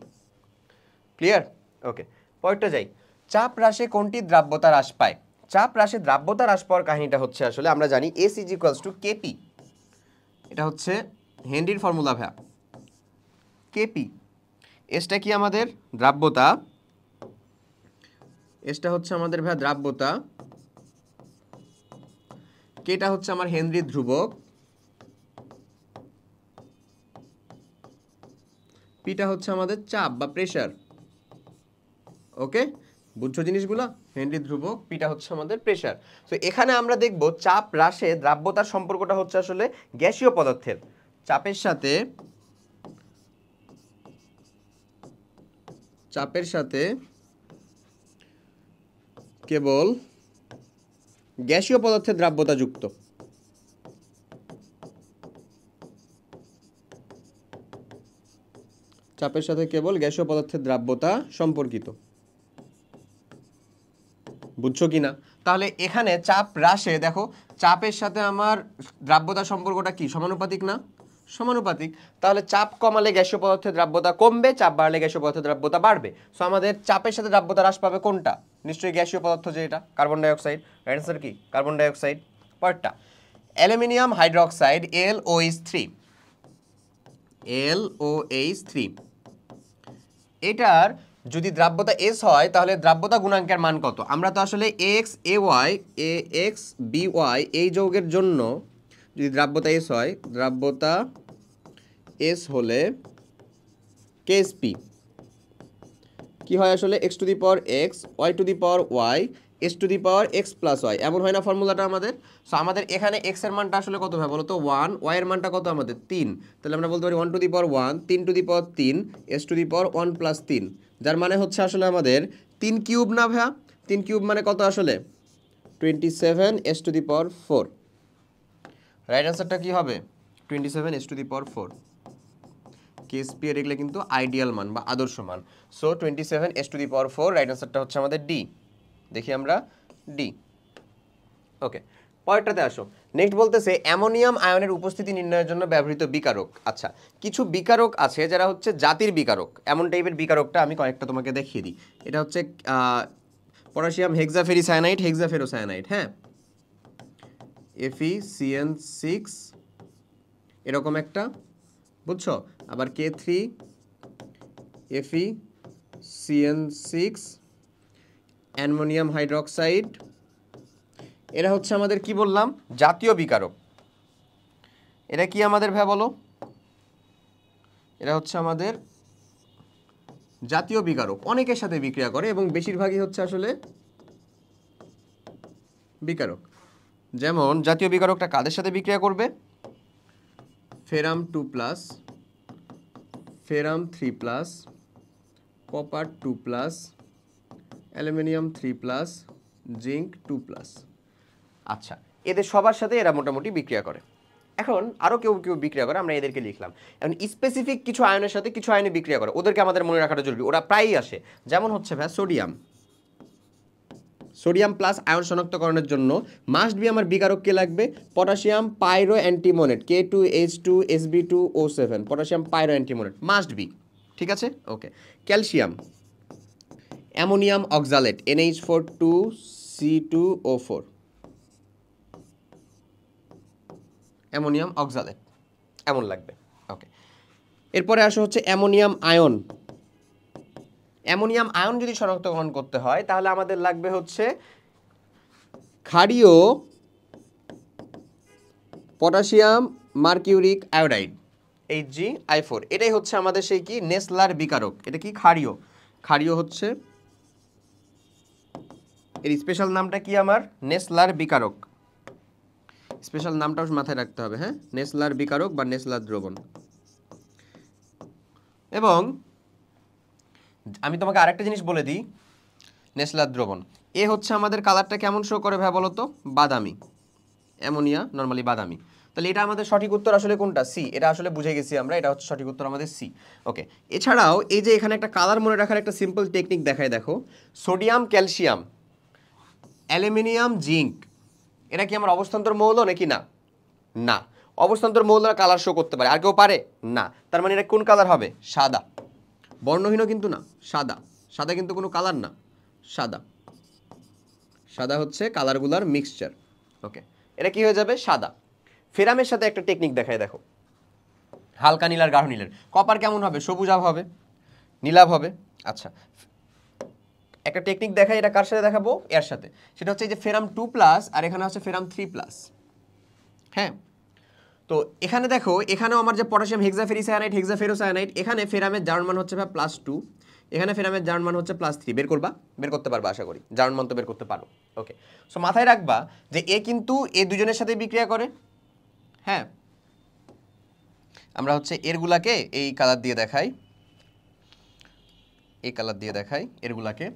Speaker 1: ক্লিয়ার? ওকে, পরেরটা যাই। চাপ হ্রাসে কোনটি দ্রাব্যতা হ্রাস পায়? চাপ হ্রাসে দ্রাব্যতা হ্রাস পাওয়ার কাহিনীটা হচ্ছে আসলে আমরা জানি S = KP, এটা হচ্ছে হেনরির ফর্মুলা ভাই, KP। এসটা কি আমাদের দ্রাব্যতা, এসটা হচ্ছে আমাদের ভাই দ্রাব্যতা, কেটা হচ্ছে আমার হেনরির ধ্রুবক, পিটা হচ্ছে আমাদের চাপ বা প্রেসার। ওকে, বুঝছো জিনিসগুলো? হেনরির ধ্রুবক, পিটা হচ্ছে আমাদের প্রেসার। তো এখানে আমরা দেখব চাপ হ্রাসে দ্রাব্যতার সম্পর্কটা হচ্ছে আসলে গ্যাসীয় পদার্থের চাপের সাথে কেবল গ্যাসীয় পদার্থের দ্রাব্যতা যুক্ত। চাপের সাথে কেবল গ্যাসীয় পদার্থের দ্রাব্যতা সম্পর্কিত। বুঝছো কিনা? তাহলে এখানে চাপ হ্রাসে দেখো, চাপের সাথে আমার দ্রাব্যতা সম্পর্কটা কি, সমানুপাতিক না? সমানুপাতিক। তাহলে চাপ কমালে গ্যাসীয় পদার্থের দ্রাব্যতা কমবে, চাপ বাড়লে গ্যাসীয় পদার্থের দ্রাব্যতা বাড়বে। সো আমাদের চাপের সাথে দ্রাব্যতা হ্রাস পাবে কোনটা? নিশ্চয়ই গ্যাসীয় পদার্থ, যে এটা carbon die oxide. Right answer কি, কার্বন ডাই অক্সাইড। পরেরটা, অ্যালুমিনিয়াম হাইড্রোক্সাইড LOH3, এটার যদি দ্রাব্যতা S হয় তাহলে দ্রাব্যতা গুণাঙ্কের মান কত? আমরা তো আসলে AXAY এই যৌগের জন্য যদি দ্রাব্যতা S হয়, দ্রাব্যতা S হলে KSP কি হয় আসলে, x⁴, y⁴, s⁴x + y, এমন হয় না ফর্মুলাটা আমাদের? সো আমাদের এখানে x এর মানটা আসলে কত হয় বলো তো, 1, y এর মানটা কত আমাদের 3, তাহলে আমরা বলতে পারি 1⁴ 3⁴, s⁴1 + 3, যার মানে হচ্ছে আসলে আমাদের 3³ না ভাইয়া, 3³ মানে কত আসলে 27 s⁴। রাইট আনসারটা কি হবে, 27 s⁴। KSP এর এগুলো কিন্তু আইডিয়াল মান বা আদর্শ মান। সো 27 s⁴, রাইট আনসারটা হচ্ছে আমাদের ডি। দেখি আমরা ডি। ওকে, পরেরটাতে আসো। নেক্সট বলতেছে অ্যামোনিয়াম আয়নের উপস্থিতি নির্ণয়ের জন্য ব্যবহৃত বিকারক। আচ্ছা, কিছু বিকারক আছে যারা হচ্ছে জাতির বিকারক। এমন টাইপের বিকারকটা আমি কয়েকটা তোমাকে দেখিয়ে দিই। এটা হচ্ছে পটাশিয়াম হেক্সাফেরিসায়ানাইড, হেক্সাফেরোসায়ানাইড, হ্যাঁ, FeCN6 এরকম একটা, বুঝছো? আবার K3 FeCN6, অ্যামোনিয়াম হাইড্রোক্সাইড, এরা হচ্ছে আমাদের কি বললাম, জাতীয় বিকারক। এরা কি আমাদের ভাই বলো, এরা হচ্ছে আমাদের জাতীয় বিকারক, অনেকের সাথে বিক্রিয়া করে এবং বেশিরভাগই হচ্ছে আসলে বিকারক। যেমন জাতীয় বিকারকটা কাদের সাথে বিক্রিয়া করবে, ফেরাম 2+, ফেরাম 3+, কপার 2+, অ্যালুমিনিয়াম 3+, জিঙ্ক 2+। আচ্ছা, এদের সবার সাথে এরা মোটামুটি বিক্রিয়া করে। এখন আরও কেউ কেউ বিক্রিয়া করে, আমরা এদেরকে লিখলাম। এখন স্পেসিফিক কিছু আয়নের সাথে কিছু আয়নে বিক্রিয়া করে, ওদেরকে আমাদের মনে রাখাটা জরুরি, ওরা প্রায়ই আসে। যেমন হচ্ছে ভাই সোডিয়াম প্লাস আয়ন শনাক্তকরণের জন্য মাস্ট বি আমার বিকারক কে লাগবে, potassium pyro antimonate K2H2SB2O7, potassium pyro antimonate must be, ঠিক আছে? Okay, calcium ammonium oxalate NH4 2C2O4, ammonium oxalate এমন লাগবে। ওকে, এরপরে আসা হচ্ছে অ্যামোনিয়াম আয়ন, অ্যামোনিয়াম আয়ন যদি শনাক্তকরণ করতে হয় তাহলে আমাদের লাগবে হচ্ছে ক্ষারীয় পটাশিয়াম মার্কিউরিক আয়োডাইড HgI4। এটাই হচ্ছে আমাদের সেই কি নেসলার বিকারক। এটা কি ক্ষারীয়, ক্ষারীয় হচ্ছে এর স্পেশাল নামটা কি আমার নেসলার বিকারক। স্পেশাল নামটাও মাথায় রাখতে হবে, হ্যাঁ, নেসলার বিকারক বা নেসলার দ্রবণ। এবং আমি তোমাকে আরেকটা জিনিস বলে দিই, নেসলার দ্রবণ এ হচ্ছে আমাদের কালারটা কেমন শো করে ভাই বলো তো, বাদামি। অ্যামোনিয়া নরমালি বাদামি। তাহলে এটা আমাদের সঠিক উত্তর আসলে কোনটা, সি। এটা আসলে বুঝে গেছি আমরা, এটা হচ্ছে সঠিক উত্তর আমাদের সি। ওকে, এছাড়াও এই যে এখানে একটা কালার মনে রাখার একটা সিম্পল টেকনিক দেখায়, দেখো সোডিয়াম ক্যালসিয়াম অ্যালুমিনিয়াম জিঙ্ক, এটা কি আমার অবস্থান্তর মৌল নাকি না? না। অবস্থান্তর মৌলরা কালার শো করতে পারে, আর কেউ পারে না। তার মানে এটা কোন কালার হবে, সাদা। বর্ণহীনও কিন্তু না, সাদা। সাদা কিন্তু কোনো কালার না, সাদা। সাদা হচ্ছে কালারগুলার মিক্সচার। ওকে, এটা কি হয়ে যাবে, সাদা। ফেরামের সাথে একটা টেকনিক দেখায়, দেখো হালকা নীল আর গাঢ় নীলের। কপার কেমন হবে, সবুজাভ হবে, নীলাভ হবে। আচ্ছা, একটা টেকনিক দেখাই, এটা কার সাথে দেখাবো, এর সাথে। সেটা হচ্ছে এই যে ফেরাম 2+ আর এখানে হচ্ছে ফেরাম 3+। হ্যাঁ, তো এখানে দেখো, এখানেও আমার যে পটাশিয়াম হেক্সাফেরিসায়ানাইড হেক্সাফেরোসায়ানাইড, এখানে ফেরামের জারণ মান হচ্ছে +2, এখানে ফেরামের জারণ মান হচ্ছে +3। বের করবা, বের করতে পারবা আশা করি, জারণ মান তো বের করতে পারো। ওকে, সো মাথায় রাখবা যে এ কিন্তু এ দুজনের সাথে বিক্রিয়া করে। হ্যাঁ, আমরা হচ্ছে এরগুলাকে এই কালার দিয়ে দেখাই, এই কালার দিয়ে দেখাই এরগুলাকে।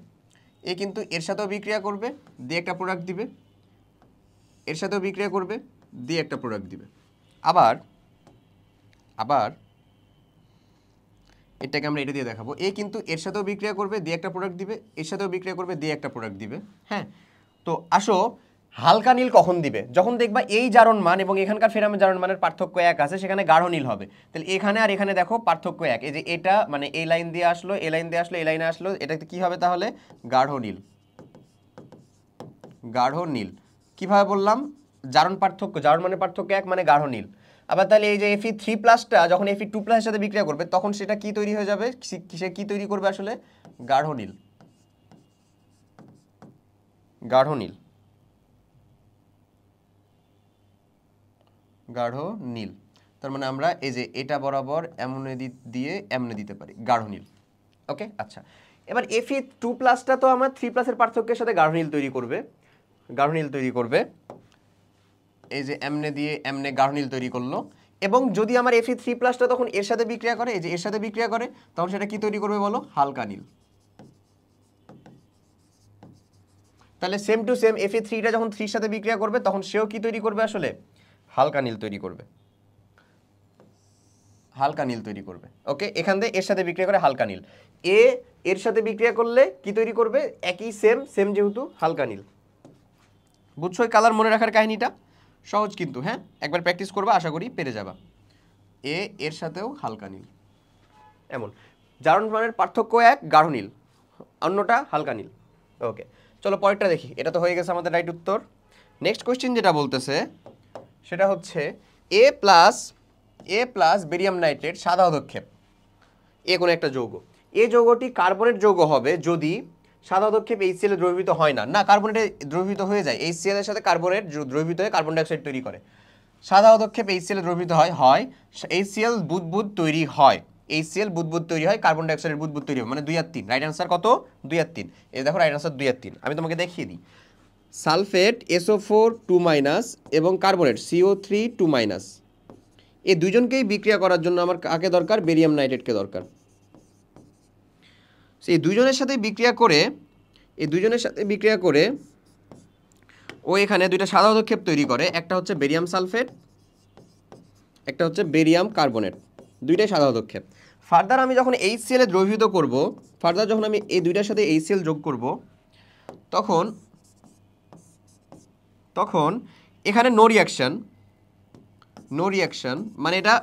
Speaker 1: এ কিন্তু এর সাথেও বিক্রিয়া করবে, দিয়ে একটা প্রোডাক্ট দিবে, এর সাথেও বিক্রিয়া করবে, দিয়ে একটা প্রোডাক্ট দিবে। আবার আবার এটাকে আমরা এটা দিয়ে দেখাবো, এ কিন্তু এর সাথেও বিক্রিয়া করবে, দিয়ে একটা প্রোডাক্ট দিবে, এর সাথেও বিক্রিয়া করবে, দিয়ে একটা প্রোডাক্ট দিবে। হ্যাঁ, তো আসো হালকা নীল কখন দিবে, যখন দেখবা এই জারণ মান এবং এখানকার ফেরামের জারণ মানের পার্থক্য এক আছে, সেখানে গাঢ় নীল হবে। তাহলে এখানে আর এখানে দেখো পার্থক্য এক, এই যে এটা মানে এই লাইন দিয়ে আসলো, এই লাইন দিয়ে আসলো, এই লাইনে আসলো, এটাতে কি হবে তাহলে, গাঢ় নীল। গাঢ় নীল কিভাবে বললাম, জারণ পার্থক্য, জারণ মানে পার্থক্য এক মানে গাঢ় নীল। আবার তাহলে এই যে Fe3+টা যখন Fe2+ এর সাথে বিক্রিয়া করবে তখন সেটা কি তৈরি হয়ে যাবে, সে কি তৈরি করবে আসলে, গাঢ় নীল। গাঢ় নীল, গাঢ় নীল। তার মানে আমরা এই যে এটা বরাবর এমনে দিয়ে এমনে দিতে পারি, গাঢ় নীল। ওকে, আচ্ছা, এবার Fe2+টা তো আমার 3+ এর পার্থক্যের সাথে গাঢ় নীল তৈরি করবে, গাঢ় নীল তৈরি করবে। এই যে এমনে দিয়ে এমনে গাঢ় নীল তৈরি করলো। এবং যদি আমার Fe3+টা তখন এর সাথে বিক্রিয়া করে, এই যে এর সাথে বিক্রিয়া করে, তখন সেটা কি তৈরি করবে বলো, হালকা নীল। তাহলে সেম টু সেম Fe3টা যখন 3 এর সাথে বিক্রিয়া করবে তখন সেও কি তৈরি করবে আসলে, হালকা নীল তৈরি করবে, হালকা নীল তৈরি করবে। ওকে, এখান থেকে এর সাথে বিক্রিয়া করে হালকা নীল। এ এর সাথে বিক্রিয়া করলে কি তৈরি করবে, একই সেম সেম যেহেতু হালকা নীল। বুঝছো এই কালার মনে রাখার কাহিনীটা, সহজ কিন্তু। হ্যাঁ, একবার প্র্যাকটিস করবা, আশা করি পেরে যাবা। এ এর সাথেও হালকা নীল, এমন জারণ মানের পার্থক্য এক, গাঢ় নীল, অন্যটা হালকা নীল। ওকে, চলো পরেরটা দেখি। এটা তো হয়ে গেছে আমাদের রাইট উত্তর। নেক্সট কোয়েশ্চেন যেটা বলতেছে সেটা হচ্ছে এ প্লাস বেরিয়াম নাইট্রেট সাদা অধক্ষেপ, এ কোনো একটা যৌগ। এই যৌগটি কার্বনেট যৌগ হবে যদি সাদা অধক্ষেপ HCl এ দ্রবীভূত হয় না। না, কার্বনেটে দ্রবীভূত হয়ে যায়, HCl এর সাথে কার্বনেট দ্রবীভূত হয়ে কার্বন ডাইঅক্সাইড তৈরি করে। সাদা অধক্ষেপ HCl এ দ্রবীভূত হয়, HCl বুদবুদ তৈরি হয়, HCl বুদবুদ তৈরি হয়, কার্বন ডাইঅক্সাইডের বুদবুদ তৈরি হয়, মানে 2 আর 3। রাইট অ্যান্সার কত, 2 আর 3। এই দেখো রাইট অ্যান্সার 2 আর 3। আমি তোমাকে দেখিয়ে দিই, সালফেট SO4 2- এবং কার্বনেট CO3 2-, এই দুজনকেই বিক্রিয়া করার জন্য আমার কাকে দরকার, বেরিয়াম নাইট্রেটকে দরকার। এই দুজনের সাথে বিক্রিয়া করে, এই দুজনের সাথে বিক্রিয়া করে ও এখানে দুইটা সাদা অধক্ষেপ তৈরি করে, একটা হচ্ছে বেরিয়াম সালফেট, একটা হচ্ছে বেরিয়াম কার্বনেট, দুইটাই সাদা অধক্ষেপ। ফার্দার আমি যখন HCl এ দ্রবীভূত করব, ফার্দার যখন আমি এই দুইটার সাথে HCl যোগ করব, তখন তখন এখানে নো রিয়াকশন, মানে এটা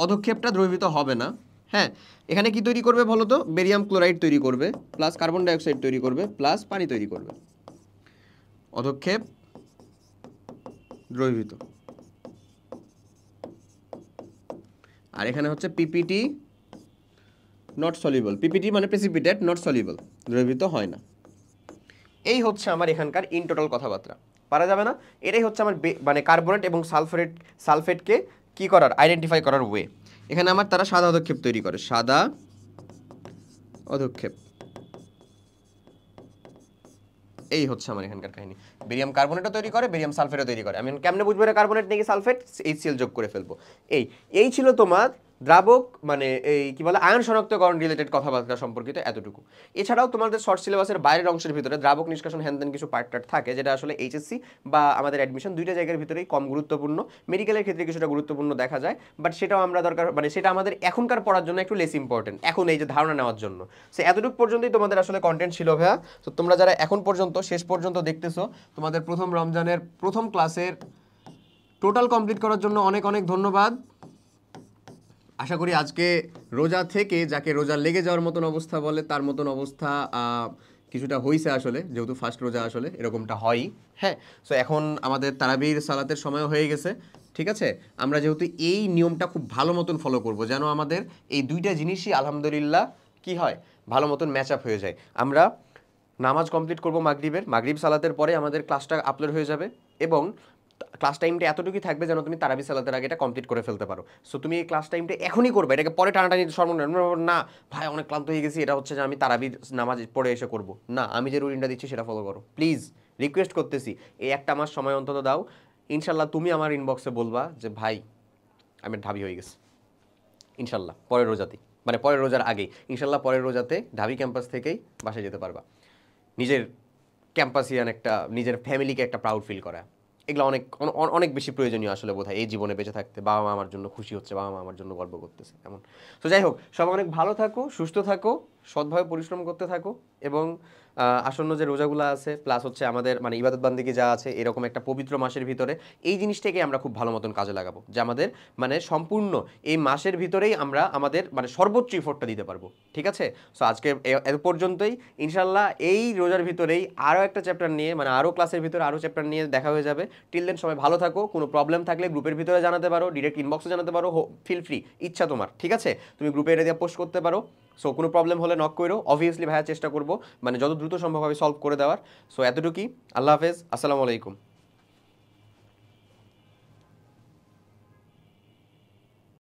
Speaker 1: অধক্ষেপটা দ্রবীভূত হবে না। হ্যাঁ, এখানে কি তৈরি করবে বলো তো, বেরিয়াম ক্লোরাইড তৈরি করবে, প্লাস কার্বন ডাইঅক্সাইড তৈরি করবে, প্লাস পানি তৈরি করবে, অধক্ষেপ দ্রবীভূত। আর এখানে হচ্ছে PPT নট সলিউবল, পিপিটি মানে প্রেসিপিটেট, নট সলিউবল, দ্রবীভূত হয় না। এই হচ্ছে আমার এখানকার ইন টোটাল কথাবার্তা, পারা যাবে না। এটাই হচ্ছে আমার মানে কার্বনেট এবং সালফেটকে কি করার, আইডেন্টিফাই করার ওয়ে। এখানে আমার তারা সাদা অধক্ষেপ তৈরি করে, সাদা অধক্ষেপ। এই হচ্ছে আমার এখানকার কাহিনী। বেরিয়াম কার্বনেটও তৈরি করে, বেরিয়াম সালফেটও তৈরি করে। আমি কেমনে বুঝবো এটা কার্বনেট নাকি সালফেট? HCl যোগ করে ফেলবো। এই ছিল তোমার দ্রাবক মানে এই কি বলে আয়ন শনাক্তকরণ রিলেটেড কথাবার্তা সম্পর্কিত এতটুকু। এছাড়াও তোমাদের শর্ট সিলেবাসের বাইরের অংশের ভিতরে দ্রাবক নিষ্কাশন হ্যানত্যান কিছু পার্ট থাকে, যেটা আসলে এইচএসসি বা আমাদের অ্যাডমিশন দুইটা জায়গার ভিতরেই কম গুরুত্বপূর্ণ। মেডিকেলের ক্ষেত্রে কিছুটা গুরুত্বপূর্ণ দেখা যায়, বাট সেটাও আমরা দরকার মানে সেটা আমাদের এখনকার পড়ার জন্য একটু লেস ইম্পর্টেন্ট, এখন এই যে ধারণা নেওয়ার জন্য। সো এতটুকু পর্যন্তই তোমাদের আসলে কন্টেন্ট ছিল ভাইয়া। তো তোমরা যারা এখন পর্যন্ত শেষ পর্যন্ত দেখতেছো, তোমাদের প্রথম রমজানের প্রথম ক্লাসের টোটাল কমপ্লিট করার জন্য অনেক অনেক ধন্যবাদ। আশা করি আজকে রোজা থেকে যাকে রোজা লেগে যাওয়ার মতন অবস্থা বলে তার মতন অবস্থা কিছুটা হয়েছে আসলে, যেহেতু ফার্স্ট রোজা আসলে এরকমটা হয়ই। হ্যাঁ, সো এখন আমাদের তারাবির সালাতের সময় হয়ে গেছে, ঠিক আছে। আমরা যেহেতু এই নিয়মটা খুব ভালো মতন ফলো করব, যেন আমাদের এই দুইটা জিনিসই আলহামদুলিল্লাহ কি হয়, ভালো মতন ম্যাচ আপ হয়ে যায়। আমরা নামাজ কমপ্লিট করব মাগরিব সালাতের পরে আমাদের ক্লাসটা আপলোড হয়ে যাবে, এবং ক্লাস টাইমটা এতটুকুই থাকবে যেন তুমি তারাবি সালাতের আগে এটা কমপ্লিট করে ফেলতে পারো। সো তুমি এই ক্লাস টাইমটা এখনই করবে, এটাকে পরে টানাটানি না ভাই অনেক ক্লান্ত হয়ে গেছি, এটা হচ্ছে যে আমি তারাবির নামাজ পড়ে এসে করব না, আমি যে রুটিনটা দিচ্ছি সেটা ফলো করো প্লিজ, রিকোয়েস্ট করতেছি। এই একটা মাস সময় অন্তত দাও, ইনশাল্লাহ তুমি আমার ইনবক্সে বলবা যে ভাই আমি ঢাবি হয়ে গেছি। ইনশাল্লাহ পরের রোজাতেই, মানে পরের রোজার আগেই ইনশাল্লাহ পরের রোজাতে ঢাবি ক্যাম্পাস থেকেই বাসায় যেতে পারবা। নিজের ক্যাম্পাসিয়ান একটা, নিজের ফ্যামিলিকে একটা প্রাউড ফিল করা, এগুলো অনেক অনেক বেশি প্রয়োজনীয় আসলে বোধহয় এই জীবনে বেঁচে থাকতে। বাবা মা আমার জন্য খুশি হচ্ছে, বাবা মা আমার জন্য গর্ব করতেছে, এমন। তো যাই হোক, সবাই অনেক ভালো থাকো, সুস্থ থাকো, সৎভাবে পরিশ্রম করতে থাকো, এবং আসন্ন যে রোজাগুলো আছে প্লাস হচ্ছে আমাদের মানে ইবাদত বান্দিগি যা আছে এরকম একটা পবিত্র মাসের ভিতরে এই জিনিসটাকে আমরা খুব ভালো মতন কাজে লাগাবো, যে আমাদের মানে সম্পূর্ণ এই মাসের ভিতরেই আমরা আমাদের মানে সর্বোচ্চ ইফোর্টটা দিতে পারবো, ঠিক আছে। সো আজকে এত পর্যন্তই। ইনশাল্লাহ এই রোজার ভিতরেই আরও একটা চ্যাপ্টার নিয়ে, মানে আরও ক্লাসের ভিতরে আরও চ্যাপ্টার নিয়ে দেখা হয়ে যাবে। টিল দেন সবাই ভালো থাকো। কোনো প্রবলেম থাকলে গ্রুপের ভিতরে জানাতে পারো, ডিরেক্ট ইনবক্সে জানাতে পারো, ফিল ফ্রি, ইচ্ছা তোমার, ঠিক আছে। তুমি গ্রুপে এটা দিয়ে পোস্ট করতে পারো। সো কোনো প্রবলেম হলে নক করো, অবভিয়াসলি ভাইয়া চেষ্টা করবো মানে যত দ্রুত সম্ভব হবে সলভ করে দেওয়ার। সো এতটুকুই, আল্লাহ হাফেজ, আসসালামু আলাইকুম।